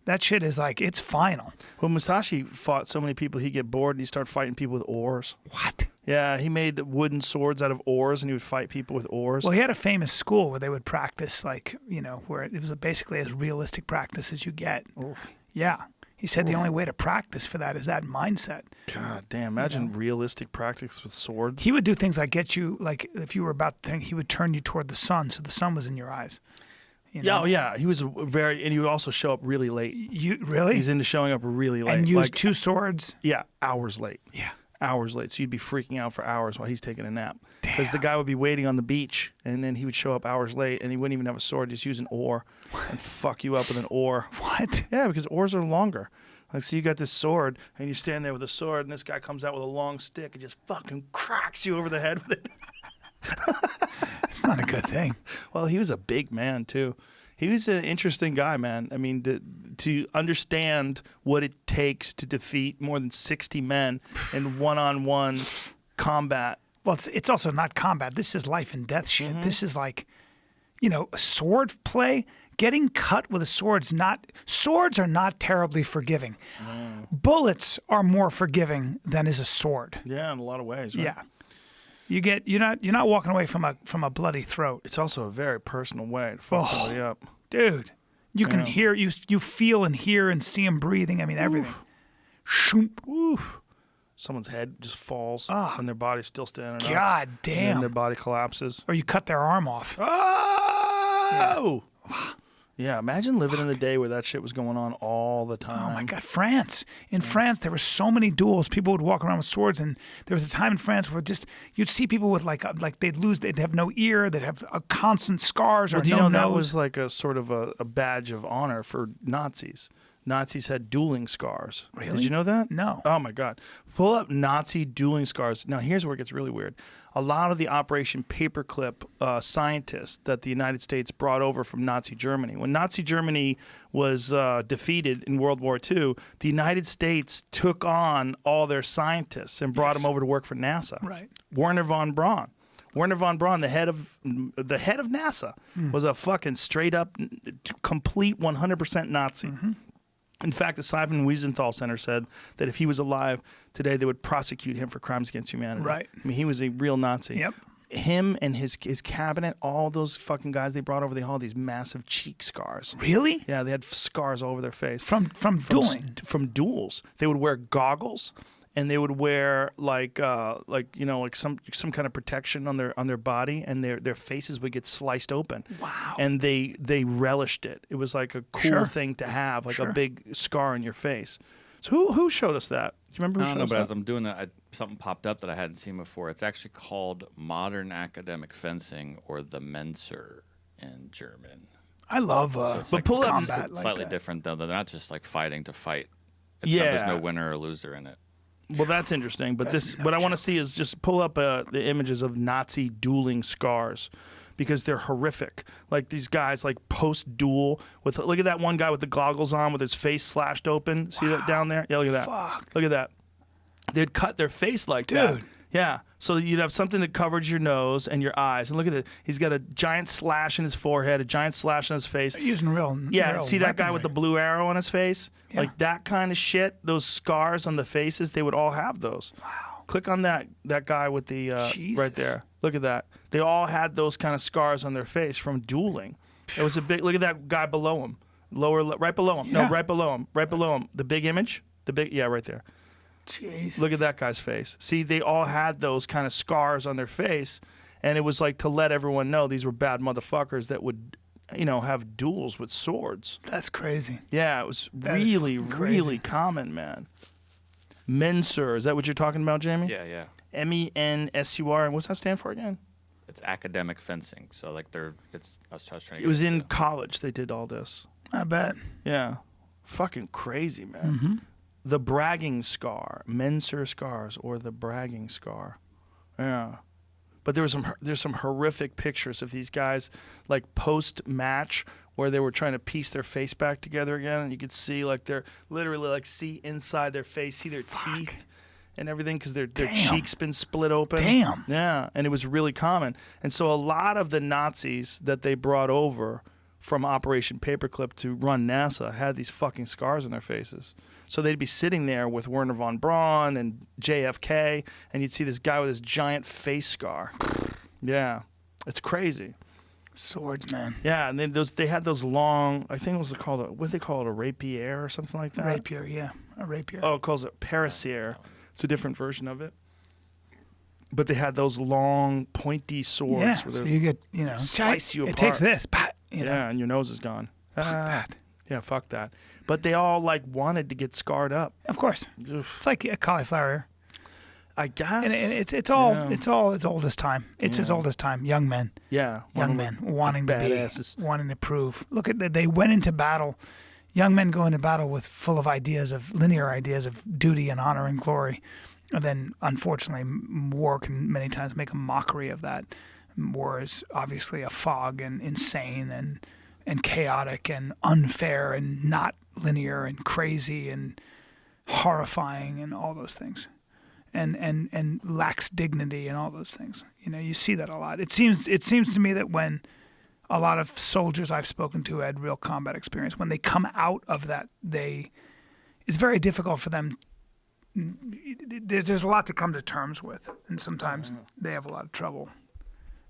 S1: that shit is like it's final.
S2: Well, Musashi fought so many people, he'd get bored and he'd start fighting people with oars.
S1: What?
S2: Yeah, he made wooden swords out of oars and he would fight people with oars.
S1: Well, he had a famous school where they would practice, like where it was basically as realistic practice as you get.
S2: Oof.
S1: Yeah. He said the only way to practice for that is that mindset.
S2: God damn, imagine realistic practice with swords.
S1: He would do things like get you, like if you were about to think, he would turn you toward the sun so the sun was in your eyes.
S2: Yeah, oh yeah. He was and he would also show up really late.
S1: You really?
S2: He's into showing up really late.
S1: And use 2 swords?
S2: Yeah, hours late.
S1: Yeah.
S2: Hours late. So you'd be freaking out for hours while he's taking a nap. Because the guy would be waiting on the beach, and then he would show up hours late, and he wouldn't even have a sword. Just use an oar and fuck you up with an oar.
S1: What?
S2: Yeah, because oars are longer. Like, so you got this sword, and you stand there with a sword, and this guy comes out with a long stick and just fucking cracks you over the head with it.
S1: It's not a good thing.
S2: Well, he was a big man, too. He was an interesting guy, man. I mean, to understand what it takes to defeat more than 60 men in one-on-one combat.
S1: Well, it's also not combat. This is life and death shit.
S2: Mm-hmm.
S1: This is like, sword play. Getting cut with a sword's not. Swords are not terribly forgiving. Bullets are more forgiving than is a sword.
S2: Yeah, in a lot of ways. Right?
S1: Yeah. You're not walking away from a bloody throat.
S2: It's also a very personal way to fuck somebody up.
S1: Dude, you can hear, you feel and hear and see them breathing. I mean, everything. Shoomp.
S2: Oof. Someone's head just falls and their body's still standing up.
S1: God
S2: And
S1: damn.
S2: then their body collapses.
S1: Or you cut their arm off.
S2: Oh! Yeah, imagine living in the day where that shit was going on all the time.
S1: Oh my God, France. In France, there were so many duels. People would walk around with swords, and there was a time in France where you'd see people with like they'd have no ear, they'd have constant scars or
S2: Well, do you
S1: no
S2: know
S1: nose.
S2: that was like a sort of a badge of honor for Nazis? Nazis had dueling scars.
S1: Really?
S2: Did you know that?
S1: No.
S2: Oh my God. Pull up Nazi dueling scars. Now here's where it gets really weird. A lot of the Operation Paperclip scientists that the United States brought over from Nazi Germany. When Nazi Germany was defeated in World War II, the United States took on all their scientists and brought them over to work for NASA.
S1: Right.
S2: Wernher von Braun. Wernher von Braun, the head of NASA, was a fucking straight up, complete 100% Nazi.
S1: Mm-hmm.
S2: In fact, the Simon Wiesenthal Center said that if he was alive today, they would prosecute him for crimes against humanity.
S1: Right.
S2: I mean, he was a real Nazi.
S1: Yep.
S2: Him and his cabinet, all those fucking guys they brought over, they all had these massive cheek scars.
S1: Really?
S2: Yeah, they had scars all over their face.
S1: From dueling?
S2: From duels. They would wear goggles. And they would wear like some kind of protection on their body, and their faces would get sliced open.
S1: Wow.
S2: And they relished it. It was like a cool thing to have, like
S1: Sure.
S2: a big scar on your face. So who showed us that? Do you remember who
S3: I don't
S2: showed
S3: know,
S2: us
S3: but
S2: that?
S3: as I'm doing that, something popped up that I hadn't seen before. It's actually called modern academic fencing, or the Menser in German.
S1: I love
S3: it's
S2: But
S3: like
S2: pull up-
S1: combat like
S3: slightly
S1: that.
S3: different, though. They're not just like fighting to fight. It's
S2: Yeah.
S3: not, there's no winner or loser in it.
S2: Well, that's interesting. But what I want to see is just pull up the images of Nazi dueling scars, because they're horrific. Like these guys, like post-duel, look at that one guy with the goggles on with his face slashed open. See that down there? Yeah, look at that.
S1: Fuck.
S2: Look at that. They'd cut their face like that.
S1: Dude.
S2: Yeah. So you'd have something that covers your nose and your eyes. And look at it. He's got a giant slash in his forehead, a giant slash on his face.
S1: Using real.
S2: Yeah,
S1: real
S2: see that guy with the
S1: weaponry.
S2: blue arrow on his face?
S1: Yeah.
S2: Like that kind of shit, those scars on the faces, they would all have those.
S1: Wow.
S2: Click on that guy with the
S1: Jesus.
S2: right there. Look at that. They all had those kind of scars on their face from dueling. It was a big. Look at that guy below him, right below him.
S1: Yeah.
S2: No, right below him. Right below him. The big image. Yeah, right there.
S1: Jesus.
S2: Look at that guy's face. See, they all had those kind of scars on their face, and it was like to let everyone know these were bad motherfuckers that would, have duels with swords.
S1: That's crazy.
S2: Yeah, it was
S1: That is
S2: really,
S1: fucking crazy.
S2: really common, man. Menser, is that what you're talking about, Jamie?
S3: Yeah, yeah.
S2: MENSUR, and what's that stand for again?
S3: It's academic fencing. So like I was trying to
S2: It
S3: get
S2: was
S3: into
S2: in college they did all this.
S1: I bet.
S2: Yeah. Fucking crazy, man.
S1: Mm-hmm.
S2: The bragging scar, Menser scars, or the bragging scar. Yeah. But there's some horrific pictures of these guys like post match where they were trying to piece their face back together again, and you could see like they're literally like see inside their face, see their teeth and everything because their cheeks been split open.
S1: Damn.
S2: Yeah, and it was really common. And so a lot of the Nazis that they brought over from Operation Paperclip to run NASA had these fucking scars on their faces. So they'd be sitting there with Werner von Braun and JFK, and you'd see this guy with this giant face scar. Yeah, it's crazy.
S1: Swords, man.
S2: Yeah, and they had those long, I think it was called what do they call it, a rapier or something like that?
S1: Rapier, yeah, a rapier.
S2: Oh, it calls it parasier. It's a different version of it. But they had those long, pointy swords.
S1: Yeah,
S2: where
S1: so you get,
S2: slice you
S1: it
S2: apart.
S1: takes this. You know.
S2: Yeah, and your nose is gone.
S1: Fuck that.
S2: Yeah, fuck that. But they all like wanted to get scarred up.
S1: Of course.
S2: Oof.
S1: It's like a cauliflower ear.
S2: I guess.
S1: And it's all as old as time. It's as old as time. Young men.
S2: Yeah.
S1: Young men wanting to
S2: badasses.
S1: be, wanting to prove. Look at that. They went into battle. Young men go into battle with full of linear ideas of duty and honor and glory. And then, unfortunately, war can many times make a mockery of that. War is obviously a fog and insane and chaotic and unfair and not linear and crazy and horrifying and all those things. And lacks dignity and all those things. You see that a lot. It seems to me that when a lot of soldiers I've spoken to had real combat experience, when they come out of that, it's very difficult for them. There's a lot to come to terms with, and sometimes they have a lot of trouble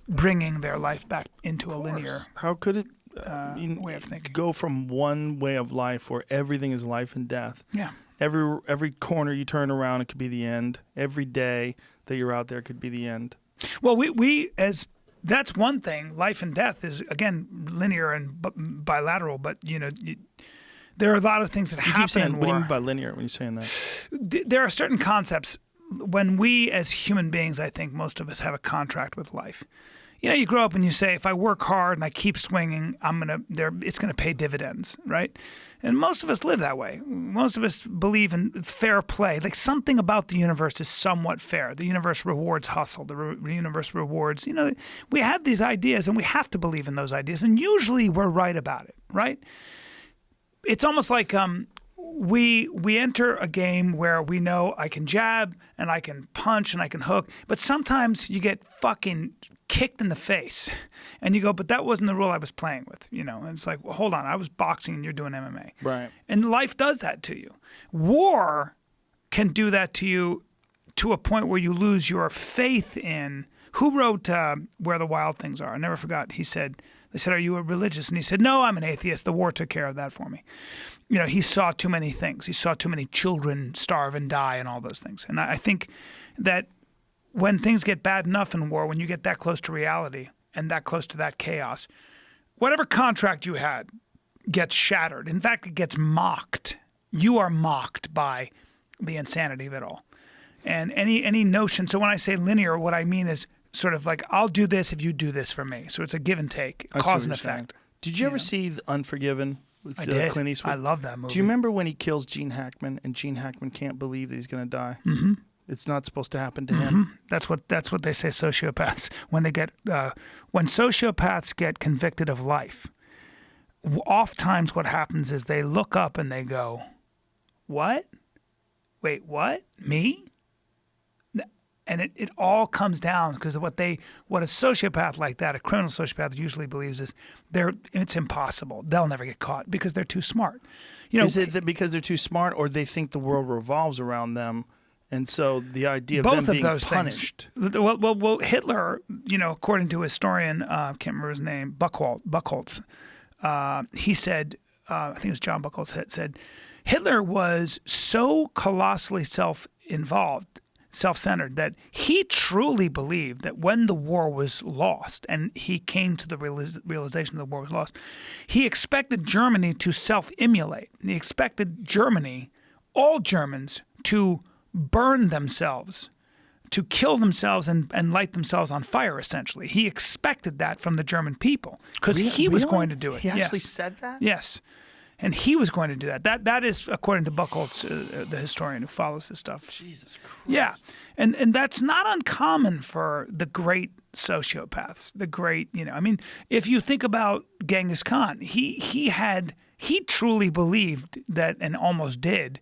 S1: bringing their life back into a linear
S2: How could it
S1: way of thinking.
S2: go from one way of life where everything is life and death?
S1: Yeah.
S2: Every corner you turn around, it could be the end. Every day that you're out there could be the end.
S1: Well, that's one thing. Life and death is, again, linear and bilateral, but there are a lot of things that
S2: You
S1: happen
S2: keep saying,
S1: in
S2: what do you
S1: war.
S2: mean by linear when you're saying that?
S1: There are certain concepts. When we as human beings, I think most of us have a contract with life. You grow up and you say, if I work hard and I keep swinging, it's gonna pay dividends, right? And most of us live that way. Most of us believe in fair play. Like something about the universe is somewhat fair. The universe rewards hustle. The universe rewards. We have these ideas and we have to believe in those ideas. And usually we're right about it, right? It's almost like we enter a game where we know I can jab and I can punch and I can hook, but sometimes you get fucking kicked in the face and you go, but that wasn't the rule I was playing with, and it's like, well, hold on, I was boxing and you're doing MMA.
S2: Right.
S1: And life does that to you. War can do that to you to a point where you lose your faith in. Who wrote Where the Wild Things Are? I never forgot. They said, are you a religious? And he said, no, I'm an atheist. The war took care of that for me. He saw too many things. He saw too many children starve and die and all those things. And I think that when things get bad enough in war, when you get that close to reality and that close to that chaos, whatever contract you had gets shattered. In fact, it gets mocked. You are mocked by the insanity of it all. And any notion, so when I say linear, what I mean is sort of like, I'll do this if you do this for me. So it's a give and take, cause and effect.
S2: Did you ever see The Unforgiven with
S1: I did.
S2: Clint Eastwood?
S1: I love that movie.
S2: Do you remember when he kills Gene Hackman and Gene Hackman can't believe that he's going to die?
S1: Mm-hmm.
S2: It's not supposed to happen to him.
S1: That's what they say sociopaths, when sociopaths get convicted of life, oftentimes what happens is they look up and they go, what? Wait, what? Me? And it all comes down because what a sociopath like that, a criminal sociopath usually believes is it's impossible. They'll never get caught because they're too smart.
S2: Is it that because they're too smart, or they think the world revolves around them, and so the idea of
S1: both
S2: them
S1: of
S2: being
S1: those
S2: punished?
S1: Things. Well, Hitler, according to a historian, I can't remember his name, Buchholz, he said, I think it was John Buchholz said, Hitler was so colossally self-involved, self-centered, that he truly believed that when the war was lost, and he came to the realization the war was lost, he expected Germany to self-immolate. He expected all Germans, to burn themselves, to kill themselves and light themselves on fire, essentially. He expected that from the German people because he was going to do it.
S2: He actually said that?
S1: Yes. And he was going to do that. That is, according to Buchholz, the historian who follows this stuff.
S2: Jesus Christ.
S1: Yeah, and that's not uncommon for the great sociopaths. The great, I mean, if you think about Genghis Khan, he truly believed that, and almost did,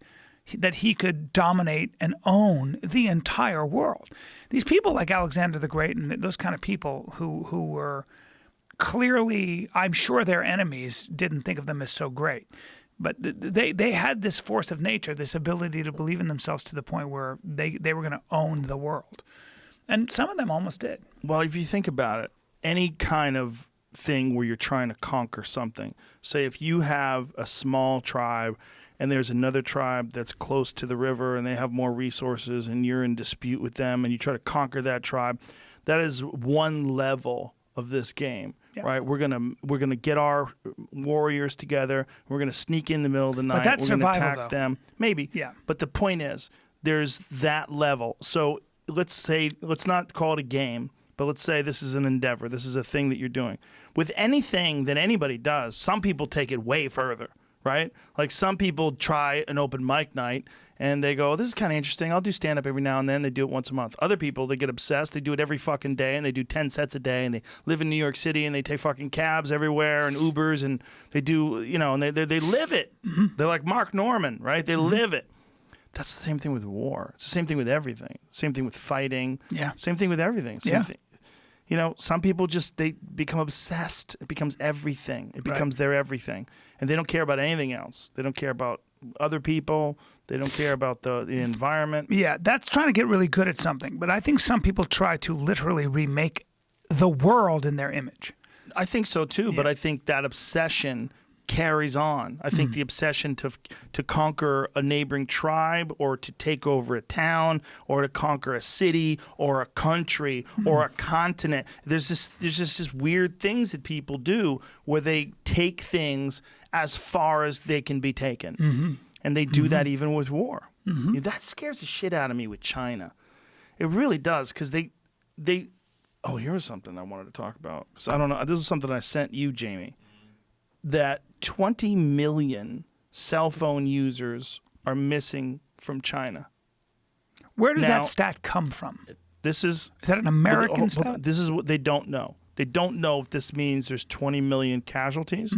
S1: that he could dominate and own the entire world. These people like Alexander the Great and those kind of people who were clearly, I'm sure their enemies didn't think of them as so great. But they had this force of nature, this ability to believe in themselves to the point where they were going to own the world. And some of them almost did.
S2: Well, if you think about it, any kind of thing where you're trying to conquer something, say if you have a small tribe and there's another tribe that's close to the river and they have more resources and you're in dispute with them and you try to conquer that tribe, that is one level of this game. Yeah. Right, we're gonna get our warriors together. We're gonna sneak in the middle of the night.
S1: But that's
S2: we're gonna
S1: survival,
S2: attack
S1: though.
S2: them. Maybe.
S1: Yeah.
S2: But the point is, there's that level. So let's not call it a game, but let's say this is an endeavor. This is a thing that you're doing. With anything that anybody does, some people take it way further. Right? Like some people try an open mic night and they go, this is kind of interesting. I'll do stand up every now and then. They do it once a month. Other people, they get obsessed. They do it every fucking day and they do 10 sets a day and they live in New York City and they take fucking cabs everywhere and Ubers and they do, and they live it. Mm-hmm. They're like Mark Norman, right? They live it. That's the same thing with war. It's the same thing with everything. Same thing with fighting.
S1: Yeah.
S2: Same thing with everything. Same thing. Some people they become obsessed. It becomes everything. It becomes their everything. And they don't care about anything else. They don't care about other people. They don't care about the environment.
S1: Yeah, that's trying to get really good at something. But I think some people try to literally remake the world in their image.
S2: I think so too, but I think that obsession carries on. I think the obsession to conquer a neighboring tribe or to take over a town or to conquer a city or a country or a continent. There's just this weird things that people do where they take things as far as they can be taken. And they do that even with war. That scares the shit out of me with China. It really does, because they oh, here's something I wanted to talk about. So I don't know. This is something I sent you, Jamie. That 20 million cell phone users are missing from China.
S1: Where does that stat come from?
S2: Is
S1: that an American stat?
S2: This is what they don't know. They don't know if this means there's 20 million casualties,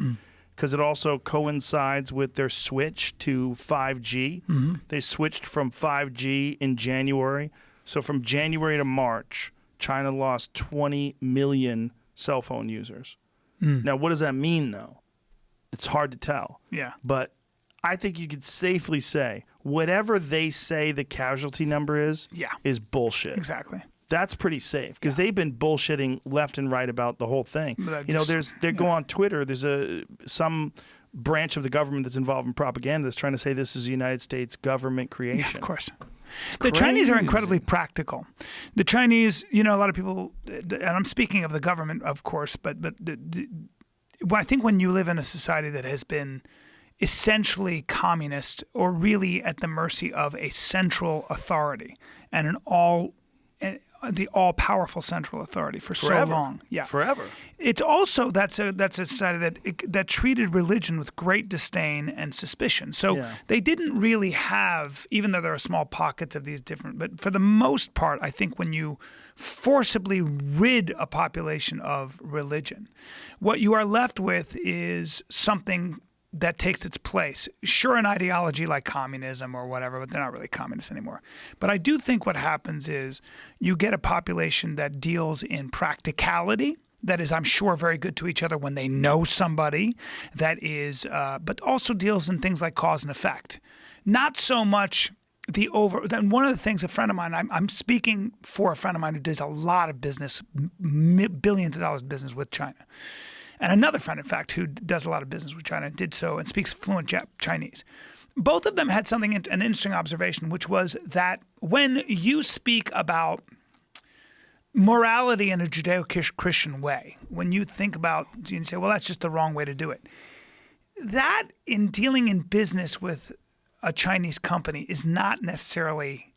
S2: because it also coincides with their switch to 5G. They switched from 5G in January. So from January to March, China lost 20 million cell phone users. Now, what does that mean, though? It's hard to tell.
S1: Yeah.
S2: But I think you could safely say whatever they say the casualty number is bullshit.
S1: Exactly.
S2: That's pretty safe, because they've been bullshitting left and right about the whole thing. They go on Twitter. There's some branch of the government that's involved in propaganda that's trying to say this is a United States government creation.
S1: Yeah, of course. The Chinese are incredibly practical. The Chinese, a lot of people, and I'm speaking of the government, of course, but I think when you live in a society that has been essentially communist or really at the mercy of a central authority and the all-powerful central authority for so long. Yeah.
S2: Forever.
S1: It's also that's a society that treated religion with great disdain and suspicion. So they didn't really have, even though there are small pockets of these different, but for the most part, I think when you forcibly rid a population of religion, what you are left with is something that takes its place. Sure, an ideology like communism or whatever, but they're not really communists anymore. But I do think what happens is you get a population that deals in practicality, that is, I'm sure, very good to each other when they know somebody, that is, but also deals in things like cause and effect. Not so much then one of the things, a friend of mine, I'm speaking for a friend of mine who does a lot of business, billions of dollars of business with China. And another friend, in fact, who does a lot of business with China and did so and speaks fluent Chinese. Both of them had an interesting observation, which was that when you speak about morality in a Judeo-Christian way, when you think about, you say, well, that's just the wrong way to do it. That, in dealing in business with a Chinese company, is not necessarily,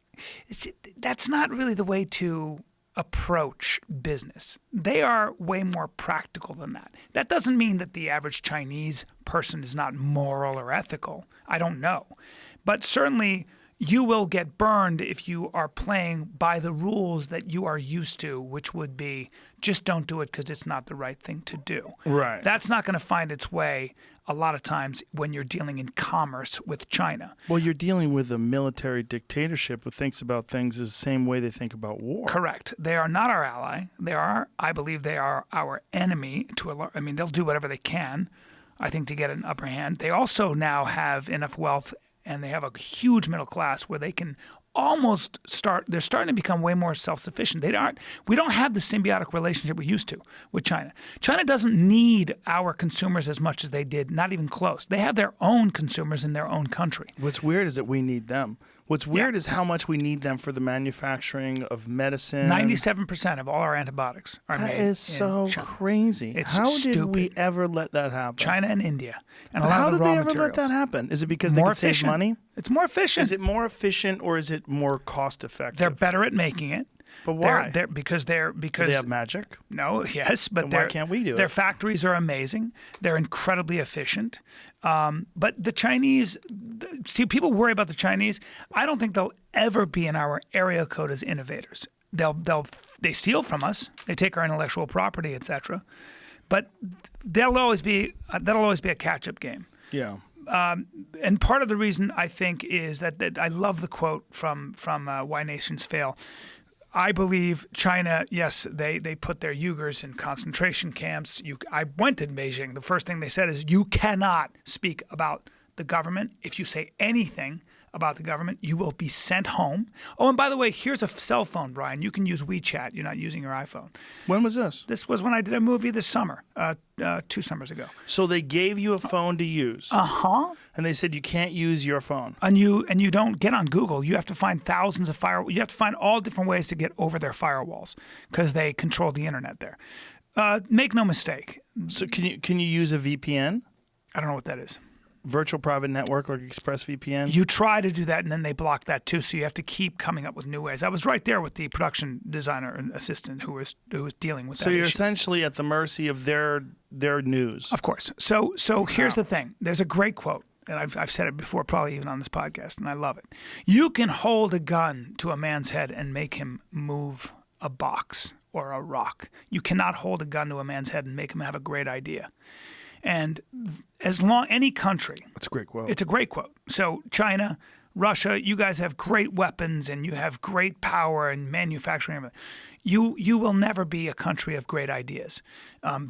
S1: that's not really the way to approach business. They are way more practical than that. That doesn't mean that the average Chinese person is not moral or ethical. I don't know. But certainly you will get burned if you are playing by the rules that you are used to, which would be just don't do it because it's not the right thing to do.
S2: Right.
S1: That's not going to find its way a lot of times when you're dealing in commerce with China.
S2: Well, you're dealing with a military dictatorship who thinks about things the same way they think about war.
S1: Correct. They are not our ally. I believe they are our enemy. They'll do whatever they can, I think, to get an upper hand. They also now have enough wealth and they have a huge middle class where they can almost they're starting to become way more self-sufficient. We don't have the symbiotic relationship we used to with China. China doesn't need our consumers as much as they did, not even close. They have their own consumers in their own country.
S2: What's weird is that we need them. What's weird is how much we need them for the manufacturing of medicine.
S1: 97% of all our antibiotics are made in
S2: That is so
S1: China.
S2: crazy.
S1: It's
S2: how
S1: stupid.
S2: did we ever let that happen?
S1: China and India. And a
S2: How
S1: lot of
S2: did
S1: the raw
S2: they ever
S1: materials.
S2: let that happen? Is it because
S1: More
S2: they could save
S1: efficient.
S2: money?
S1: It's more efficient.
S2: Is it more efficient or is it more cost effective?
S1: They're better at making it.
S2: But why?
S1: Because
S2: Do they have magic?
S1: No, yes, but
S2: Then why can't we do
S1: their
S2: it?
S1: factories are amazing. They're incredibly efficient. But the Chinese, people worry about the Chinese. I don't think they'll ever be in our area code as innovators. They steal from us. They take our intellectual property, etc. But that'll always be a catch-up game.
S2: Yeah.
S1: And part of the reason I think is that I love the quote from Why Nations Fail. I believe China, yes, they put their Uyghurs in concentration camps. I went to Beijing. The first thing they said is you cannot speak about the government. If you say anything about the government, you will be sent home. Oh, and by the way, here's a cell phone, Brian. You can use WeChat. You're not using your iPhone.
S2: When was this?
S1: This was when I did a movie this summer, 2 summers ago.
S2: So they gave you a phone to use.
S1: Uh-huh.
S2: And they said you can't use your phone.
S1: And you don't get on Google. You have to find thousands of You have to find all different ways to get over their firewalls because they control the internet there. Make no mistake.
S2: So can you use a VPN?
S1: I don't know what that is.
S2: Virtual private network like ExpressVPN?
S1: You try to do that, and then they block that too. So you have to keep coming up with new ways. I was right there with the production designer and assistant who was dealing with that.
S2: So you're
S1: issue.
S2: essentially at the mercy of their news.
S1: Of course. So here's the thing. There's a great quote, and I've said it before, probably even on this podcast, and I love it. You can hold a gun to a man's head and make him move a box or a rock. You cannot hold a gun to a man's head and make him have a great idea. And any country,
S2: That's a great quote.
S1: it's a great quote. So China, Russia, you guys have great weapons and you have great power and manufacturing. Everything. You will never be a country of great ideas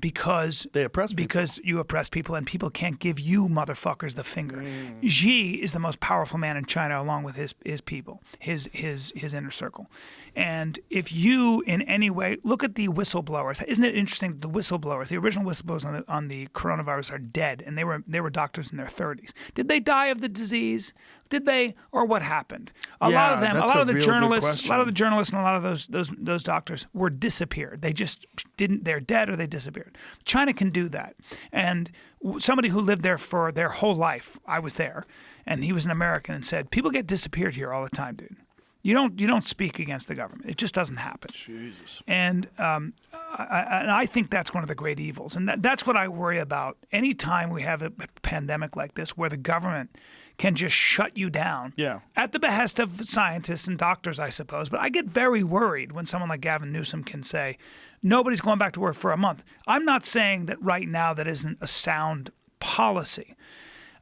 S1: because
S2: They oppress people.
S1: Because you oppress people and people can't give you motherfuckers the finger. Xi is the most powerful man in China along with his people, his inner circle. And if you in any way look at the whistleblowers, isn't it interesting that the whistleblowers, the original whistleblowers on the coronavirus are dead and they were doctors in their 30s. Did they die of the disease? Did they, or what happened? A lot of them, a
S2: that's
S1: lot
S2: a
S1: of the
S2: real good
S1: journalists, and a lot of
S2: question.
S1: those doctors were disappeared. They just didn't. They're dead or they disappeared. China can do that. And somebody who lived there for their whole life, I was there, and he was an American, and said, "People get disappeared here all the time, dude. You don't speak against the government. It just doesn't happen."
S2: Jesus.
S1: And I think that's one of the great evils. And that's what I worry about. Anytime we have a pandemic like this where the government can just shut you down at the behest of scientists and doctors, I suppose. But I get very worried when someone like Gavin Newsom can say, nobody's going back to work for a month. I'm not saying that right now that isn't a sound policy.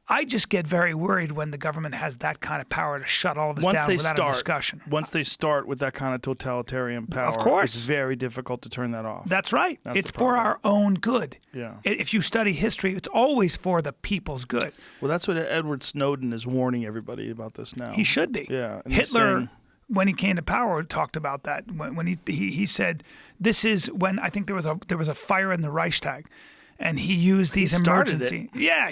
S1: I just get very worried when the government has that kind of power to shut all of us down without a discussion.
S2: Once they start with that kind of totalitarian power,
S1: Of course.
S2: it's very difficult to turn that off.
S1: That's right.
S2: That's
S1: It's
S2: the
S1: for
S2: problem.
S1: our own good.
S2: Yeah.
S1: If you study history, it's always for the people's good.
S2: Well, that's what Edward Snowden is warning everybody about this now.
S1: He should be.
S2: Yeah. And he's
S1: Hitler,
S2: saying-
S1: when he came to power, talked about that. When he said, "This is when I think there was a fire in the Reichstag." And he used these
S2: started
S1: he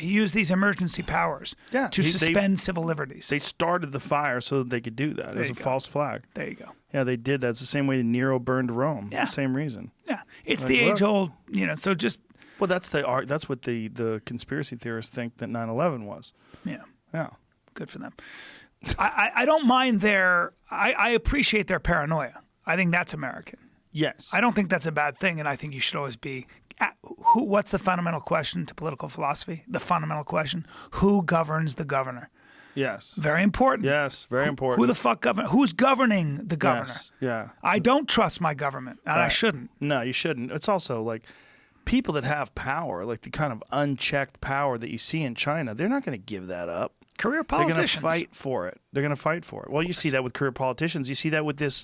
S1: used these emergency powers to suspend civil liberties.
S2: They started the fire so that they could do that. It was
S1: you
S2: a
S1: go.
S2: false flag.
S1: There you go.
S2: Yeah, they did that. It's the same way Nero burned Rome.
S1: Yeah.
S2: Same reason.
S1: Yeah, it's
S2: Like,
S1: the
S2: look.
S1: age-old, so just,
S2: Well, that's what the conspiracy theorists think that 9/11 was.
S1: yeah,
S2: Yeah.
S1: good for them. I don't mind I appreciate their paranoia. I think that's American.
S2: Yes.
S1: I don't think that's a bad thing, and I think you should always be. What's the fundamental question to political philosophy? The fundamental question: who governs the governor?
S2: Yes.
S1: Very important.
S2: Yes, very important.
S1: Who the fuck Who's governing the governor?
S2: Yes. Yeah.
S1: I don't trust my government, and I shouldn't.
S2: No, you shouldn't. It's also like people that have power, like the kind of unchecked power that you see in China, they're not going to give that up.
S1: Career
S2: They're going
S1: politicians.
S2: to fight for it. They're going to fight for it. Well, you see that with career politicians. You see that with this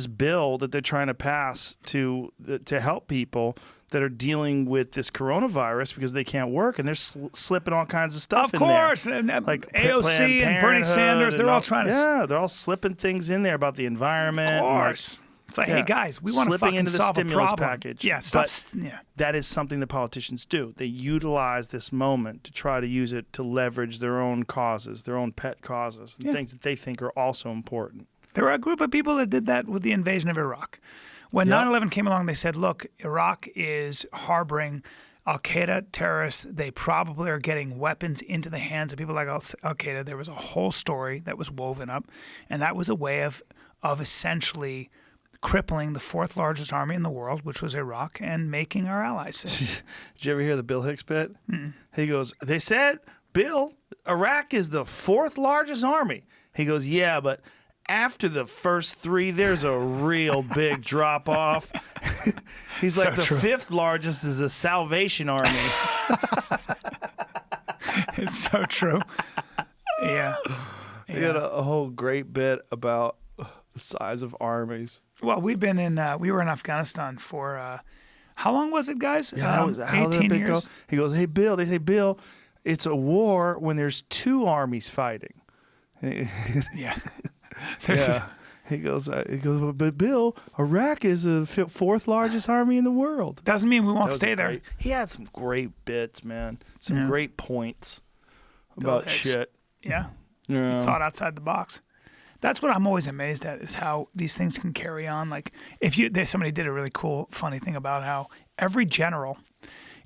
S2: bill that they're trying to pass to help people that are dealing with this coronavirus because they can't work, and they're slipping all kinds of stuff in there.
S1: Of course. And,
S2: Like
S1: AOC and Bernie Sanders, they're all trying to...
S2: Yeah, they're all slipping things in there about the environment.
S1: Of course. It's like, hey, guys, we want to
S2: Slipping
S1: fucking
S2: into the
S1: solve a
S2: stimulus
S1: problem.
S2: package.
S1: Yeah,
S2: That is something that politicians do. They utilize this moment to try to use it to leverage their own causes, their own pet causes, and things that they think are also important.
S1: There were a group of people that did that with the invasion of Iraq. When 9/11 came along, they said, look, Iraq is harboring Al-Qaeda terrorists. They probably are getting weapons into the hands of people like Al-Qaeda. There was a whole story that was woven up, and that was a way of essentially crippling the fourth largest army in the world, which was Iraq, and making our allies safe.
S2: Did you ever hear the Bill Hicks bit? He goes, they said, Bill, Iraq is the fourth largest army. He goes, yeah, but after the first three, there's a real big drop off. He's like, the fifth largest is a Salvation Army.
S1: It's so true. Yeah.
S2: He had a whole great bit about the size of armies.
S1: Well, we were in Afghanistan for, how long was it, guys?
S2: Yeah, how did
S1: 18
S2: that bit go?
S1: years.
S2: He goes, hey, Bill, they say, Bill, it's a war when there's two armies fighting.
S1: Yeah.
S2: Yeah. He goes, but Bill, Iraq is the fourth largest army in the world.
S1: Doesn't mean we won't stay there.
S2: He had some great bits, man. Some great points about shit.
S1: Yeah.
S2: Yeah.
S1: Thought outside the box. That's what I'm always amazed at, is how these things can carry on. Like, somebody did a really cool, funny thing about how every general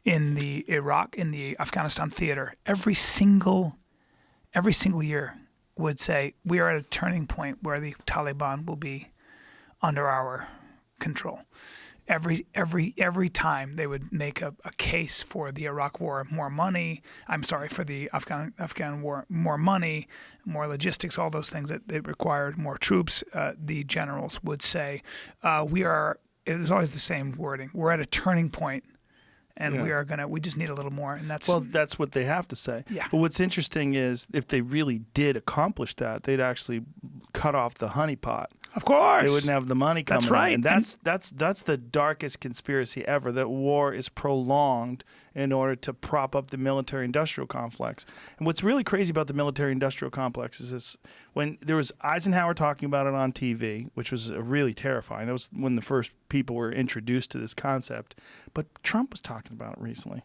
S1: in the Afghanistan theater, every single year would say, we are at a turning point where the Taliban will be under our control. Every time they would make a case for the Iraq war, more money. I'm sorry, for the Afghan war, more money, more logistics, all those things that it required, more troops. The generals would say, it was always the same wording. We're at a turning point, and we just need a little more. And that's
S2: what they have to say.
S1: Yeah.
S2: But what's interesting is if they really did accomplish that, they'd actually cut off the honeypot.
S1: Of course.
S2: They wouldn't have the money coming
S1: That's right.
S2: in. And that's the darkest conspiracy ever, that war is prolonged in order to prop up the military-industrial complex. And what's really crazy about the military-industrial complex is this: when there was Eisenhower talking about it on TV, which was really terrifying. That was when the first people were introduced to this concept. But Trump was talking about it recently.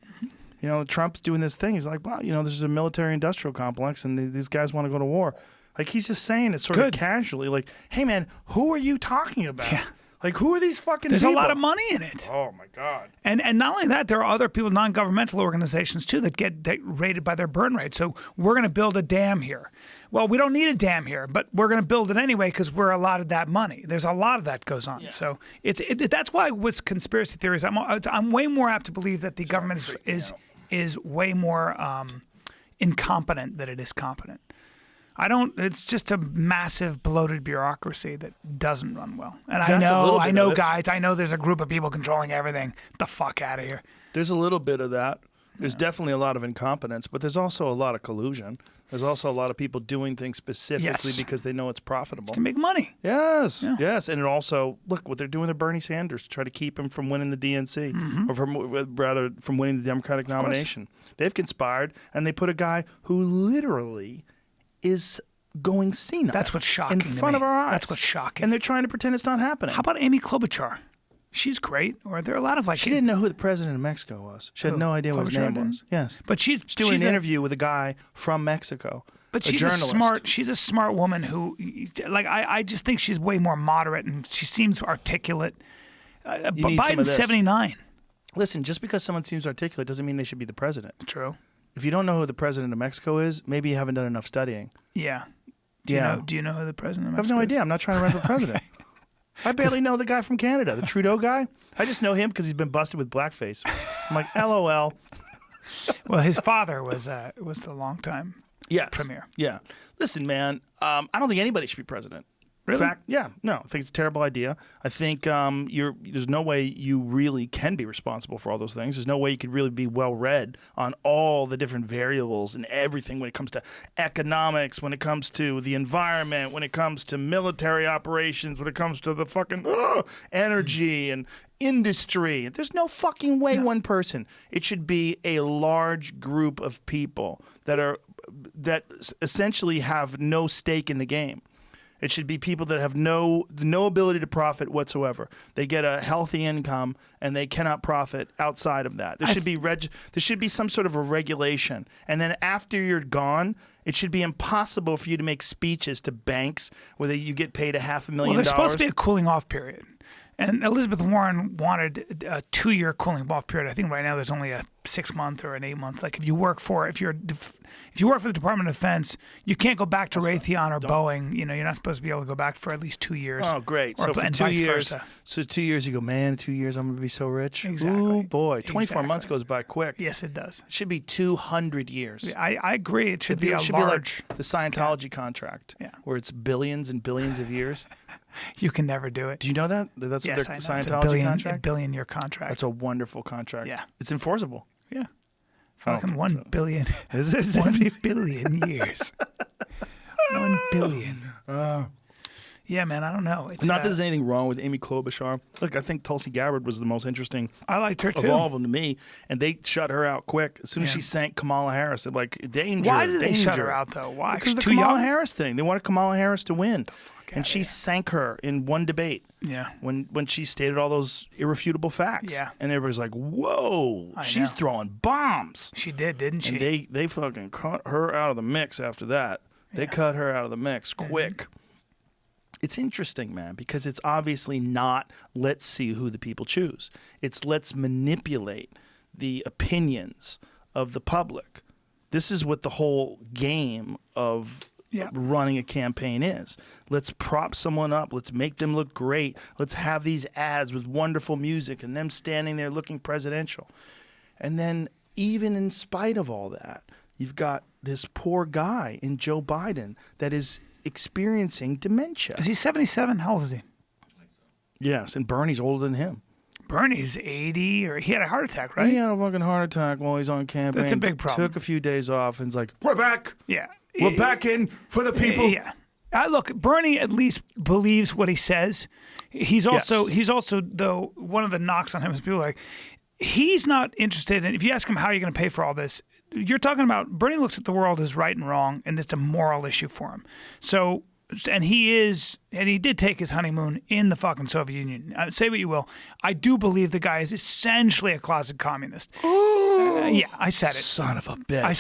S2: You know, Trump's doing this thing. He's like, well, there's a military-industrial complex, and these guys want to go to war. Like, he's just saying it sort of casually, like, hey, man, who are you talking about? Yeah. Like, who are these fucking
S1: There's
S2: people?
S1: a lot of money in it.
S2: Oh, my God.
S1: And not only that, there are other people, non-governmental organizations, too, that get rated by their burn rate. So we're going to build a dam here. Well, we don't need a dam here, but we're going to build it anyway because we're allotted that money. There's a lot of that goes on. Yeah. So that's why with conspiracy theories, I'm way more apt to believe that the government is way more incompetent than it is competent. It's just a massive bloated bureaucracy that doesn't run well. And I know guys, I know there's a group of people controlling everything. Get the fuck out of here.
S2: There's a little bit of that. There's definitely a lot of incompetence, but there's also a lot of collusion. There's also a lot of people doing things specifically because they know it's profitable.
S1: Can make money.
S2: Yes, yes. And it also, look, what they're doing to Bernie Sanders to try to keep him from winning the DNC, or from winning the Democratic nomination. They've conspired, and they put a guy who literally is going senile.
S1: That's what's shocking.
S2: In front of our eyes.
S1: That's what's shocking.
S2: And they're trying to pretend it's not happening.
S1: How about Amy Klobuchar? She's great. Or there are a lot of
S2: She didn't know who the president of Mexico was. She had no idea what his name was. Yes.
S1: But she's
S2: doing an interview with a guy from Mexico.
S1: But she's a smart woman who, like, I just think she's way more moderate, and she seems articulate. But Biden's 79.
S2: Listen, just because someone seems articulate doesn't mean they should be the president.
S1: True.
S2: If you don't know who the president of Mexico is, maybe you haven't done enough studying.
S1: Yeah. Do you know who the president of Mexico is?
S2: I have no idea. I'm not trying to run for president. I barely know the guy from Canada, the Trudeau guy. I just know him because he's been busted with blackface. I'm like, LOL.
S1: Well, his father was the longtime
S2: Yes.
S1: premier.
S2: Yeah. Listen, man, I don't think anybody should be president.
S1: Really?
S2: In fact, yeah, no, I think it's a terrible idea. I think there's no way you really can be responsible for all those things. There's no way you could really be well read on all the different variables and everything when it comes to economics, when it comes to the environment, when it comes to military operations, when it comes to the fucking energy and industry. There's no fucking way one person. It should be a large group of people that essentially have no stake in the game. It should be people that have no ability to profit whatsoever. They get a healthy income and they cannot profit outside of that. There should be some sort of a regulation. And then after you're gone, it should be impossible for you to make speeches to banks where you get paid $500,000.
S1: Well, there's supposed to be a cooling off period. And Elizabeth Warren wanted a 2-year cooling off period. I think right now there's only a 6-month or an 8-month. Like if you work for the Department of Defense, you can't go back to Raytheon or Boeing. You know, you're not supposed to be able to go back for at least 2 years.
S2: Oh, great! So for 2 years, so 2 years, you go, man. 2 years, I'm gonna be so rich.
S1: Exactly.
S2: Ooh, boy, 24 months goes by quick.
S1: Yes, it does.
S2: It should be 200 years.
S1: I agree. It should be a
S2: large. Be like the Scientology contract, where it's billions and billions of years.
S1: You can never do it.
S2: Do you know that? That's
S1: yes,
S2: their
S1: I know.
S2: Scientology
S1: it's
S2: contract?
S1: a billion-year contract.
S2: That's a wonderful contract.
S1: Yeah.
S2: It's enforceable.
S1: Yeah. Fucking 1 billion.
S2: Is it?
S1: 1 billion years. 1 billion. Yeah, man, I don't know. It's
S2: not that there's anything wrong with Amy Klobuchar. Look, I think Tulsi Gabbard was the most interesting
S1: I liked her too.
S2: of all of them to me, and they shut her out quick. As soon as she sank Kamala Harris, they're like, danger,
S1: Why did they
S2: danger.
S1: shut her out, though? Why?
S2: Because of the
S1: too
S2: Kamala
S1: young?
S2: Harris thing. They wanted Kamala Harris to win. And she
S1: here.
S2: sank her in one debate.
S1: Yeah.
S2: When she stated all those irrefutable facts.
S1: Yeah.
S2: And everybody's like, whoa, she's
S1: know.
S2: throwing bombs.
S1: She did, didn't she?
S2: And they fucking cut her out of the mix after that. They cut her out of the mix quick. It's interesting, man, because it's obviously not let's see who the people choose. It's let's manipulate the opinions of the public. This is what the whole game of running a campaign is. Let's prop someone up. Let's make them look great. Let's have these ads with wonderful music and them standing there looking presidential. And then even in spite of all that, you've got this poor guy in Joe Biden that is experiencing dementia.
S1: Is he 77? How old is he?
S2: Yes, and Bernie's older than him.
S1: Bernie's 80, or he had a heart attack, right?
S2: He had a fucking heart attack while he's on campaign.
S1: That's a big problem.
S2: Took a few days off and is like, we're back.
S1: Yeah.
S2: We're back in for the people.
S1: Yeah. Look, Bernie at least believes what he says. He's also though one of the knocks on him is people are like he's not interested in. If you ask him how you're going to pay for all this, you're talking about Bernie looks at the world as right and wrong, and it's a moral issue for him. So, and he did take his honeymoon in the fucking Soviet Union. Say what you will, I do believe the guy is essentially a closet communist. Yeah, I said it.
S2: Son of a bitch.
S1: I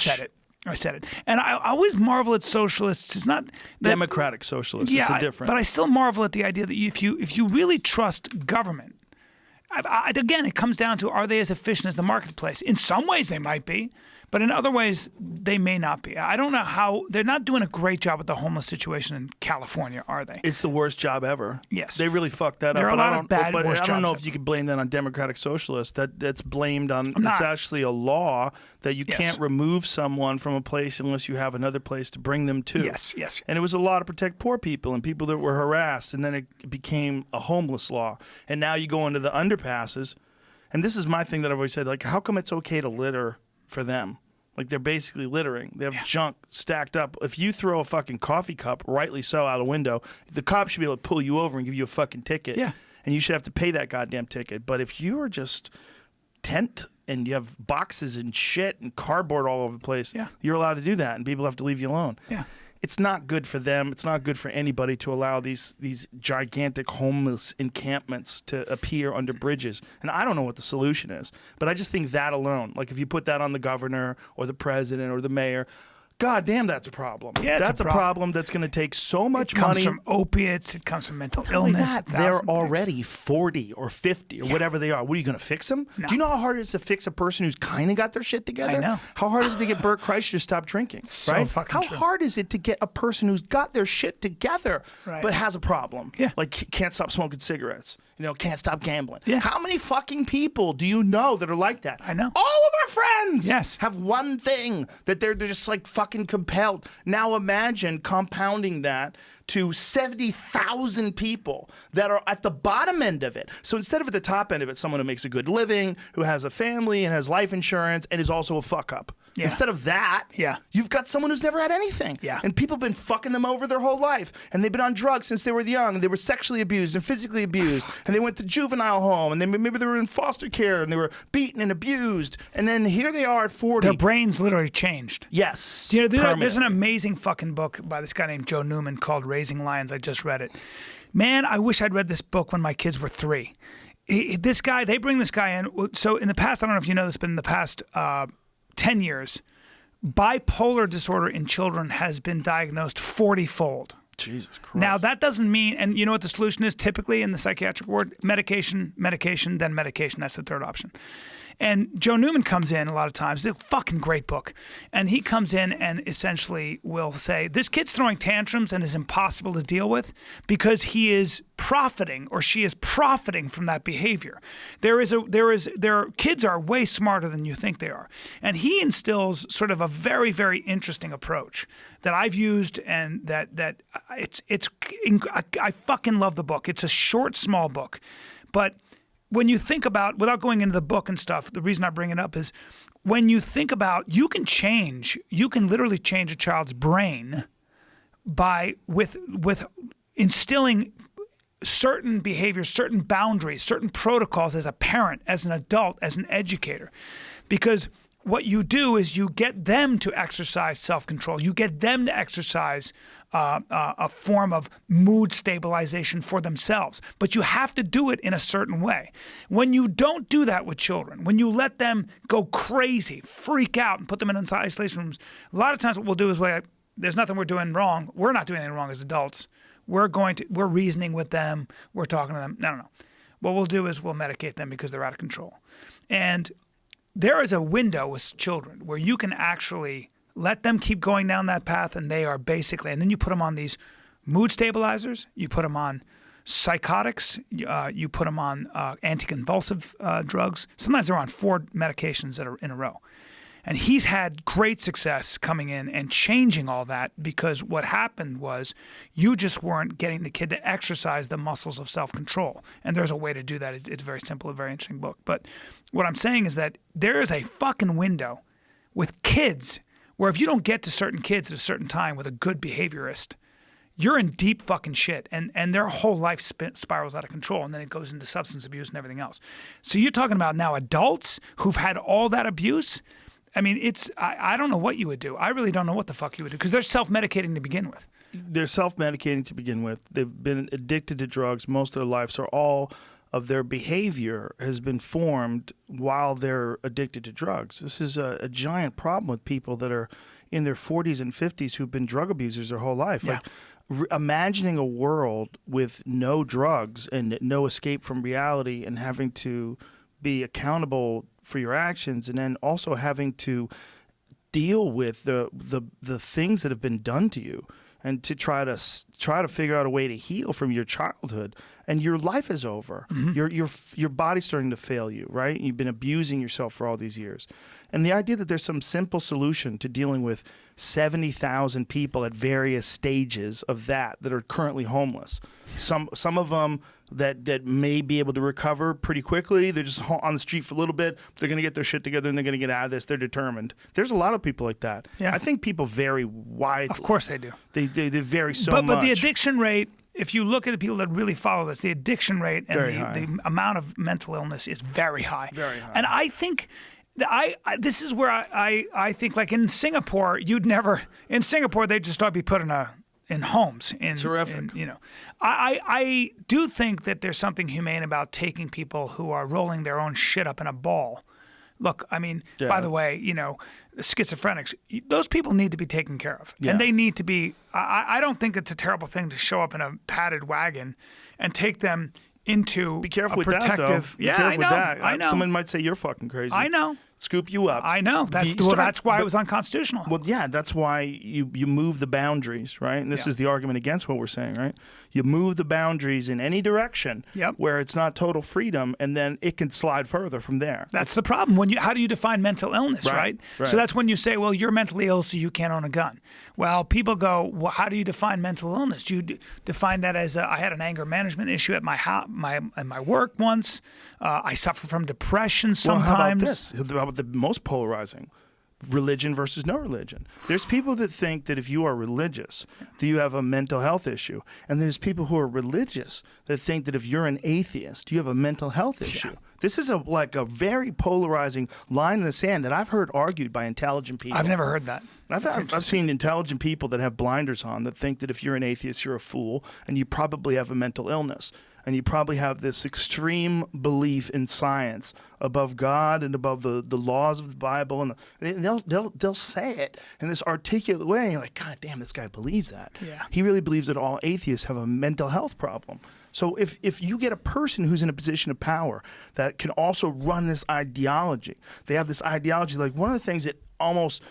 S1: said it. And I always marvel at socialists. It's not
S2: democratic socialists.
S1: Yeah,
S2: it's a different.
S1: But I still marvel at the idea that if you really trust government, again, it comes down to, are they as efficient as the marketplace? In some ways they might be, but in other ways they may not be. I don't know how. They're not doing a great job with the homeless situation in California, are they?
S2: It's the worst job ever.
S1: Yes.
S2: They really fucked that
S1: There
S2: up.
S1: are a lot of bad,
S2: but
S1: worse
S2: I don't know
S1: jobs
S2: if you could blame that on democratic socialists. That's blamed on.
S1: I'm
S2: It's
S1: not.
S2: actually a law that you
S1: Yes.
S2: can't remove someone from a place unless you have another place to bring them to.
S1: Yes.
S2: And it was a law to protect poor people and people that were harassed, and then it became a homeless law. And now you go into the underpasses, and this is my thing that I've always said, like, how come it's okay to litter for them? Like, they're basically littering. They have junk stacked up. If you throw a fucking coffee cup, rightly so, out a window, the cop should be able to pull you over and give you a fucking ticket.
S1: Yeah.
S2: And you should have to pay that goddamn ticket. But if you are just tent and you have boxes and shit and cardboard all over the place, you're allowed to do that, and people have to leave you alone.
S1: Yeah.
S2: It's not good for them. It's not good for anybody to allow these gigantic homeless encampments to appear under bridges. And I don't know what the solution is, but I just think that alone, like if you put that on the governor or the president or the mayor, God damn, that's a problem.
S1: Yeah, it's
S2: that's
S1: a
S2: a problem that's going to take so much
S1: It comes
S2: money.
S1: from opiates. It comes from mental
S2: Not only
S1: illness.
S2: that, they're
S1: 1,000 things.
S2: already 40 or 50 or whatever they are. What are you going to fix them?
S1: No.
S2: Do you know how hard it is to fix a person who's kind of got their shit together?
S1: I know.
S2: How hard is it to get Bert Kreischer to stop drinking?
S1: So
S2: right?
S1: fucking
S2: How
S1: true.
S2: hard is it to get a person who's got their shit together
S1: Right.
S2: but has a problem?
S1: Yeah.
S2: Like can't stop smoking cigarettes. Can't stop gambling.
S1: Yeah.
S2: How many fucking people do you know that are like that?
S1: I know.
S2: All of our friends
S1: Yes.
S2: have one thing that they're just like fucking compelled. Now imagine compounding that to 70,000 people that are at the bottom end of it. So instead of at the top end of it, someone who makes a good living, who has a family and has life insurance and is also a fuck up.
S1: Yeah.
S2: Instead of that,
S1: Yeah.
S2: you've got someone who's never had anything.
S1: Yeah.
S2: And people have been fucking them over their whole life. And they've been on drugs since they were young. And they were sexually abused and physically abused. And they went to juvenile home. And maybe they were in foster care and they were beaten and abused. And then here they are at 40.
S1: Their brains literally changed.
S2: Yes.
S1: There's an
S2: permanently.
S1: amazing fucking book by this guy named Joe Newman called Raising Lions. I just read it. Man, I wish I'd read this book when my kids were 3. This guy, they bring this guy in. So in the past, I don't know if you know this, but in the past 10 years, bipolar disorder in children has been diagnosed 40-fold.
S2: Jesus Christ.
S1: Now, that doesn't mean, and you know what the solution is typically in the psychiatric ward? Medication, medication, then medication. That's the third option. And Joe Newman comes in a lot of times. It's a fucking great book. And he comes in and essentially will say, this kid's throwing tantrums and is impossible to deal with because he is profiting or she is profiting from that behavior. Kids are way smarter than you think they are. And he instills sort of a very, very interesting approach that I've used and that I fucking love the book. It's a short, small book. But when you think about, without going into the book and stuff, the reason I bring it up is when you think about, you can literally change a child's brain with instilling certain behaviors, certain boundaries, certain protocols as a parent, as an adult, as an educator. Because what you do is you get them to exercise self-control. You get them to exercise a form of mood stabilization for themselves. But you have to do it in a certain way. When you don't do that with children, when you let them go crazy, freak out, and put them in isolation rooms, a lot of times what we'll do is, there's nothing we're doing wrong. We're not doing anything wrong as adults. We're reasoning with them. We're talking to them. No. What we'll do is we'll medicate them because they're out of control. And there is a window with children where you can actually let them keep going down that path, and they are basically, and then you put them on these mood stabilizers, you put them on psychotics, you put them on anticonvulsive drugs. Sometimes they're on 4 medications that are in a row. And he's had great success coming in and changing all that because what happened was you just weren't getting the kid to exercise the muscles of self-control. And there's a way to do that. It's very simple, a very interesting book. But what I'm saying is that there is a fucking window with kids where if you don't get to certain kids at a certain time with a good behaviorist, you're in deep fucking shit. And their whole life spirals out of control. And then it goes into substance abuse and everything else. So you're talking about now adults who've had all that abuse. I mean, I don't know what you would do. I really don't know what the fuck you would do because they're self-medicating to begin with.
S2: They're self-medicating to begin with. They've been addicted to drugs most of their life, so all of their behavior has been formed while they're addicted to drugs. This is a giant problem with people that are in their 40s and 50s who've been drug abusers their whole life.
S1: Yeah.
S2: Like, imagining a world with no drugs and no escape from reality and having to be accountable for your actions and then also having to deal with the things that have been done to you and to try to figure out a way to heal from your childhood, and your life is over. Mm-hmm. Your body's starting to fail you, right? You've been abusing yourself for all these years. And the idea that there's some simple solution to dealing with 70,000 people at various stages of that are currently homeless. Some of them that may be able to recover pretty quickly. They're just on the street for a little bit. But they're going to get their shit together and they're going to get out of this. They're determined. There's a lot of people like that.
S1: Yeah.
S2: I think people vary widely.
S1: Of course they do.
S2: They vary so much.
S1: But the addiction rate, if you look at the people that really follow this, the addiction rate and the amount of mental illness is very high.
S2: Very high.
S1: And I think this is where I think, like in Singapore, in Singapore they'd just ought to be put in homes.
S2: Terrific.
S1: I do think that there's something humane about taking people who are rolling their own shit up in a ball. Look, I mean, by the way, schizophrenics, those people need to be taken care of.
S2: Yeah.
S1: And they need to be, I don't think it's a terrible thing to show up in a padded wagon and take them into
S2: Be careful
S1: a
S2: with that, though.
S1: protective.
S2: Be
S1: Yeah,
S2: careful
S1: I know.
S2: with that.
S1: I know.
S2: Someone might say you're fucking crazy.
S1: I know.
S2: Scoop you up.
S1: I know. That's why it was unconstitutional.
S2: Well, yeah, that's why you move the boundaries, right? And this
S1: Yeah.
S2: is the argument against what we're saying, right? You move the boundaries in any direction
S1: Yep.
S2: where it's not total freedom, and then it can slide further from there.
S1: That's the problem. How do you define mental illness, right?
S2: Right.
S1: So that's when you say, well, you're mentally ill, so you can't own a gun. Well, people go, well, how do you define mental illness? Do you define that as I had an anger management issue at my work once? I suffer from depression sometimes.
S2: Well, how about this? How about the most polarizing? Religion versus no religion. There's people that think that if you are religious, that you have a mental health issue. And there's people who are religious that think that if you're an atheist, you have a mental health issue. Yeah. This is like a very polarizing line in the sand that I've heard argued by intelligent people.
S1: I've never heard that.
S2: I've seen intelligent people that have blinders on that think that if you're an atheist, you're a fool, and you probably have a mental illness. And you probably have this extreme belief in science above God and above the laws of the Bible, and they'll say it in this articulate way. You're like, God damn, this guy believes that.
S1: Yeah.
S2: He really believes that all atheists have a mental health problem. So if you get a person who's in a position of power that can also run this ideology, they have this ideology. Like one of the things that almost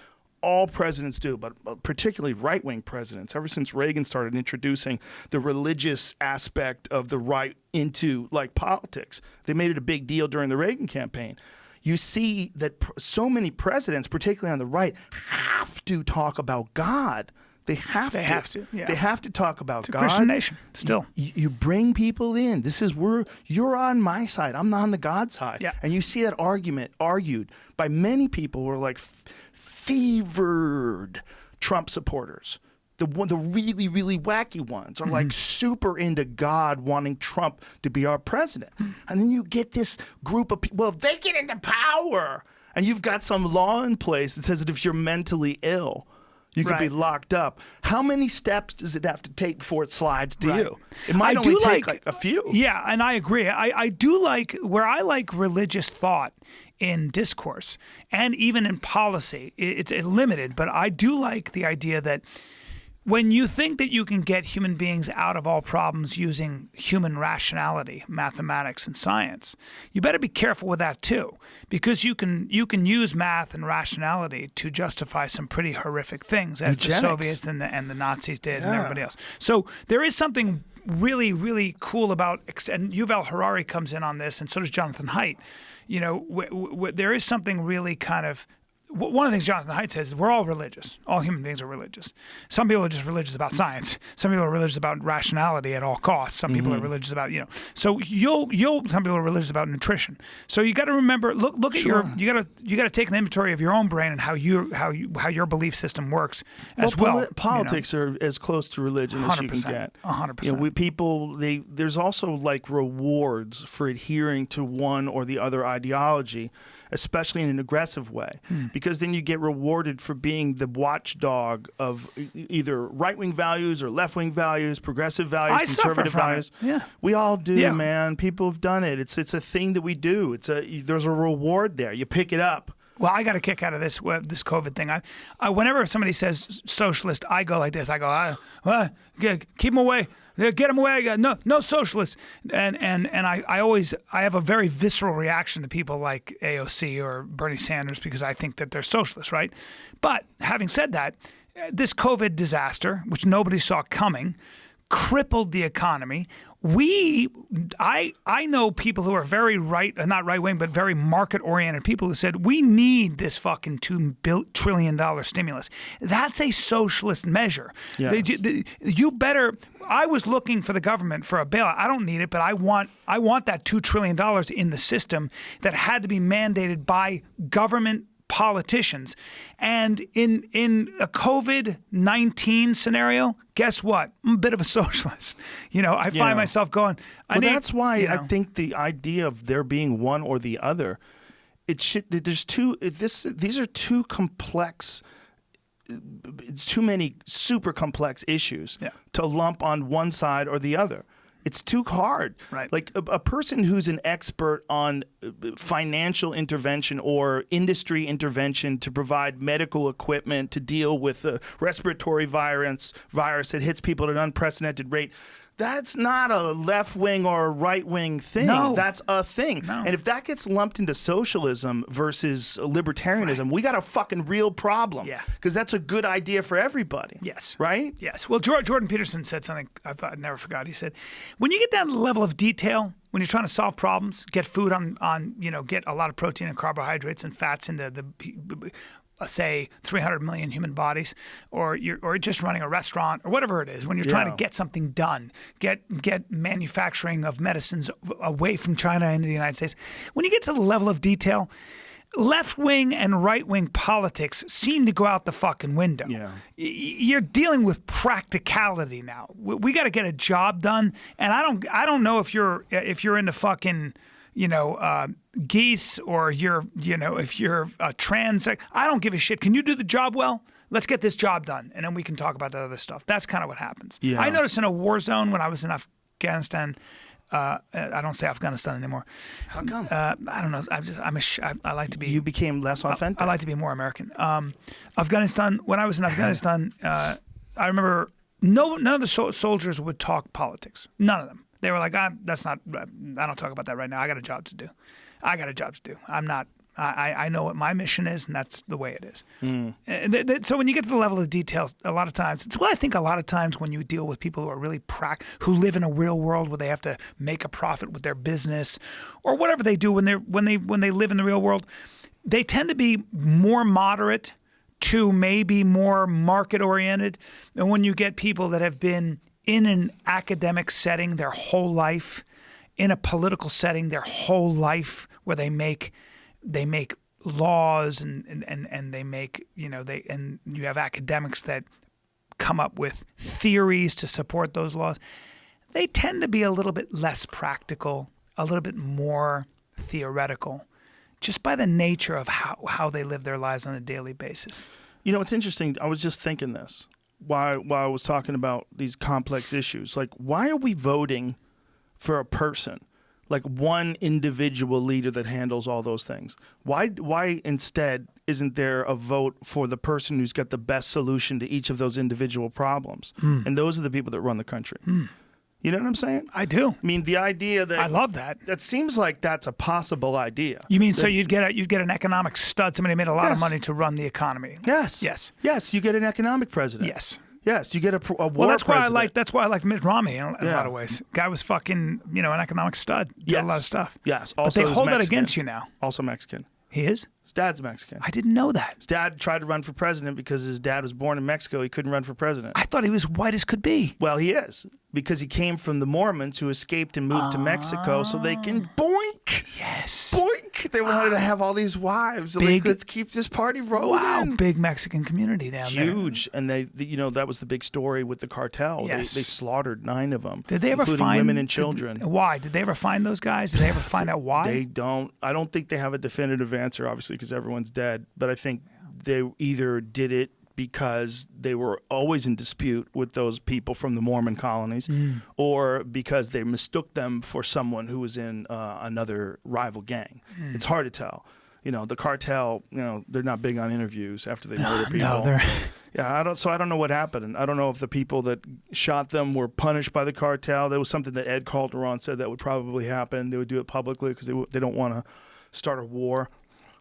S2: all presidents do, but particularly right-wing presidents, ever since Reagan started introducing the religious aspect of the right into like politics. They made it a big deal during the Reagan campaign. You see that so many presidents, particularly on the right, have to talk about God. They have to.
S1: Yeah.
S2: They have to talk about
S1: It's a
S2: God.
S1: Christian nation, still.
S2: You bring people in. You're on my side. I'm on the God side.
S1: Yeah.
S2: And you see that argument argued by many people who are like fevered Trump supporters. The really, really wacky ones are like super into God, wanting Trump to be our president. And then you get this group of people, well, if they get into power, and you've got some law in place that says that if you're mentally ill, you could be locked up. How many steps does it have to take before it slides to you? It might only take like a few.
S1: Yeah, and I agree. I do like, where I like religious thought in discourse and even in policy, it's limited, but I do like the idea that when you think that you can get human beings out of all problems using human rationality, mathematics, and science, you better be careful with that too, because you can use math and rationality to justify some pretty horrific things, as the Soviets and the Nazis did, and everybody else. So there is something really, really cool about, and Yuval Harari comes in on this, and so does Jonathan Haidt. You know, there is something really kind of. One of the things Jonathan Haidt says is we're all religious. All human beings are religious. Some people are just religious about science. Some people are religious about rationality at all costs. Some people are religious about, So some people are religious about nutrition. So you got to remember, look at you got to take an inventory of your own brain and how your belief system works as well.
S2: Politics are as close to religion as you can get.
S1: 100%.
S2: There's also like rewards for adhering to one or the other ideology, especially in an aggressive way, because then you get rewarded for being the watchdog of either right-wing values or left-wing values, progressive values, conservative values.
S1: Yeah.
S2: We all do, man. People have done it. It's a thing that we do. There's a reward there. You pick it up.
S1: Well, I got a kick out of this COVID thing. I whenever somebody says socialist, I go like this. I go, keep them away. Get them away. No socialists. And I have a very visceral reaction to people like AOC or Bernie Sanders because I think that they're socialists, right? But having said that, this COVID disaster, which nobody saw coming, crippled the economy. I know people who are very not right wing, but very market oriented people who said we need this fucking $2 trillion stimulus. That's a socialist measure.
S2: Yes.
S1: You better. I was looking for the government for a bailout. I don't need it, but I want that $2 trillion in the system that had to be mandated by government politicians. And in a COVID-19 scenario, guess what? I'm a bit of a socialist. I find myself going,
S2: that's why I think the idea of there being one or the other, these are too complex. Too many super complex issues to lump on one side or the other. It's too hard.
S1: Right.
S2: Like a person who's an expert on financial intervention or industry intervention to provide medical equipment to deal with a respiratory virus that hits people at an unprecedented rate. That's not a left wing or a right wing thing.
S1: No.
S2: That's a thing.
S1: No.
S2: And if that gets lumped into socialism versus libertarianism, we got a fucking real problem.
S1: Yeah.
S2: Because that's a good idea for everybody.
S1: Yes.
S2: Right?
S1: Yes. Well, Jordan Peterson said something I thought I'd never forgot. He said, when you get down to the level of detail, when you're trying to solve problems, get food on get a lot of protein and carbohydrates and fats into the say 300 million human bodies, or you're just running a restaurant or whatever it is, when you're trying to get something done, get manufacturing of medicines away from China into the United States. When you get to the level of detail, left-wing and right-wing politics seem to go out the fucking window.
S2: Yeah.
S1: You're dealing with practicality now. We got to get a job done, and I don't know if you're into fucking geese, or if you're a trans. I don't give a shit. Can you do the job well? Let's get this job done, and then we can talk about the other stuff. That's kind of what happens.
S2: Yeah.
S1: I noticed in a war zone when I was in Afghanistan. I don't say Afghanistan anymore.
S2: How come?
S1: I don't know. I like to be.
S2: You became less authentic.
S1: I like to be more American. Afghanistan. When I was in Afghanistan, I remember none of the soldiers would talk politics. None of them. They were like, that's not. I don't talk about that right now. I got a job to do. I'm not. I know what my mission is, and that's the way it is. So when you get to the level of details, a lot of times, it's what I think. A lot of times when you deal with people who are really who live in a real world where they have to make a profit with their business or whatever they do when they live in the real world, they tend to be more moderate to maybe more market oriented. And when you get people that have been in an academic setting their whole life, in a political setting their whole life, where they make laws and they make and you have academics that come up with theories to support those laws, they tend to be a little bit less practical, a little bit more theoretical, just by the nature of how they live their lives on a daily basis.
S2: It's interesting. I was just thinking this while I was talking about these complex issues. Like, why are we voting for a person? Like one individual leader that handles all those things. Why instead isn't there a vote for the person who's got the best solution to each of those individual problems? And those are the people that run the country. You know what I'm saying?
S1: I do.
S2: I mean, the idea that
S1: I love that.
S2: That seems like that's a possible idea.
S1: You mean so you'd get an economic stud, somebody who made a lot of
S2: Yes.
S1: money to run the economy?
S2: Yes.
S1: Yes.
S2: Yes, you get an economic president.
S1: Yes.
S2: Yes, you get a war
S1: Well, that's
S2: president.
S1: why I like Mitt Romney in a
S2: Yeah.
S1: lot of ways. Guy was fucking, an economic stud. Did a lot of stuff.
S2: Yes.
S1: But
S2: Also,
S1: they
S2: he's
S1: hold that
S2: Mexican.
S1: against you now.
S2: Also Mexican.
S1: He is?
S2: His dad's Mexican.
S1: I didn't know that.
S2: His dad tried to run for president because his dad was born in Mexico. He couldn't run for president.
S1: I thought he was white as could be.
S2: Well, he is, because he came from the Mormons who escaped and moved to Mexico so they can boink.
S1: Yes.
S2: Boink. They wanted to have all these wives. They're
S1: Big-
S2: like, let's keep this party rolling.
S1: Wow, big Mexican community down there.
S2: Huge. And that was the big story with the cartel.
S1: Yes.
S2: They slaughtered 9 of them.
S1: Did they ever
S2: including
S1: find
S2: women and children?
S1: Why? Did they ever find those guys? Did they ever find out why?
S2: I don't think they have a definitive answer, obviously, because everyone's dead. But I think they either did it because they were always in dispute with those people from the Mormon colonies, or because they mistook them for someone who was in another rival gang. It's hard to tell. The cartel, they're not big on interviews after they murder people.
S1: No, they're...
S2: Yeah, I don't know what happened. And I don't know if the people that shot them were punished by the cartel. There was something that Ed Calderon said that would probably happen. They would do it publicly because they don't want to start a war.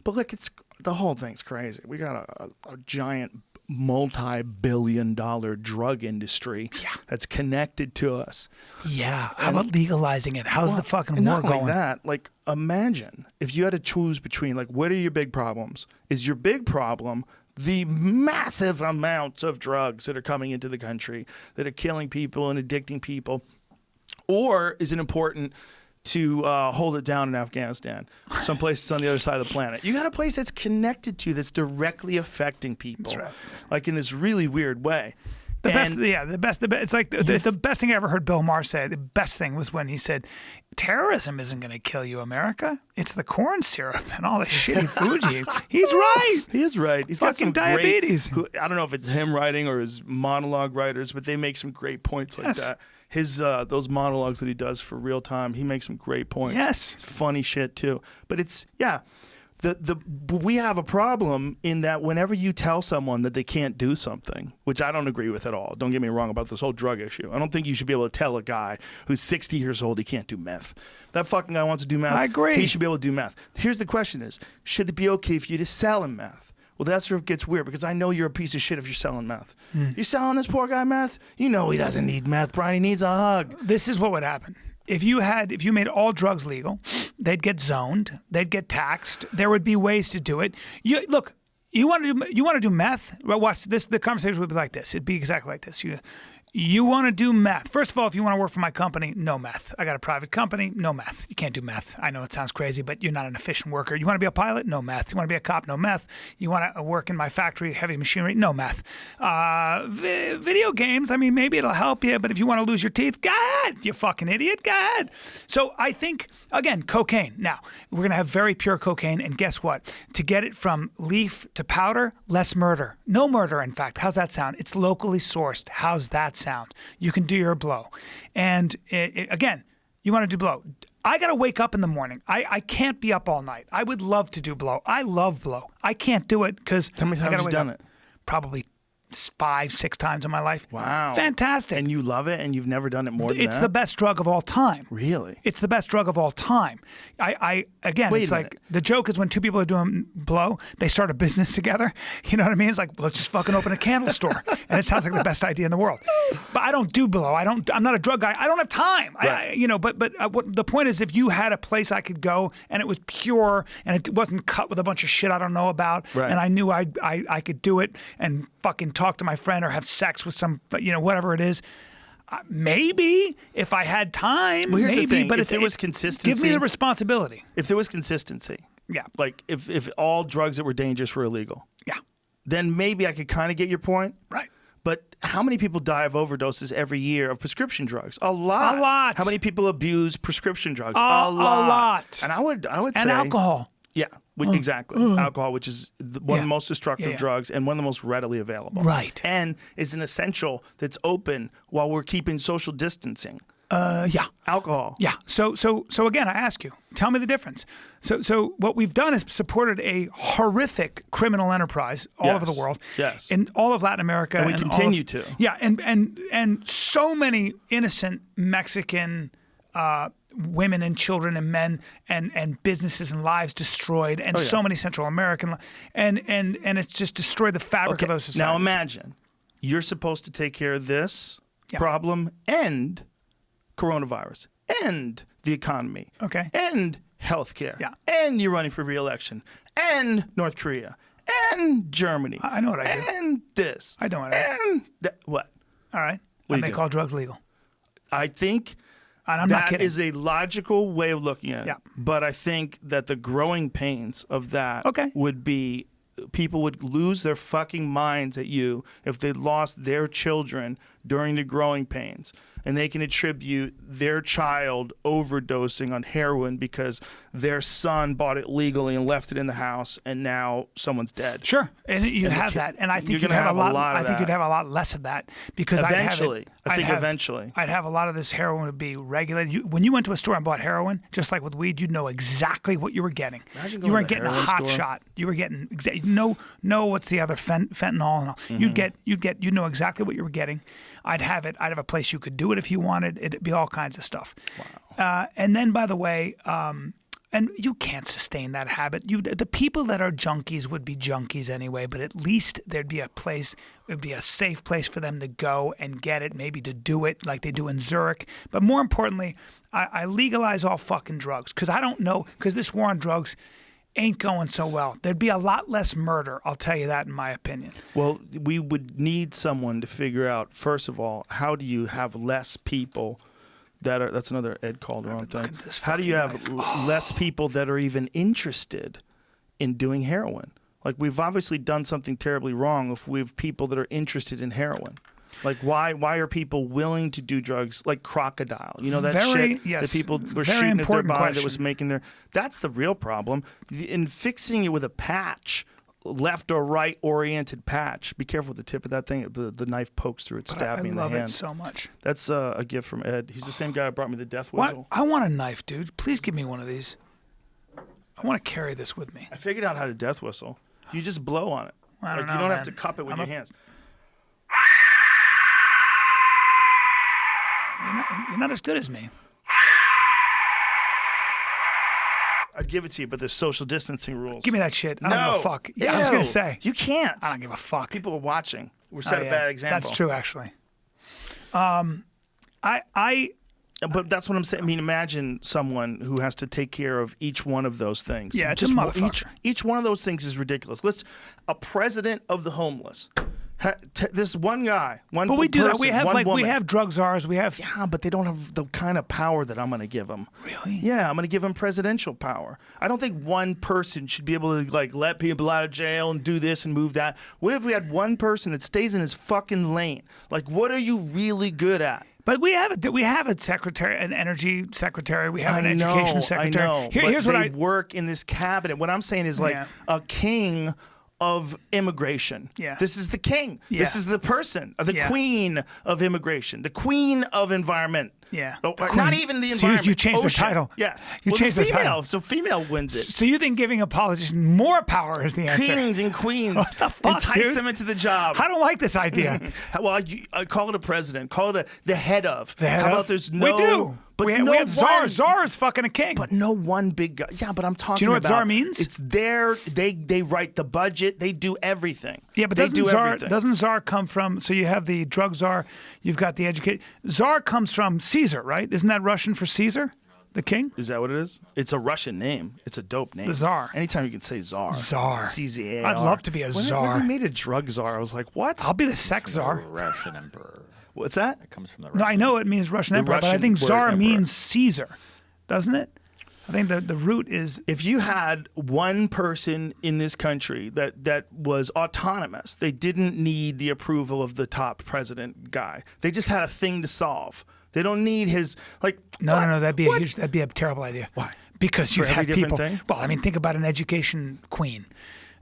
S2: But look, the whole thing's crazy. We got a giant multi-billion-dollar drug industry that's connected to us.
S1: Yeah. How about legalizing it? How's the fucking war
S2: Not
S1: going?
S2: like that. Like, imagine if you had to choose between, like, what are your big problems? Is your big problem the massive amounts of drugs that are coming into the country that are killing people and addicting people? Or is it important to hold it down in Afghanistan, some places on the other side of the planet? You got a place that's connected to you, that's directly affecting people,
S1: That's right.
S2: like in this really weird way.
S1: The best. It's like the best thing I ever heard Bill Maher say. The best thing was when he said, "Terrorism isn't going to kill you, America. It's the corn syrup and all the shitty food you eat." He's right.
S2: He is right. He's got
S1: Fucking
S2: some
S1: diabetes.
S2: I don't know if it's him writing or his monologue writers, but they make some great points like that. His those monologues that he does for Real Time, he makes some great points.
S1: Yes.
S2: It's funny shit too. But it's we have a problem in that whenever you tell someone that they can't do something, which I don't agree with at all. Don't get me wrong about this whole drug issue. I don't think you should be able to tell a guy who's 60 years old he can't do meth. That fucking guy wants to do meth.
S1: I agree.
S2: He should be able to do meth. Here's the question is, should it be okay for you to sell him meth? Well, that's where it gets weird because I know you're a piece of shit if you're selling meth. You're selling this poor guy meth? You know he doesn't need meth, Brian. He needs a hug.
S1: This is what would happen. If you made all drugs legal, they'd get zoned, they'd get taxed. There would be ways to do it. You want to do meth? Well, watch this. The conversation would be like this. It'd be exactly like this. You want to do meth. First of all, if you want to work for my company, no meth. I got a private company, no meth. You can't do meth. I know it sounds crazy, but you're not an efficient worker. You want to be a pilot? No meth. You want to be a cop? No meth. You want to work in my factory, heavy machinery? No meth. Video games, I mean, maybe it'll help you, but if you want to lose your teeth, go ahead, you fucking idiot, go ahead. So I think, again, cocaine. Now, we're going to have very pure cocaine, and guess what? To get it from leaf to powder, less murder. No murder, in fact. How's that sound? It's locally sourced. How's that sound? You can do your blow. And again, you want to do blow. I got to wake up in the morning. I can't be up all night. I would love to do blow. I love blow. I can't do it because
S2: How many times have you done it?
S1: Probably 5-6 times in my life.
S2: Wow.
S1: Fantastic.
S2: And you love it and you've never done it more than that?
S1: It's the best drug of all time.
S2: Really?
S1: It's the best drug of all time. Again,
S2: Wait
S1: it's
S2: a
S1: like
S2: minute.
S1: the joke is when two people are doing blow, they start a business together. You know what I mean? It's like, let's just fucking open a candle store. And it sounds like the best idea in the world. But I don't do blow. I'm not a drug guy. I don't have time.
S2: Right.
S1: What the point is, if you had a place I could go and it was pure and it wasn't cut with a bunch of shit I don't know about,
S2: Right.
S1: and I knew I could do it and fucking talk to my friend or have sex with some, whatever it is. Maybe if I had time,
S2: Well, here's the
S1: maybe.
S2: thing.
S1: But
S2: If there was consistency,
S1: give me the responsibility.
S2: If there was consistency,
S1: Yeah,
S2: like if all drugs that were dangerous were illegal,
S1: yeah,
S2: then maybe I could kind of get your point.
S1: right.
S2: But how many people die of overdoses every year of prescription drugs? A lot.
S1: A lot.
S2: How many people abuse prescription drugs?
S1: A lot.
S2: And I would say
S1: And alcohol.
S2: Yeah, exactly. Alcohol, which is one of the most destructive drugs and one of the most readily available.
S1: Right.
S2: And is an essential that's open while we're keeping social distancing.
S1: Yeah.
S2: Alcohol.
S1: Yeah. So again, I ask you, tell me the difference. So what we've done is supported a horrific criminal enterprise all over the world.
S2: Yes.
S1: In all of Latin America.
S2: And we continue to.
S1: Yeah. And so many innocent Mexican women and children and men and businesses and lives destroyed, and so many Central American, and it's just destroyed the fabric of those societies.
S2: Now imagine you're supposed to take care of this problem and coronavirus and the economy and healthcare and you're running for re-election and North Korea and Germany.
S1: I know what I do.
S2: And this.
S1: I know what I do.
S2: And that. What?
S1: All right.
S2: What
S1: I
S2: do you
S1: make
S2: do?
S1: all drugs legal.
S2: I think
S1: And I'm not
S2: that
S1: kidding.
S2: is a logical way of looking at it.
S1: Yeah.
S2: But I think that the growing pains of that would be people would lose their fucking minds at you if they lost their children during the growing pains. And they can attribute their child overdosing on heroin because their son bought it legally and left it in the house, and now someone's dead.
S1: Sure, and you
S2: And
S1: have that, and I
S2: you're
S1: think you'd
S2: gonna
S1: have a
S2: have a
S1: lot.
S2: lot of
S1: I think
S2: that.
S1: you'd have a lot less of that because
S2: Eventually. I think
S1: eventually, I'd have a lot of this heroin would be regulated. When you went to a store and bought heroin, just like with weed, you'd know exactly what you were getting.
S2: Imagine
S1: You
S2: going
S1: weren't
S2: to the
S1: getting a
S2: heroin
S1: hot
S2: store.
S1: shot. You were getting know what's the other fentanyl and all.
S2: Mm-hmm.
S1: You'd know exactly what you were getting. I'd have it. I'd have a place you could do it if you wanted. It'd be all kinds of stuff. Wow. And then, by the way, and you can't sustain that habit. The people that are junkies would be junkies anyway, but at least there'd be a place, it would be a safe place for them to go and get it, maybe to do it like they do in Zurich. But more importantly, I legalize all fucking drugs because I don't know, because this war on drugs ain't going so well. There'd be a lot less murder, I'll tell you that in my opinion.
S2: Well, we would need someone to figure out, first of all, how do you have less people that are, that's another Ed Calderon thing. How do you have less people that are even interested in doing heroin? Like, we've obviously done something terribly wrong if we have people that are interested in heroin. Like, why are people willing to do drugs like crocodile? You know, that
S1: Very-
S2: shit
S1: yes,
S2: that people were
S1: very
S2: shooting at their
S1: important
S2: body that was
S1: question.
S2: making their... That's the real problem. In fixing it with a patch, left or right oriented patch, be careful with the tip of that thing. The knife pokes through it, stab
S1: I
S2: me in the
S1: love
S2: hand.
S1: it so much.
S2: That's a gift from Ed. He's the same guy who brought me the death whistle.
S1: I want a knife, dude. Please give me one of these. I want to carry this with me.
S2: I figured out how to death whistle. You just blow on it.
S1: I don't know,
S2: You don't have
S1: man.
S2: to cup it with your hands.
S1: You're not as good as me.
S2: I'd give it to you, but there's social distancing rules.
S1: Give me that shit. I don't give a fuck. Yeah, I was
S2: Ew.
S1: gonna say.
S2: You can't.
S1: I don't give a fuck.
S2: People are watching. We're
S1: Oh,
S2: set a
S1: yeah.
S2: bad example.
S1: That's true, actually.
S2: But that's what I'm saying. I mean, imagine someone who has to take care of each one of those things.
S1: Yeah, it's a motherfucker.
S2: Each one of those things is ridiculous. A president of the homeless. This one guy, one
S1: But we do that.
S2: person,
S1: We have
S2: one woman.
S1: we have drug czars. We have.
S2: Yeah, but they don't have the kind of power that I'm going to give them.
S1: Really?
S2: Yeah, I'm going to give them presidential power. I don't think one person should be able to like let people out of jail and do this and move that. What if we had one person that stays in his fucking lane? Like, what are you really good at?
S1: But we have a secretary, an energy secretary. We have an
S2: I know,
S1: education secretary.
S2: I know,
S1: Here's
S2: but
S1: what
S2: they work in this cabinet. What I'm saying is like
S1: Yeah.
S2: a king of immigration.
S1: Yeah.
S2: This is the king.
S1: Yeah.
S2: This is the person, the
S1: Yeah.
S2: queen of immigration, the queen of environment.
S1: Yeah.
S2: Oh,
S1: The
S2: not
S1: queen.
S2: even the
S1: So
S2: environment.
S1: you changed the
S2: Ocean.
S1: title.
S2: Yes.
S1: You changed
S2: the
S1: the
S2: female.
S1: title.
S2: So female wins it.
S1: So you think giving a politician more power is the answer?
S2: Kings and queens.
S1: What the fuck,
S2: entice
S1: dude?
S2: them into the job.
S1: I don't like this idea.
S2: Well, I call it a president. Call it the head of.
S1: The head
S2: How
S1: of?
S2: about there's no...
S1: We do.
S2: But
S1: we
S2: no
S1: have czar.
S2: one-
S1: Czar is fucking a king.
S2: But no one big guy. Yeah, but I'm talking about...
S1: Do you know what czar means?
S2: It's their... They write the budget. They do everything.
S1: Yeah, but
S2: they do everything.
S1: doesn't czar come from? So you have the drug czar, you've got the educate. Czar comes from Caesar, right? Isn't that Russian for Caesar, the king?
S2: Is that what it is? It's a Russian name. It's a dope name.
S1: The czar.
S2: Anytime you can say czar.
S1: Czar.
S2: CZAR.
S1: I'd love to be a
S2: When
S1: czar.
S2: they made a drug czar, I was like, what?
S1: I'll be the sex czar.
S3: Russian emperor.
S2: What's that?
S3: It comes from the
S1: No,
S3: Russian.
S1: I know it means Russian emperor, but I
S2: Russian
S1: think
S2: word
S1: czar
S2: emperor.
S1: means Caesar, doesn't it? I think the root is
S2: If you had one person in this country that was autonomous, they didn't need the approval of the top president guy. They just had a thing to solve. They don't need his like.
S1: no,
S2: what?
S1: that'd be
S2: What?
S1: that'd be a terrible idea.
S2: Why?
S1: Because you'd
S2: For every
S1: have
S2: different
S1: people.
S2: thing?
S1: Well, I mean, think about an education queen.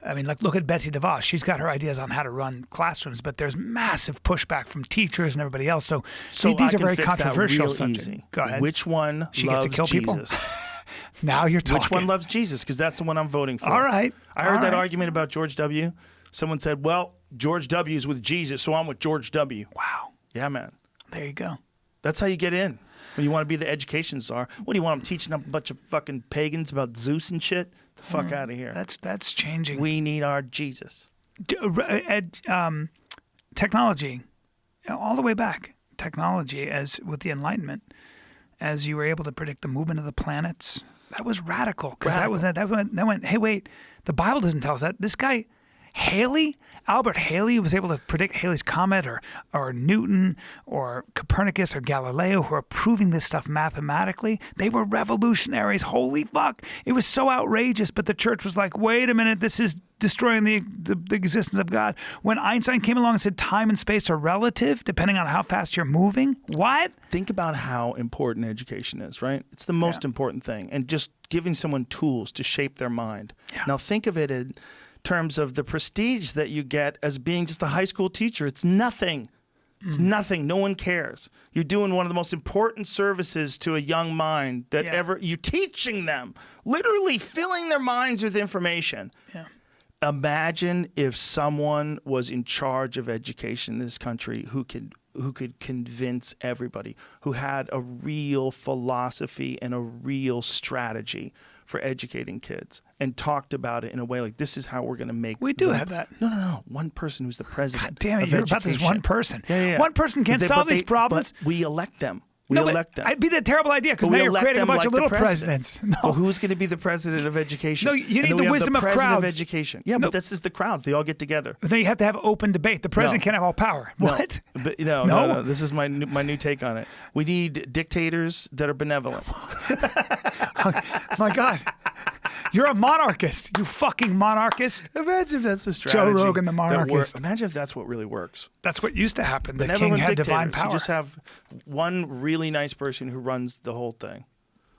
S1: I mean, like look at Betsy DeVos. She's got her ideas on how to run classrooms, but there's massive pushback from teachers and everybody else. So, these
S2: I
S1: are
S2: can
S1: very
S2: fix that
S1: controversial
S2: real
S1: subjects.
S2: easy.
S1: Go ahead.
S2: Which one
S1: She
S2: loves
S1: gets to kill people?
S2: Jesus?
S1: Now you're talking.
S2: Which one loves Jesus? Because that's the one I'm voting for.
S1: All right.
S2: I heard
S1: All
S2: that
S1: right.
S2: argument about George W. Someone said, "Well, George W. is with Jesus, so I'm with George W."
S1: Wow.
S2: Yeah, man.
S1: There you go.
S2: That's how you get in. When you want to be the education czar. What do you want them teaching up a bunch of fucking pagans about Zeus and shit? The fuck out of here.
S1: That's changing.
S2: We need our Jesus.
S1: Technology, all the way back. Technology, as with the Enlightenment, as you were able to predict the movement of the planets, that was radical. Because that went. Hey, wait, the Bible doesn't tell us that. This guy, Albert Haley, was able to predict Halley's Comet, or Newton, or Copernicus, or Galileo, who are proving this stuff mathematically. They were revolutionaries. Holy fuck! It was so outrageous, but the church was like, "Wait a minute, this is destroying the existence of God." When Einstein came along and said time and space are relative, depending on how fast you're moving, what?
S2: Think about how important education is, right? It's the most important thing. And just giving someone tools to shape their mind.
S1: Yeah.
S2: Now think of it in terms of the prestige that you get as being just a high school teacher. It's nothing. It's nothing. No one cares. You're doing one of the most important services to a young mind that ever. You're teaching them, literally filling their minds with information.
S1: Yeah.
S2: Imagine if someone was in charge of education in this country who could convince everybody, who had a real philosophy and a real strategy for educating kids, and talked about it in a way like, this is how we're going to make.
S1: We do have that.
S2: No. One person who's the president.
S1: God damn it!
S2: of
S1: You're about this
S2: education.
S1: one person.
S2: Yeah.
S1: One person can't solve these problems.
S2: But we elect them. We
S1: No, but
S2: elect them.
S1: It'd be the terrible idea because
S2: But
S1: now
S2: we
S1: you're
S2: elect
S1: creating a
S2: them
S1: bunch
S2: like
S1: of
S2: the
S1: little
S2: president.
S1: presidents. No.
S2: Well, who's going to be the president of education?
S1: No, you
S2: And
S1: need
S2: then
S1: the
S2: we have
S1: wisdom of
S2: president
S1: crowds.
S2: education. Yeah,
S1: No.
S2: but this is the crowds. They all get together.
S1: No, you have to have open debate. The president
S2: No.
S1: can't have all power. What?
S2: But
S1: No?
S2: no. This is my new take on it. We need dictators that are benevolent.
S1: My God. You're a monarchist. You fucking monarchist.
S2: Imagine if that's the strategy.
S1: Joe Rogan, the
S2: that
S1: monarchist.
S2: Imagine if that's what really works.
S1: That's what used to happen. The king
S2: Benevolent
S1: had divine
S2: dictators.
S1: power.
S2: You just have one really nice person who runs the whole thing.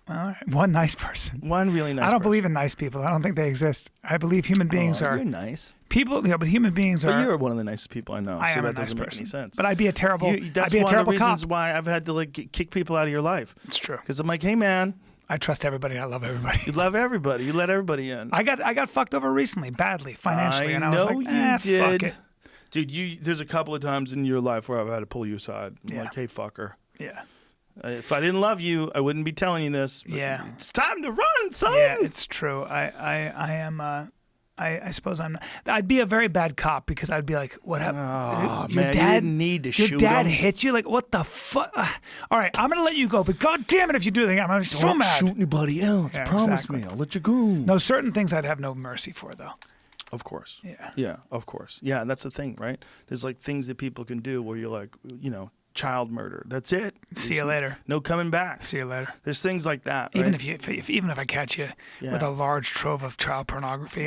S1: All right. One nice person.
S2: One really nice
S1: I don't
S2: person.
S1: believe in nice people. I don't think they exist. I believe human beings are
S2: You're nice.
S1: people. Yeah, but human beings
S2: But
S1: are.
S2: you're one of the nicest people I know.
S1: I
S2: so
S1: am
S2: that
S1: a nice
S2: doesn't make
S1: person.
S2: any sense.
S1: But I'd be a terrible.
S2: That's
S1: I'd be a
S2: one of the
S1: terrible
S2: reasons
S1: cop.
S2: why I've had to like kick people out of your life.
S1: It's true.
S2: Because I'm like, hey man,
S1: I trust everybody. I love everybody.
S2: you love everybody. You let everybody in.
S1: I got fucked over recently, badly financially, and I was
S2: know
S1: like,
S2: you
S1: fuck
S2: did.
S1: it.
S2: Dude, there's a couple of times in your life where I've had to pull you aside. I'm
S1: Yeah.
S2: like, hey fucker.
S1: Yeah.
S2: If I didn't love you, I wouldn't be telling you this. But
S1: Yeah.
S2: It's time to run, son.
S1: Yeah, it's true. I am. I suppose I'm not. I'd be a very bad cop because I'd be like, what happened?
S2: Oh,
S1: Your
S2: man, you
S1: dad
S2: didn't need to
S1: Your
S2: shoot
S1: dad
S2: him.
S1: hit you? Like, what the fuck? All right, I'm going to let you go, but God damn it if you do the thing. I'm so mad.
S2: anybody else.
S1: Yeah, Promise exactly.
S2: me. I'll let you go.
S1: No, certain things I'd have no mercy for, though.
S2: Of course.
S1: Yeah.
S2: Yeah, of course. Yeah, that's the thing, right? There's like things that people can do where you're like, child murder. That's it.
S1: See you later.
S2: No coming back.
S1: See you later.
S2: There's things like that.
S1: Even
S2: right?
S1: even if I catch you with
S2: Yeah.
S1: a large trove of child pornography,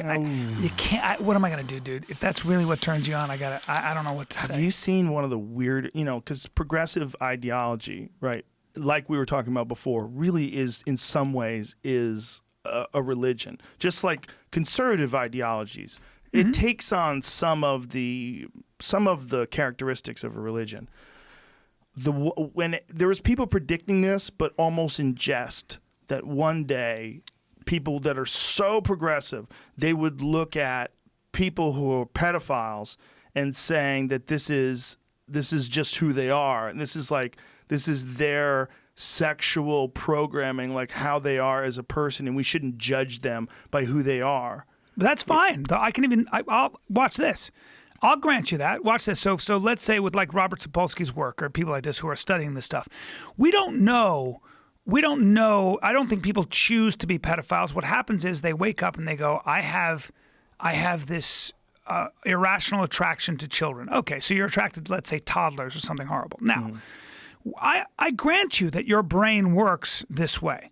S1: you can't. What am I gonna do, dude? If that's really what turns you on, I don't know what to
S2: Have
S1: say.
S2: you seen one of the weird, because progressive ideology, right? Like we were talking about before, really is in some ways is a religion. Just like conservative ideologies, it takes on some of the characteristics of a religion. When there was people predicting this, but almost in jest, that one day people that are so progressive, they would look at people who are pedophiles and saying that this is just who they are, and this is their sexual programming, like how they are as a person, and we shouldn't judge them by who they are.
S1: That's fine. I'll watch this. I'll grant you that. Watch this. So let's say with like Robert Sapolsky's work or people like this who are studying this stuff, we don't know. I don't think people choose to be pedophiles. What happens is they wake up and they go, I have this irrational attraction to children. Okay, so you're attracted to, let's say, toddlers or something horrible. Now, I grant you that your brain works this way.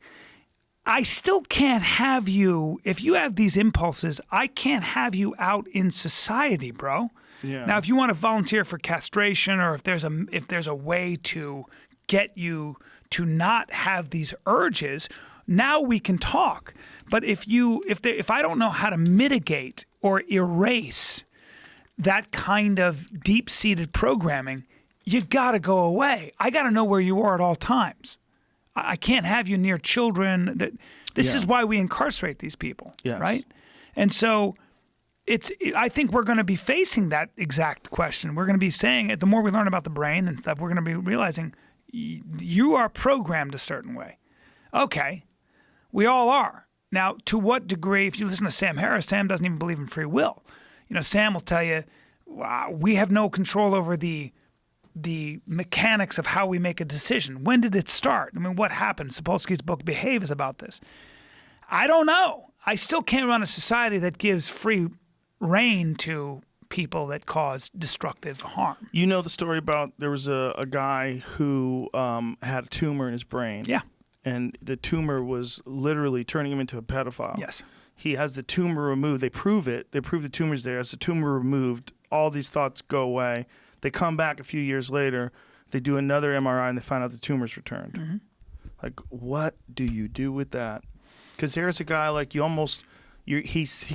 S1: I still can't have you, if you have these impulses, I can't have you out in society, bro.
S2: Yeah.
S1: Now, if you want to volunteer for castration, or if there's a way to get you to not have these urges, now we can talk. But if I don't know how to mitigate or erase that kind of deep-seated programming, you got to go away. I got to know where you are at all times. I can't have you near children. This is why we incarcerate these people,
S2: Yes.
S1: right? And so I think we're going to be facing that exact question. We're going to be saying it, the more we learn about the brain and stuff, we're going to be realizing you are programmed a certain way. Okay, we all are. Now, to what degree, if you listen to Sam Harris, Sam doesn't even believe in free will. Sam will tell you, we have no control over the mechanics of how we make a decision. When did it start? I mean, what happened? Sapolsky's book, Behave, is about this. I don't know. I still can't run a society that gives free rein to people that cause destructive harm.
S2: You know the story about there was a guy who had a tumor in his brain.
S1: Yeah.
S2: And the tumor was literally turning him into a pedophile.
S1: Yes.
S2: He has the tumor removed. They prove it. They prove the tumor's there. As the tumor removed, all these thoughts go away. They come back a few years later. They do another MRI and they find out the tumor's returned.
S1: Mm-hmm.
S2: Like, what do you do with that? Because there's a guy like he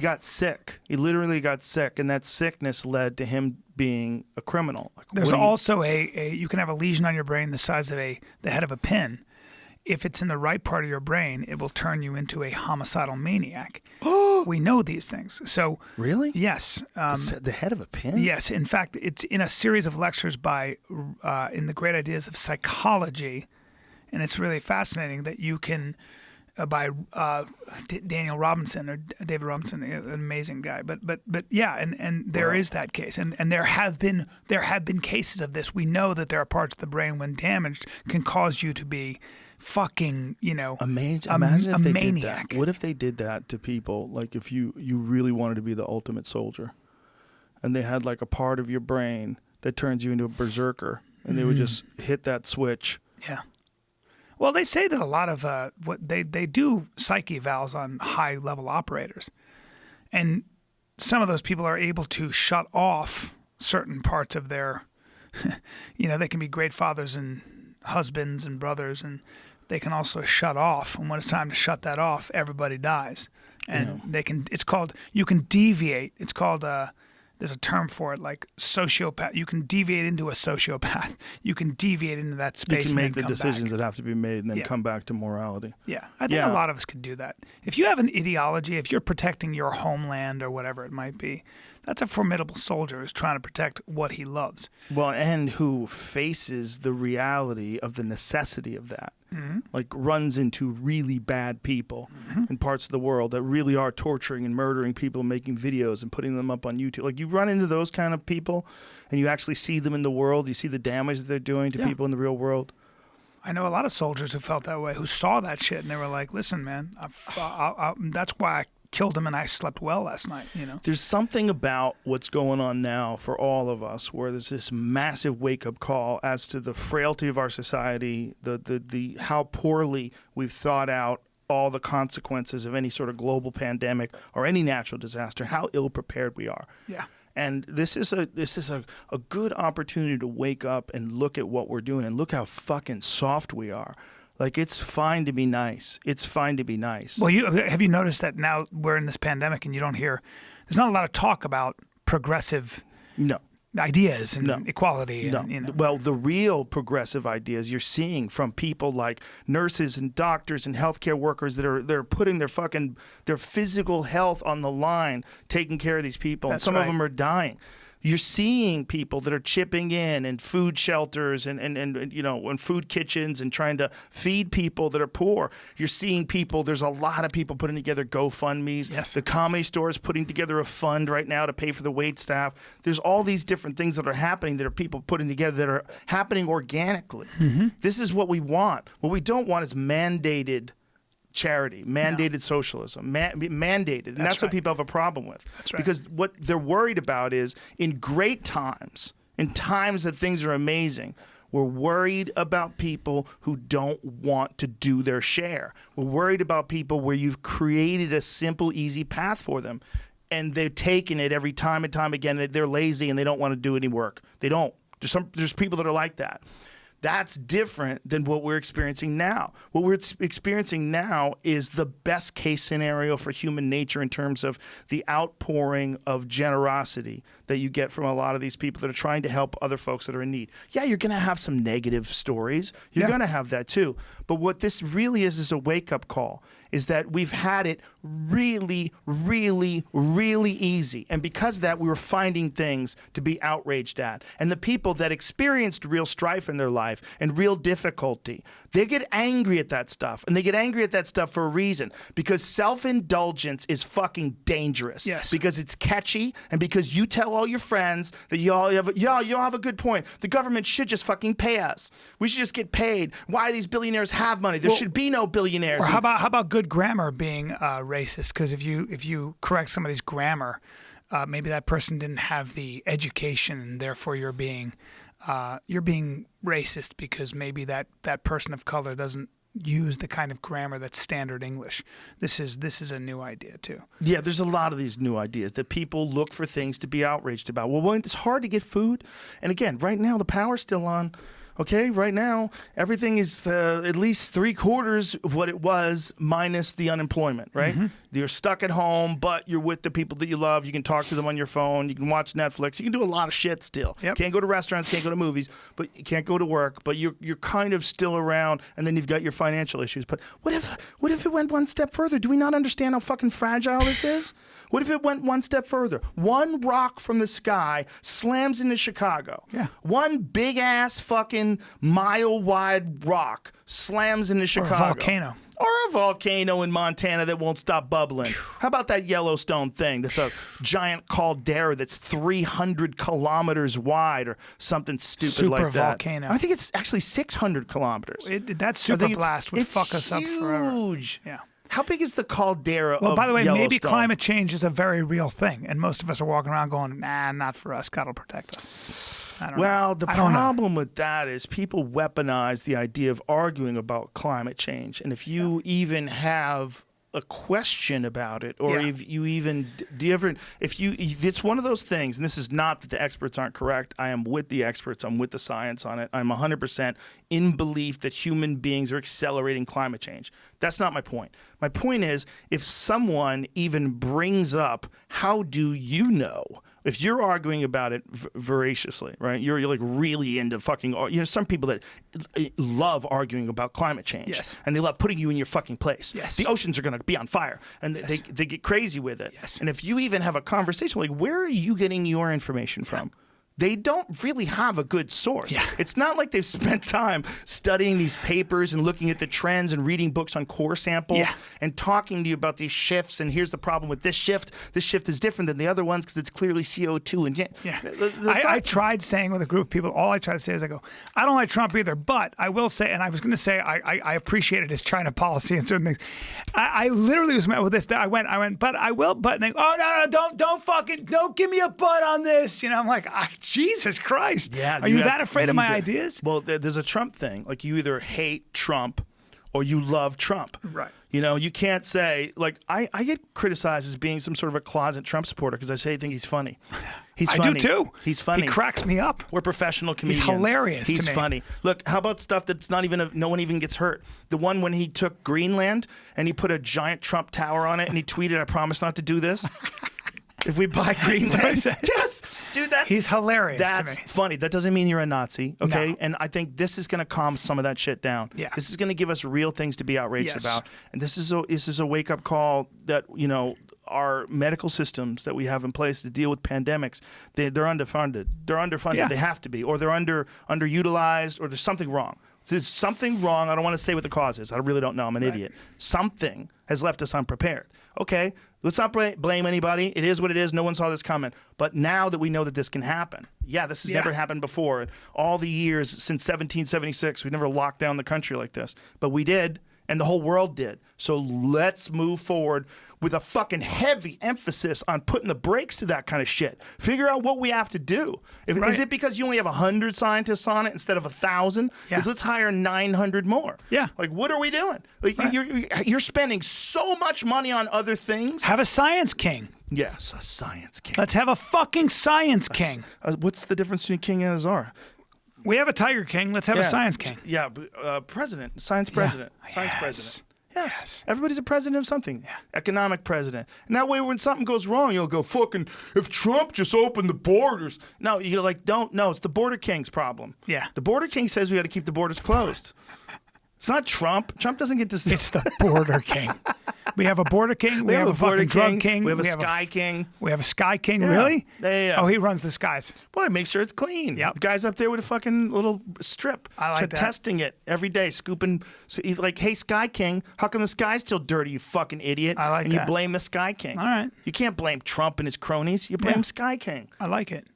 S2: got sick. He literally got sick, and that sickness led to him being a criminal. Like,
S1: There's also you can have a lesion on your brain the size of the head of a pin. If it's in the right part of your brain, it will turn you into a homicidal maniac. We know these things. So
S2: really?
S1: Yes.
S2: The head of a pin?
S1: Yes. In fact, it's in a series of lectures in the Great Ideas of Psychology, and it's really fascinating that you can, by Daniel Robinson or David Robinson, an amazing guy. But yeah, and there is that case, and there have been cases of this. We know that there are parts of the brain when damaged can cause you to be fucking,
S2: Imagine if they
S1: maniac.
S2: did that. What if they did that to people? Like if you really wanted to be the ultimate soldier, and they had like a part of your brain that turns you into a berserker, and they would just hit that switch.
S1: Yeah. Well, they say that a lot of what they do psyche evals on high level operators, and some of those people are able to shut off certain parts of their, they can be great fathers and husbands and brothers, and they can also shut off. And when it's time to shut that off, everybody dies. And you can deviate. It's called, there's a term for it, like sociopath. You can deviate into a sociopath. You can deviate into that space.
S2: You can make
S1: and then
S2: the
S1: come
S2: decisions
S1: back.
S2: that have to be made and then come back to morality.
S1: Yeah, I think a lot of us could do that. If you have an ideology, if you're protecting your homeland or whatever it might be, that's a formidable soldier who's trying to protect what he loves.
S2: Well, and who faces the reality of the necessity of that.
S1: Mm-hmm.
S2: Like runs into really bad people in parts of the world that really are torturing and murdering people, making videos and putting them up on YouTube. Like you run into those kind of people and you actually see them in the world. You see the damage that they're doing to people in the real world.
S1: I know a lot of soldiers who felt that way, who saw that shit and they were like, listen, man, that's why I killed him and I slept well last night,
S2: There's something about what's going on now for all of us where there's this massive wake-up call as to the frailty of our society, the how poorly we've thought out all the consequences of any sort of global pandemic or any natural disaster, how ill-prepared we are.
S1: Yeah.
S2: And this is a good opportunity to wake up and look at what we're doing and look how fucking soft we are. Like, it's fine to be nice. It's fine to be nice.
S1: Well, have you noticed that now we're in this pandemic and you don't hear, there's not a lot of talk about progressive ideas and equality. And,
S2: Well, the real progressive ideas you're seeing from people like nurses and doctors and healthcare workers they're putting their physical health on the line, taking care of these people.
S1: That's
S2: and some
S1: right.
S2: of them are dying. You're seeing people that are chipping in and food shelters and food kitchens and trying to feed people that are poor. You're seeing people, there's a lot of people putting together GoFundMes.
S1: Yes.
S2: The Comedy Store is putting together a fund right now to pay for the wait staff. There's all these different things that are happening that are people putting together that are happening organically. Mm-hmm. This is what we want. What we don't want is mandated charity, mandated socialism, mandated. And that's what people have a problem with.
S1: That's right.
S2: Because what they're worried about is in great times, in times that things are amazing, we're worried about people who don't want to do their share. We're worried about people where you've created a simple, easy path for them. And they've taken it every time and time again. They're lazy and they don't want to do any work. They don't. There's people that are like that. That's different than what we're experiencing now. What we're experiencing now is the best case scenario for human nature in terms of the outpouring of generosity that you get from a lot of these people that are trying to help other folks that are in need. Yeah, you're going to have some negative stories. You're going to have that too. But what this really is a wake-up call, is that we've had it really, really, really easy. And because of that, we were finding things to be outraged at. And the people that experienced real strife in their life and real difficulty, they get angry at that stuff. And they get angry at that stuff for a reason. Because self-indulgence is fucking dangerous.
S1: Yes.
S2: Because it's catchy and because you tell all your friends that you all have a good point. The government should just fucking pay us. We should just get paid. Why do these billionaires have money? There should be no billionaires.
S1: Or how about good grammar being racist? Because if you correct somebody's grammar, maybe that person didn't have the education, and therefore you're being racist because maybe that person of color doesn't use the kind of grammar that's standard English. This is a new idea too.
S2: Yeah, there's a lot of these new ideas that people look for things to be outraged about. Well, when it's hard to get food, and again, right now the power's still on. Okay, right now, everything is at least 3/4 of what it was minus the unemployment, right? Mm-hmm. You're stuck at home, but you're with the people that you love. You can talk to them on your phone. You can watch Netflix. You can do a lot of shit still.
S1: Yep.
S2: Can't go to restaurants, can't go to movies, but you can't go to work, but you're kind of still around, and then you've got your financial issues. But what if it went one step further? Do we not understand how fucking fragile this is? What if it went one step further? One rock from the sky slams into Chicago.
S1: Yeah.
S2: One big-ass fucking mile-wide rock slams into Chicago.
S1: Or a volcano.
S2: Or a volcano in Montana that won't stop bubbling. How about that Yellowstone thing that's a giant caldera that's 300 kilometers wide or something stupid like that?
S1: Super volcano.
S2: I think it's actually 600 kilometers.
S1: That super blast would fuck us up forever.
S2: Huge.
S1: Yeah.
S2: How big is the caldera of Yellowstone?
S1: Well, by the way, maybe climate change is a very real thing, and most of us are walking around going, nah, not for us. God will protect us. I don't
S2: Well,
S1: know.
S2: the
S1: I don't know.
S2: problem with that is people weaponize the idea of arguing about climate change. And if you even have a question about it, or
S1: Yeah.
S2: if you even do you ever if you it's one of those things, and this is not that the experts aren't correct. I am with the experts. I'm with the science on it. I'm 100% in belief that human beings are accelerating climate change. That's not my point. My point is, if someone even brings up, how do you know? If you're arguing about it voraciously, right? You're like really into fucking, some people that love arguing about climate change.
S1: Yes.
S2: And they love putting you in your fucking place.
S1: Yes.
S2: The oceans are going to be on fire. And
S1: Yes.
S2: they get crazy with it.
S1: Yes.
S2: And if you even have a conversation, like, where are you getting your information from? They don't really have a good source.
S1: Yeah.
S2: It's not like they've spent time studying these papers and looking at the trends and reading books on core samples
S1: Yeah.
S2: and talking to you about these shifts. And here's the problem with this shift. This shift is different than the other ones because it's clearly CO2. And
S1: Yeah.
S2: That's
S1: I
S2: not-
S1: tried saying with a group of people, all I try to say is I go, I don't like Trump either, but I will say, and I was going to say I appreciated his China policy and certain things. I literally was met with this. I went, but I will, but, and they go, oh, no, don't give me a but on this. I'm like, Jesus Christ.
S2: Yeah,
S1: Are you
S2: have-
S1: that afraid of
S2: you
S1: my
S2: do.
S1: ideas?
S2: Well, there's a Trump thing. Like, you either hate Trump or you love Trump.
S1: Right.
S2: You can't say, like, I get criticized as being some sort of a closet Trump supporter because I think he's funny. He's
S1: I
S2: funny.
S1: do too.
S2: He's funny.
S1: He cracks me up.
S2: We're professional comedians.
S1: hilarious to
S2: He's
S1: me.
S2: funny. Look, how about stuff that's not even, no one even gets hurt? The one when he took Greenland and he put a giant Trump tower on it and he tweeted, I promise not to do this. If we buy Greenland. Yes. Dude,
S1: He's hilarious to
S2: That's
S1: me.
S2: funny. That doesn't mean you're a Nazi, okay?
S1: No.
S2: And I think this is going to calm some of that shit down.
S1: Yeah.
S2: This is going to give us real things to be outraged
S1: Yes.
S2: about. And this is a wake-up call that, our medical systems that we have in place to deal with pandemics, they're underfunded. They're underfunded.
S1: Yeah.
S2: They have to be. Or they're underutilized, or there's something wrong. There's something wrong. I don't want to say what the cause is. I really don't know. I'm an idiot. Something has left us unprepared. Okay, let's not blame anybody. It is what it is. No one saw this coming. But now that we know that this can happen, this has never happened before. All the years since 1776, we never locked down the country like this. But we did, and the whole world did. So let's move forward with a fucking heavy emphasis on putting the brakes to that kind of shit. Figure out what we have to do.
S1: Right.
S2: Is it because you only have 100 scientists on it instead of 1,000?
S1: Yeah.
S2: Because let's hire 900 more.
S1: Yeah.
S2: Like, what are we doing? Like, you're spending so much money on other things.
S1: Have a science king.
S2: Yes, a science king.
S1: Let's have a fucking science king.
S2: What's the difference between king and a czar?
S1: We have a tiger king. Let's have a science king.
S2: Yeah, president, science president, science
S1: Yes.
S2: president. Yes. Everybody's a president of something. Economic president. And that way, when something goes wrong, you'll go, fucking, if Trump just opened the borders. No, you're like, no, it's the border king's problem.
S1: Yeah.
S2: The border king says we got to keep the borders closed. It's not Trump. Trump doesn't get to.
S1: It's the border king. We have a border king. We have a
S2: border
S1: fucking drug king.
S2: We have a sky king.
S1: We have a sky king. Really?
S2: Yeah.
S1: Oh, he runs the skies.
S2: Boy, make sure it's clean.
S1: Yep.
S2: The guy's up there with a fucking little strip.
S1: I like that.
S2: Testing it every day, scooping. So he's like, hey, Sky King, how come the sky's still dirty, you fucking idiot?
S1: I like
S2: and
S1: that.
S2: you blame the Sky King.
S1: All right.
S2: You can't blame Trump and his cronies. You blame
S1: Yeah.
S2: Sky King.
S1: I like it.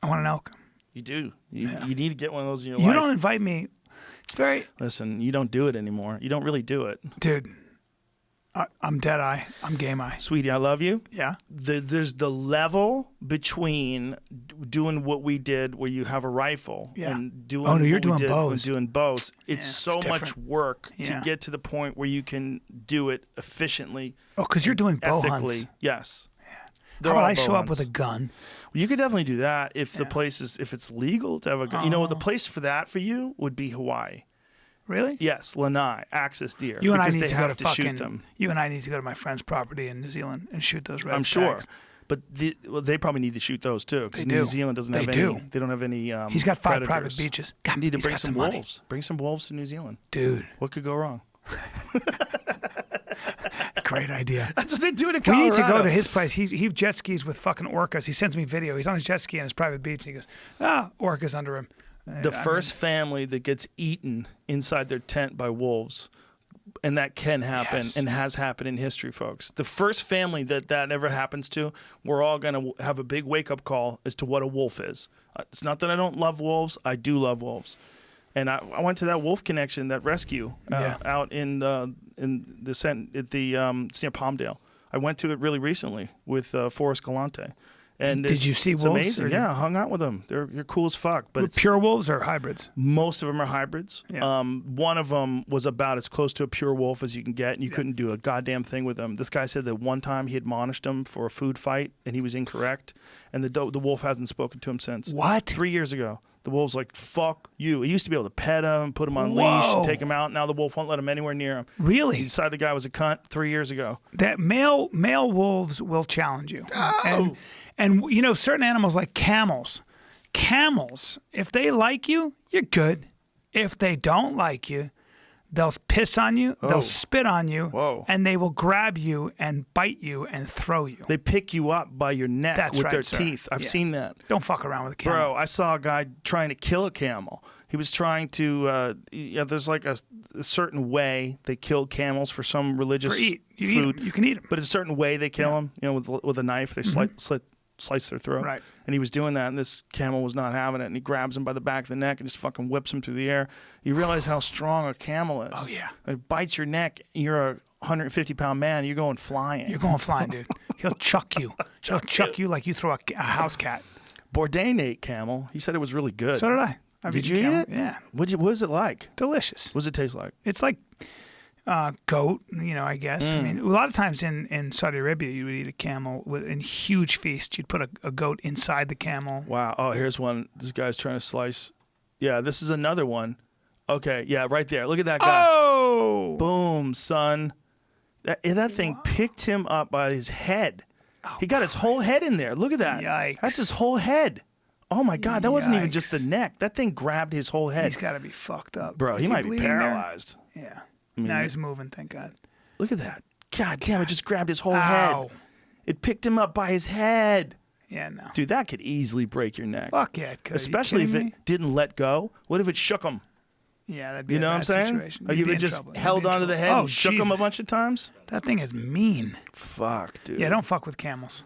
S1: I want an elk.
S2: You do. You need to get one of those in your
S1: You
S2: life.
S1: don't invite me. It's very,
S2: Listen, you don't do it anymore. You don't really do it.
S1: dude. I'm dead eye. I'm game eye.
S2: Sweetie, I love you.
S1: Yeah.
S2: There's the level between doing what we did where you have a rifle
S1: Yeah.
S2: and doing
S1: Oh, no, you're
S2: what we
S1: doing
S2: did
S1: bows.
S2: when doing bows. It's
S1: Yeah,
S2: so
S1: it's
S2: much
S1: different.
S2: work to
S1: Yeah.
S2: get to the point where you can do it efficiently,
S1: Oh, because you're doing bow
S2: ethically.
S1: hunts.
S2: Yes.
S1: How
S2: They're
S1: about
S2: all
S1: I show
S2: bow
S1: up with a
S2: hunts.
S1: gun?
S2: You could definitely do that if the place is, if it's legal to have a gun. You know, the place for that for you would be Hawaii.
S1: Really?
S2: Yes, Lanai, axis deer.
S1: You and I
S2: because
S1: need
S2: they
S1: to go
S2: have
S1: to
S2: shoot
S1: fucking.
S2: them.
S1: You and I need to go to my friend's property in New Zealand and shoot those red
S2: I'm sure.
S1: stags.
S2: But they probably need to shoot those too, because
S1: They
S2: New
S1: do.
S2: Zealand doesn't
S1: They
S2: have
S1: do.
S2: any. They don't have any.
S1: He's got 5
S2: predators.
S1: private beaches. God,
S2: You need to
S1: he's
S2: bring
S1: got
S2: some
S1: money.
S2: wolves. Bring some wolves to New Zealand.
S1: Dude,
S2: What could go wrong?
S1: great idea.
S2: That's what they do in
S1: We
S2: Colorado.
S1: need to go to his place. He jet skis with fucking orcas. He sends me video. He's on his jet ski on his private beach. And he goes, orcas under him.
S2: The first family that gets eaten inside their tent by wolves, and that can happen
S1: Yes.
S2: and has happened in history, folks. The first family that ever happens to, we're all going to have a big wake-up call as to what a wolf is. It's not that I don't love wolves. I do love wolves. And I went to that wolf connection, that rescue out in the it's near Palmdale. I went to it really recently with Forrest Galante. And
S1: Did you see
S2: it's
S1: wolves,
S2: amazing.
S1: or-
S2: Yeah, I hung out with them. They're cool as fuck. But it's,
S1: Pure wolves or hybrids?
S2: most of them are hybrids.
S1: Yeah.
S2: One of them was about as close to a pure wolf as you can get, and you couldn't do a goddamn thing with them. This guy said that one time he admonished him for a food fight, and he was incorrect, and the wolf hasn't spoken to him since.
S1: What?
S2: 3 years ago. The wolf's like, fuck you. He used to be able to pet him, put him on leash,
S1: Whoa.
S2: and take him out. Now the wolf won't let him anywhere near him. He
S1: Really?
S2: decided the guy was a cunt 3 years ago.
S1: That male wolves will challenge you. And you know, certain animals like camels. Camels, if they like you, you're good. If they don't like you, they'll piss on you,
S2: Oh.
S1: they'll spit on you,
S2: Whoa.
S1: and they will grab you and bite you and throw you.
S2: They pick you up by your neck
S1: That's
S2: with
S1: right,
S2: their
S1: sir.
S2: teeth. I've
S1: Yeah.
S2: seen that.
S1: Don't fuck around with a camel.
S2: Bro, I saw a guy trying to kill a camel. He was trying to, there's like a certain way they kill camels for some religious
S1: For eat. You
S2: food.
S1: eat 'em. You can eat them.
S2: But it's a certain way they kill them, you know, with a knife. They slice their throat.
S1: Right.
S2: And he was doing that, and this camel was not having it. And he grabs him by the back of the neck and just fucking whips him through the air. You realize how strong a camel is.
S1: Oh, yeah.
S2: It bites your neck. You're a 150-pound man. You're going flying.
S1: You're going flying, dude. He'll chuck you. He'll chuck you like you throw a house cat.
S2: Bourdain ate camel. He said it was really good.
S1: So did I. I've
S2: Did
S1: eaten
S2: you eat
S1: camel.
S2: it?
S1: Yeah.
S2: What was it like?
S1: Delicious.
S2: What does it taste like?
S1: It's like goat, you know, I guess. I mean, a lot of times in Saudi Arabia, you would eat a camel in huge feast. You'd put a goat inside the camel.
S2: Wow. Oh, here's one. This guy's trying to slice. Yeah, this is another one. Okay, yeah, right there. Look at that guy.
S1: Oh!
S2: Boom, son. That thing picked him up by his head. He got his whole head in there. Look at that.
S1: Yikes.
S2: That's his whole head. Oh my God, that wasn't even just the
S1: Yikes.
S2: neck. That thing grabbed his whole head.
S1: He's got to be fucked up.
S2: Bro,
S1: Is
S2: he might be
S1: bleeding there?
S2: paralyzed.
S1: Yeah. Now he's moving, thank God.
S2: Look at that. God damn, it just grabbed his whole
S1: Ow.
S2: head. It picked him up by his head.
S1: Yeah, no.
S2: Dude, that could easily break your neck.
S1: Fuck yeah, it could.
S2: Especially
S1: You
S2: if
S1: kidding
S2: it didn't let go. What if it shook him?
S1: me? Yeah, that'd be
S2: You
S1: a
S2: know what I'm
S1: bad
S2: saying?
S1: situation.
S2: Like
S1: You'd
S2: if
S1: be
S2: it
S1: in
S2: just
S1: trouble. You'd
S2: held
S1: be in
S2: onto the
S1: trouble.
S2: head
S1: Oh,
S2: and shook him a
S1: Jesus.
S2: bunch of times?
S1: That thing is mean.
S2: Fuck, dude.
S1: Yeah, don't fuck with camels.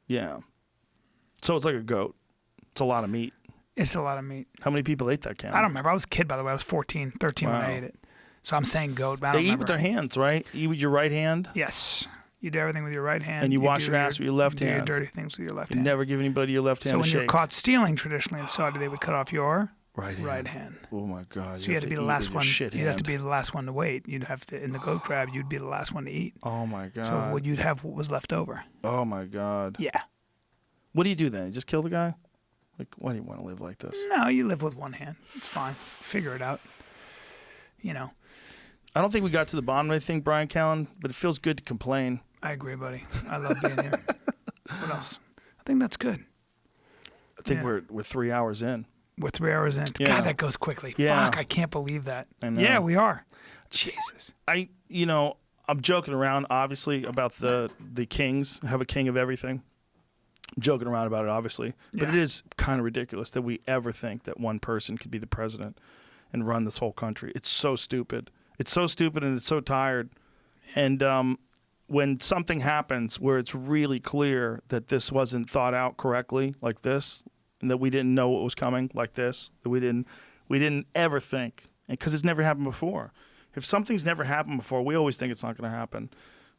S2: Yeah. So it's like a goat. It's a lot of meat.
S1: It's a lot of meat.
S2: How many people ate that camel?
S1: I don't remember. I was a kid, by the way. I was 14, 13 when I
S2: Wow.
S1: ate it. So I'm saying goat, but I
S2: They
S1: don't
S2: eat
S1: remember.
S2: with their hands, right? Eat with your right hand.
S1: Yes. You do everything with your right hand.
S2: And you wash
S1: do
S2: your ass with your left
S1: you do
S2: hand.
S1: your dirty things with your left
S2: You
S1: hand.
S2: never give anybody your left hand
S1: So
S2: a
S1: when you're
S2: shake.
S1: caught stealing, traditionally in Saudi, they would cut off your
S2: right hand.
S1: right hand.
S2: Oh my God.
S1: So you had to be the
S2: eat
S1: last
S2: with your
S1: one.
S2: shit
S1: You'd have to
S2: hand.
S1: be the last one to wait. You'd have to in the goat grab. You'd be the last one to eat.
S2: Oh my God.
S1: So what you'd have what was left over.
S2: Oh my God.
S1: Yeah.
S2: What do you do then? You just kill the guy? Like, why do you want to live like this?
S1: No, you live with one hand. It's fine. Figure it out. You know.
S2: I don't think we got to the bottom of anything, Bryan Callen, but it feels good to complain.
S1: I agree, buddy. I love being here. What else? I think that's good.
S2: I think
S1: Yeah.
S2: we're 3 hours in.
S1: We're 3 hours in.
S2: Yeah.
S1: God, that goes quickly.
S2: Yeah.
S1: Fuck, I can't believe that.
S2: I know.
S1: Yeah, we are. Jesus.
S2: I'm joking around, obviously, about the kings have a king of everything. I'm joking around about it, obviously, but
S1: Yeah.
S2: it is kind of ridiculous that we ever think that one person could be the president and run this whole country. It's so stupid. It's so stupid, and it's so tired. And when something happens where it's really clear that this wasn't thought out correctly, like this, and that we didn't know what was coming, like this, that we didn't ever think, and because it's never happened before. If something's never happened before, we always think it's not going to happen,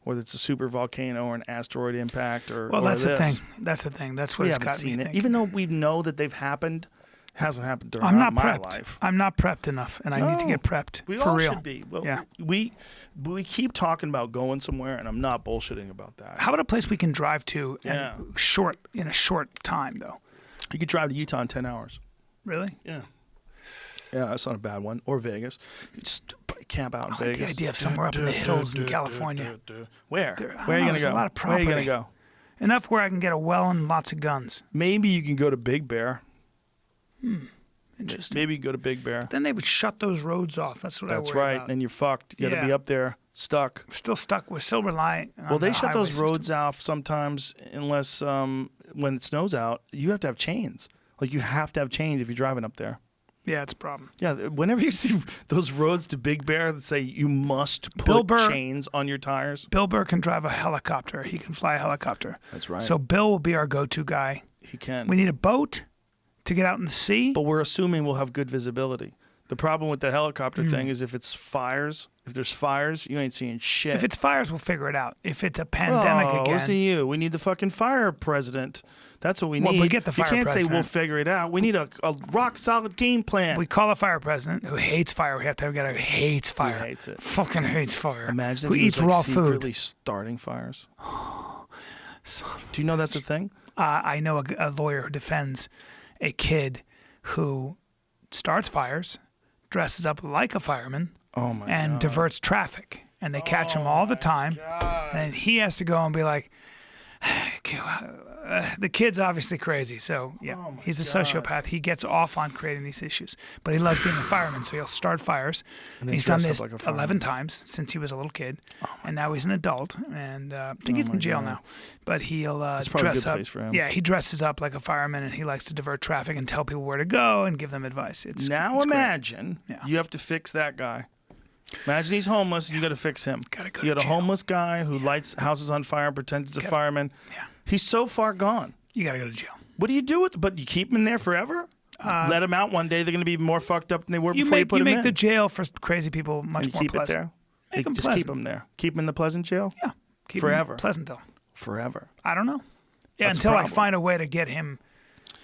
S2: whether it's a super volcano or an asteroid impact or
S1: Well,
S2: or
S1: that's
S2: this.
S1: the thing. That's the thing. That's what
S2: We
S1: it's
S2: haven't
S1: got me
S2: seen it,
S1: thinking.
S2: even though we know that they've happened. Hasn't happened during
S1: I'm not
S2: my
S1: prepped.
S2: life.
S1: I'm not prepped enough, and I need to
S2: No,
S1: get prepped
S2: We
S1: for
S2: all
S1: real.
S2: should be. Well,
S1: Yeah.
S2: we keep talking about going somewhere, and I'm not bullshitting about that.
S1: How about a place we can drive to
S2: Yeah.
S1: in a short time, though?
S2: You could drive to Utah in 10 hours.
S1: Really?
S2: Yeah. Yeah, that's not a bad one. Or Vegas. You just camp out in
S1: I like
S2: Vegas.
S1: the idea of somewhere up in the hills in California.
S2: Where?
S1: There- I
S2: Where are
S1: don't
S2: you
S1: know,
S2: going to
S1: there's a
S2: go?
S1: lot of
S2: Where are you going to
S1: property.
S2: go?
S1: Enough where I can get a well and lots of guns.
S2: Maybe you can go to Big Bear.
S1: Interesting.
S2: Maybe you go to Big Bear.
S1: Then they would shut those roads off. That's what
S2: That's
S1: I worry
S2: right.
S1: about.
S2: And you're fucked. You got to
S1: Yeah.
S2: be up there, stuck.
S1: We're still stuck. We're still relying on
S2: Well, they
S1: the
S2: shut
S1: highway
S2: those roads
S1: system.
S2: off sometimes unless when it snows out, you have to have chains. Like you have to have chains if you're driving up there.
S1: Yeah, it's a problem.
S2: Yeah, whenever you see those roads to Big Bear that say you must
S1: Bill
S2: put
S1: Burr-
S2: chains on your tires.
S1: Bill Burr can drive a helicopter. He can fly a helicopter.
S2: That's right.
S1: So Bill will be our go-to guy.
S2: He can.
S1: We need a boat to get out in the sea.
S2: But we're assuming we'll have good visibility. The problem with the helicopter
S1: Hmm.
S2: thing is if there's fires, you ain't seeing shit.
S1: If it's fires, we'll figure it out. If it's a pandemic again,
S2: listen to you. We need the fucking fire president. That's what we need.
S1: Well, we get the fire
S2: You can't say
S1: president.
S2: we'll figure it out. We need a rock solid game plan.
S1: we call a fire president who hates fire. We have to have a guy who hates fire.
S2: Who hates it.
S1: Fucking hates fire.
S2: Imagine
S1: who
S2: if he
S1: eats
S2: was like
S1: raw
S2: secretly
S1: food.
S2: starting fires. Do you know that's a thing?
S1: I know a lawyer who defends a kid who starts fires, dresses up like a fireman,
S2: Oh my
S1: and
S2: god.
S1: diverts traffic. And they catch him all the time. And he has to go and be like, the kid's obviously crazy. So, yeah,
S2: Oh my
S1: he's a
S2: God.
S1: sociopath. He gets off on creating these issues. But he loves being a fireman, so he'll start fires.
S2: And then
S1: He's done
S2: dress up
S1: this
S2: like a fireman.
S1: 11 times since he was a little kid. And now he's an adult. And I think he's
S2: my
S1: in jail
S2: God.
S1: now. But he'll
S2: It's probably a
S1: dress
S2: good
S1: up.
S2: place for him.
S1: Yeah, he dresses up like a fireman, and he likes to divert traffic and tell people where to go and give them advice.
S2: Now
S1: it's great.
S2: imagine
S1: Yeah.
S2: you have to fix that guy. Imagine he's homeless and you got to fix him.
S1: Gotta go
S2: you
S1: to
S2: got a
S1: jail.
S2: homeless guy who lights houses on fire and pretends he's a fireman.
S1: Yeah.
S2: He's so far gone.
S1: You got to go to jail.
S2: What do you do with? But you keep him in there forever? Let them out one day. They're going to be more fucked up than they were
S1: You
S2: before you
S1: make,
S2: put
S1: you
S2: them
S1: make
S2: in.
S1: the jail for crazy people much
S2: and you
S1: more
S2: keep
S1: pleasant.
S2: it there.
S1: Make 'em
S2: Just
S1: pleasant.
S2: keep them there. Keep them in the pleasant jail
S1: Yeah. Keep him
S2: Forever.
S1: in Pleasantville.
S2: forever.
S1: I don't know. Yeah,
S2: That's a
S1: until I
S2: problem.
S1: find a way to get him,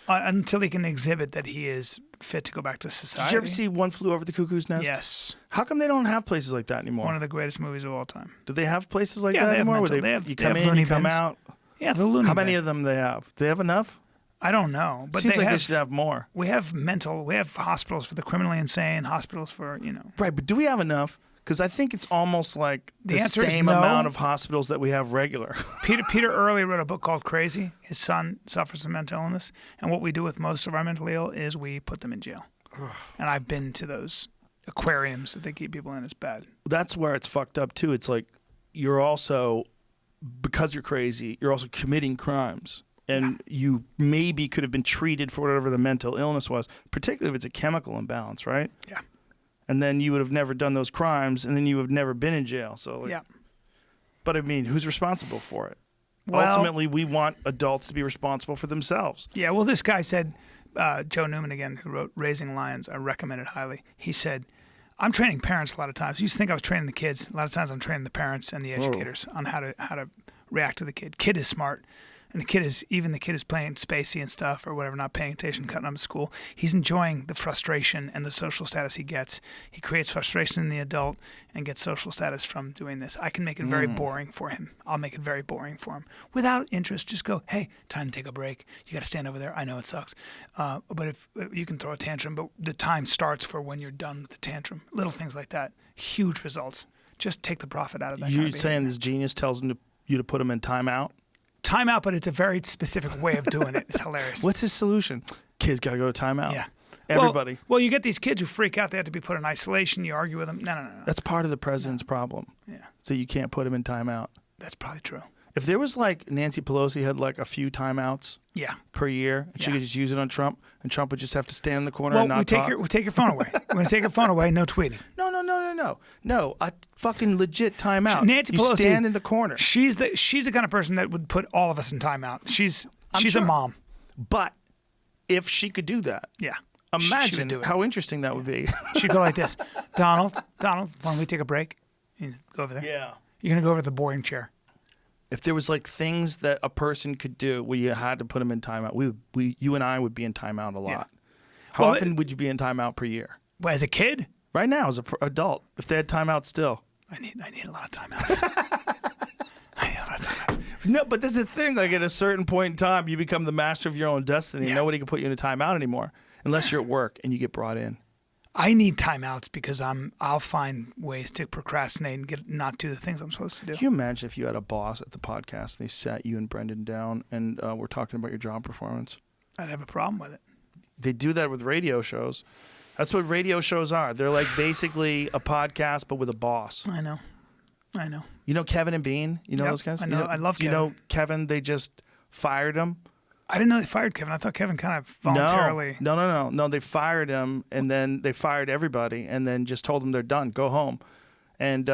S1: until he can exhibit that he is fit to go back to society.
S2: Did you ever see One Flew Over the Cuckoo's Nest?
S1: Yes.
S2: How come they don't have places like that anymore?
S1: One of the greatest movies of all time.
S2: Do they have places like
S1: Yeah,
S2: that
S1: they have
S2: anymore?
S1: mental-
S2: Where
S1: they have-
S2: you
S1: they
S2: come
S1: have
S2: in,
S1: loony
S2: you come
S1: bins.
S2: out.
S1: Yeah, the Looney
S2: How many
S1: Bin.
S2: of them do they have? Do they have enough?
S1: I don't know, but
S2: Seems
S1: they
S2: like
S1: have.
S2: they should have more.
S1: We have hospitals for the criminally insane, hospitals for
S2: Right, but do we have enough? Because I think it's almost like
S1: The
S2: the
S1: answer is
S2: same
S1: no.
S2: amount of hospitals that we have regular.
S1: Peter Early wrote a book called Crazy. His son suffers from mental illness, and what we do with most of our mentally ill is we put them in jail. And I've been to those aquariums that they keep people in. It's bad.
S2: That's where it's fucked up too. It's like you're also, because you're crazy, you're also committing crimes. And you maybe could have been treated for whatever the mental illness was, particularly if it's a chemical imbalance, right?
S1: Yeah.
S2: And then you would have never done those crimes, and then you would have never been in jail. So, like,
S1: Yeah.
S2: But I mean, who's responsible for it?
S1: Well-
S2: Ultimately, we want adults to be responsible for themselves.
S1: Yeah, well, this guy said, Joe Newman again, who wrote Raising Lions, I recommend it highly. He said, I'm training parents a lot of times. You used to think I was training the kids. A lot of times I'm training the parents and the educators on how to react to the kid. Kid is smart. And the kid is playing spacey and stuff or whatever, not paying attention, cutting up at school. He's enjoying the frustration and the social status he gets. He creates frustration in the adult and gets social status from doing this. I can make it very boring for him. I'll make it very boring for him. Without interest, just go, hey, time to take a break. You got to stand over there. I know it sucks. But if you can throw a tantrum, but the time starts for when you're done with the tantrum. Little things like that. Huge results. Just take the profit out of that.
S2: You're
S1: kind of
S2: saying
S1: behavior.
S2: this genius tells you to put him in timeout?
S1: Timeout, but it's a very specific way of doing it. It's hilarious.
S2: What's his solution? Kids got to go to timeout.
S1: Yeah.
S2: Everybody.
S1: Well, you get these kids who freak out. They have to be put in isolation. You argue with them. No.
S2: That's part of the president's problem.
S1: Yeah,
S2: So you can't put him in timeout.
S1: that's probably true.
S2: If there was like Nancy Pelosi had like a few timeouts
S1: Yeah.
S2: per year, and she
S1: Yeah.
S2: could just use it on Trump, and Trump would just have to stand in the corner
S1: Well,
S2: and not
S1: we take
S2: talk.
S1: we take your phone away. We're gonna take your phone away. No tweeting.
S2: No, a fucking legit timeout.
S1: Nancy
S2: you
S1: Pelosi
S2: stand in the corner.
S1: She's the kind of person that would put all of us in timeout. She's
S2: sure.
S1: a mom.
S2: But if she could do that,
S1: Yeah. She would
S2: imagine
S1: do it.
S2: how interesting that would be.
S1: She'd go like this. Donald, why don't we take a break? You go over there.
S2: Yeah.
S1: You're gonna go over to the boring chair.
S2: If there was like things that a person could do where you had to put them in timeout, you and I would be in timeout a lot.
S1: Yeah.
S2: How
S1: Well,
S2: often would you be in timeout per year?
S1: Well, as a kid,
S2: Right now, as an adult, if they had timeout still.
S1: I need a lot of timeouts. I need a lot of timeouts.
S2: No, but there's a thing, like at a certain point in time, you become the master of your own destiny.
S1: Yeah.
S2: Nobody can put you in a timeout anymore unless you're at work and you get brought in.
S1: I need timeouts because I'll find ways to procrastinate and not do the things I'm supposed to do.
S2: Can you imagine if you had a boss at the podcast and they sat you and Brendan down and we're talking about your job performance?
S1: I'd have a problem with it.
S2: They do that with radio shows. That's what radio shows are. They're like basically a podcast, but with a boss.
S1: I know.
S2: You know Kevin and Bean? You know
S1: Yep,
S2: those guys?
S1: I know. I love
S2: You
S1: Kevin.
S2: know Kevin, they just fired him?
S1: I didn't know they fired Kevin. I thought Kevin kind of voluntarily.
S2: No. They fired him, and then they fired everybody, and then just told them they're done. Go home. And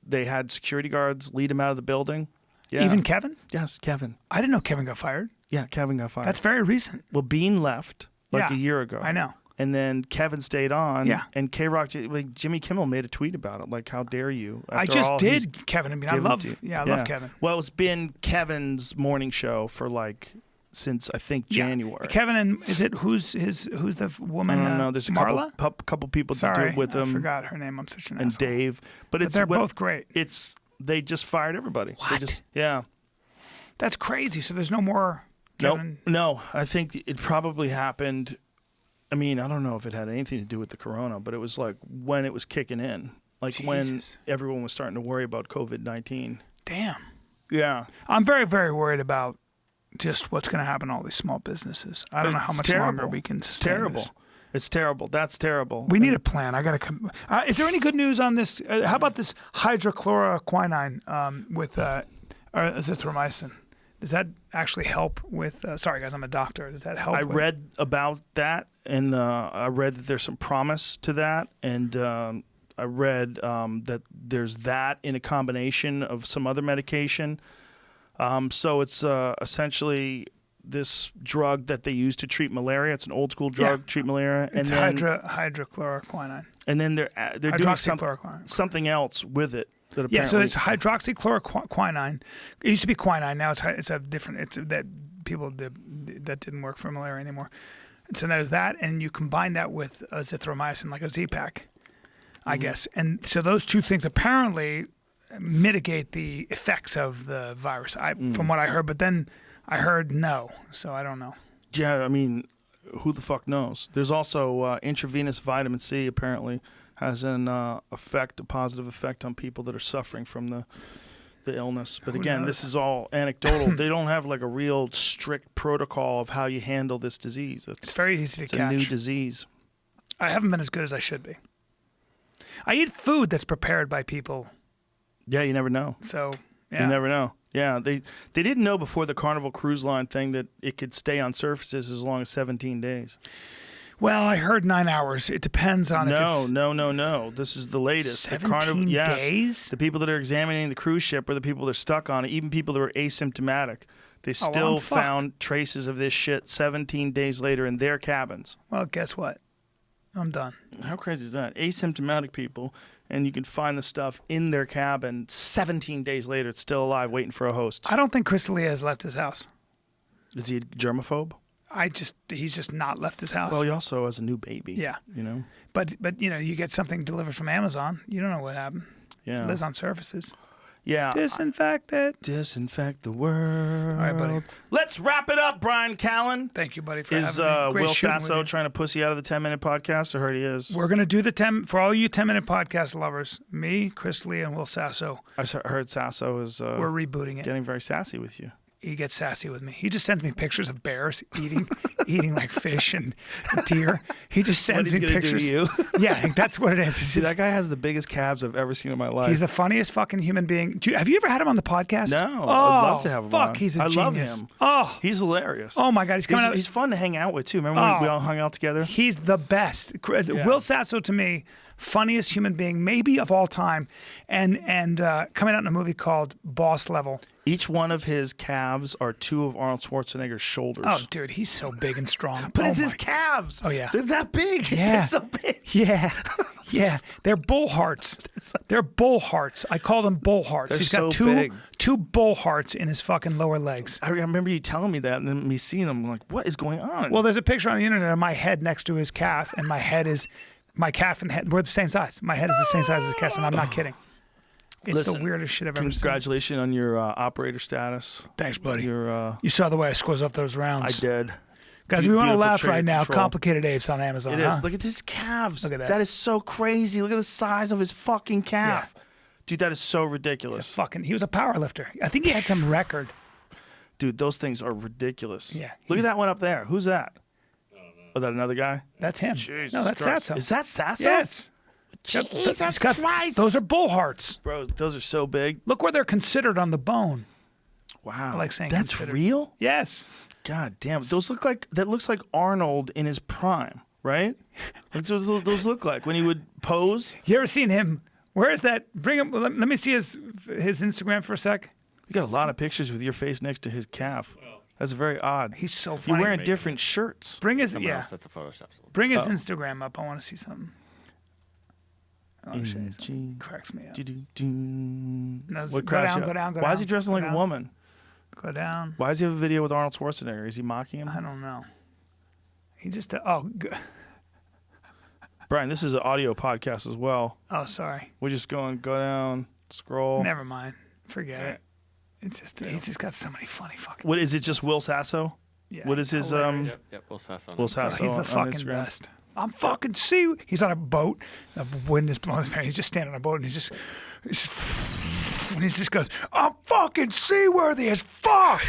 S2: they had security guards lead him out of the building. Yeah.
S1: Even Kevin?
S2: Yes, Kevin.
S1: I didn't know Kevin got fired.
S2: Yeah, Kevin got fired.
S1: That's very recent.
S2: Well, Bean left like
S1: Yeah,
S2: a year ago.
S1: I know.
S2: and then Kevin stayed on.
S1: Yeah.
S2: And K-Rock, like Jimmy Kimmel made a tweet about it. Like, how dare you?
S1: I
S2: After
S1: just
S2: all he's
S1: did Kevin. I mean, I
S2: given
S1: love.
S2: to you.
S1: Yeah, I love Kevin.
S2: Well, it's been Kevin's morning show for like since I think January.
S1: Kevin and who's the woman?
S2: I don't know. There's a
S1: Marla?
S2: couple people that do
S1: Sorry,
S2: it with
S1: I
S2: him.
S1: forgot her name. I'm such an
S2: And
S1: asshole.
S2: Dave, but
S1: they're both great.
S2: They just fired everybody.
S1: What?
S2: Yeah.
S1: That's crazy. So there's no more Kevin.
S2: No. I think it probably happened. I mean, I don't know if it had anything to do with the corona, but it was like when it was kicking in, like when
S1: Jesus.
S2: everyone was starting to worry about COVID-19.
S1: Damn.
S2: Yeah.
S1: I'm very, very worried about just what's going to happen to all these small businesses. I don't know how
S2: It's
S1: much
S2: terrible.
S1: longer we can
S2: It's
S1: sustain
S2: terrible.
S1: this.
S2: It's terrible. That's terrible.
S1: We need a plan. I got to come. Is there any good news on this? How about this hydrochloroquine with azithromycin? Does that actually help with? Sorry, guys, I'm a doctor. Does that help?
S2: I read about that, and I read that there's some promise to that, and I read that there's that in a combination of some other medication. So it's essentially this drug that they use to treat malaria. It's an old school drug to treat malaria.
S1: It's
S2: and then,
S1: hydrochloroquine.
S2: And then they're doing
S1: Hydroxychloroquine.
S2: something else with it. That
S1: Yeah, so
S2: apparently-
S1: it's hydroxychloroquine. It used to be quinine. Now it's a different. It's that people that didn't work for malaria anymore. And so there's that, and you combine that with azithromycin, like a Z-Pak, I guess. And so those two things apparently mitigate the effects of the virus. From what I heard, but then I heard no, so I don't know.
S2: Yeah, I mean, who the fuck knows? There's also intravenous vitamin C apparently has a positive effect on people that are suffering from the illness. But again, this is all anecdotal. They don't have like a real strict protocol of how you handle this disease.
S1: It's very easy to
S2: a
S1: catch.
S2: new disease.
S1: I haven't been as good as I should be. I eat food that's prepared by people,
S2: Yeah, you never know.
S1: so yeah.
S2: You never know. Yeah, they didn't know before the Carnival Cruise Line thing that it could stay on surfaces as long as 17 days.
S1: Well, I heard 9 hours. It depends on if it's...
S2: No. This is the latest.
S1: 17 days?
S2: The people that are examining the cruise ship are the people that are stuck on it, even people that were asymptomatic. They still
S1: I'm fucked.
S2: found traces of this shit 17 days later in their cabins.
S1: Well, guess what? I'm done.
S2: How crazy is that? Asymptomatic people, and you can find the stuff in their cabin 17 days later. It's still alive, waiting for a host.
S1: I don't think Chris D'Elia has left his house.
S2: Is he a germaphobe?
S1: He's just not left his house.
S2: Well, he also has a new baby.
S1: Yeah.
S2: You know?
S1: But you get something delivered from Amazon. You don't know what happened.
S2: Yeah.
S1: It lives on surfaces.
S2: Yeah.
S1: Disinfect it.
S2: Disinfect the world.
S1: All right, buddy.
S2: Let's wrap it up, Bryan Callen.
S1: Thank you, buddy, for
S2: Is
S1: having me. Great
S2: Will
S1: shooting with
S2: Sasso
S1: you.
S2: trying to pussy out of the 10-minute podcast? I heard he is.
S1: We're going to do the 10... For all you 10-minute podcast lovers, me, Chris D'Elia, and Will Sasso,
S2: Heard Sasso is
S1: we're rebooting it.
S2: getting very sassy with you.
S1: He gets sassy with me. He just sends me pictures of bears eating like fish and deer. He just sends me pictures.
S2: Do to you?
S1: Yeah, I think that's what it is. It's
S2: See,
S1: just-
S2: that guy has the biggest calves I've ever seen in my life.
S1: he's the funniest fucking human being. Have you ever had him on the podcast?
S2: No,
S1: Oh,
S2: I'd love to have him
S1: fuck,
S2: on.
S1: he's a
S2: I love
S1: genius.
S2: him.
S1: Oh,
S2: He's hilarious.
S1: oh my God, he's coming out.
S2: He's fun to hang out with, too. Remember when we all hung out together?
S1: He's the best. Will Sasso, to me, funniest human being maybe of all time, and coming out in a movie called Boss Level.
S2: Each one of his calves are two of Arnold Schwarzenegger's shoulders.
S1: Oh, dude, he's so big and strong.
S2: But
S1: oh
S2: it's his
S1: my-
S2: calves.
S1: Oh, yeah.
S2: They're that big.
S1: Yeah.
S2: They're so big.
S1: Yeah, yeah, they're bull hearts. They're bull hearts. I call them bull hearts.
S2: They're
S1: He's got
S2: so big.
S1: two bull hearts in his fucking lower legs.
S2: I remember you telling me that and then me seeing them. I'm like, what is going on?
S1: Well, there's a picture on the internet of my head next to his calf, and my calf and head, we're the same size. My head is the same size as his calf, and I'm not kidding. It's
S2: Listen,
S1: the weirdest shit I've ever seen.
S2: congratulations on your operator status.
S1: Thanks, buddy.
S2: Your,
S1: You saw the way I squoze off those
S2: I
S1: rounds.
S2: did.
S1: Guys, we want to
S2: Beautiful
S1: laugh
S2: trade
S1: right now.
S2: control.
S1: Complicated Apes on Amazon.
S2: It is.
S1: Huh?
S2: Look at his calves.
S1: Look at that.
S2: That is so crazy. Look at the size of his fucking calf. Dude, that is so ridiculous.
S1: He was a power lifter. I think he had some record.
S2: Dude, those things are ridiculous.
S1: Yeah,
S2: Look at
S1: he's-
S2: that one up there. Who's that? Oh, that another guy?
S1: That's him.
S2: Jesus
S1: No, that's
S2: Christ.
S1: Sasso.
S2: Is that Sasso?
S1: Yes.
S2: Jesus
S1: He's got-
S2: Christ.
S1: Those are bull hearts.
S2: Bro, those are so big.
S1: Look where they're considered on the bone.
S2: Wow.
S1: I like saying
S2: that's
S1: considered.
S2: real?
S1: Yes.
S2: God damn. That looks like Arnold in his prime, right? Like those look like when he would pose.
S1: You ever seen him? Where is that? Bring him. Let me see his Instagram for a sec.
S2: You got a lot of pictures with your face next to his calf. That's very odd.
S1: He's so
S2: You're
S1: funny.
S2: wearing different shirts.
S1: Bring his
S3: Someone else that's a Photoshop.
S1: Bring his Instagram up. I want to see something. I want to show you something. Cracks me up. No,
S2: What
S1: go
S2: cracks
S1: down,
S2: you
S1: go
S2: up?
S1: down, go
S2: Why
S1: down.
S2: is he dressing
S1: go
S2: like
S1: down,
S2: a woman?
S1: Go down.
S2: Why does he have a video with Arnold Schwarzenegger? Is he mocking him?
S1: I don't know. He just
S2: Brian, this is an audio podcast as well.
S1: oh, sorry.
S2: We're just going, go down, scroll.
S1: Never mind. Forget it. It's just he's just got so many funny fucking.
S2: What is it? Just Will Sasso?
S1: Yeah,
S2: What is his
S1: hilarious.
S3: Yep, Will Sasso.
S2: Will Sasso
S1: He's the
S2: on
S1: fucking
S2: Instagram?
S1: best. I'm fucking sea. He's on a boat. The wind is blowing his hair. He's just standing on a boat and he just goes, I'm fucking seaworthy as fuck.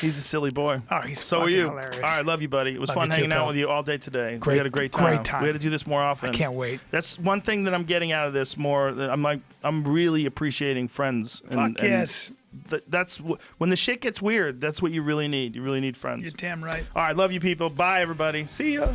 S2: He's a silly boy.
S1: Oh, he's
S2: So are
S1: fucking
S2: you.
S1: hilarious.
S2: All right, love you, buddy. It was
S1: Love
S2: fun
S1: you too,
S2: hanging out
S1: pal.
S2: with you all day today.
S1: Great-
S2: We had a great time.
S1: great time.
S2: We had to do this more often.
S1: I can't wait.
S2: That's one thing that I'm getting out of this more. I'm really appreciating friends.
S1: Fuck yes.
S2: That's when the shit gets weird. That's what you really need. You really need friends.
S1: You're damn right.
S2: All right, love you, people. Bye, everybody. See ya.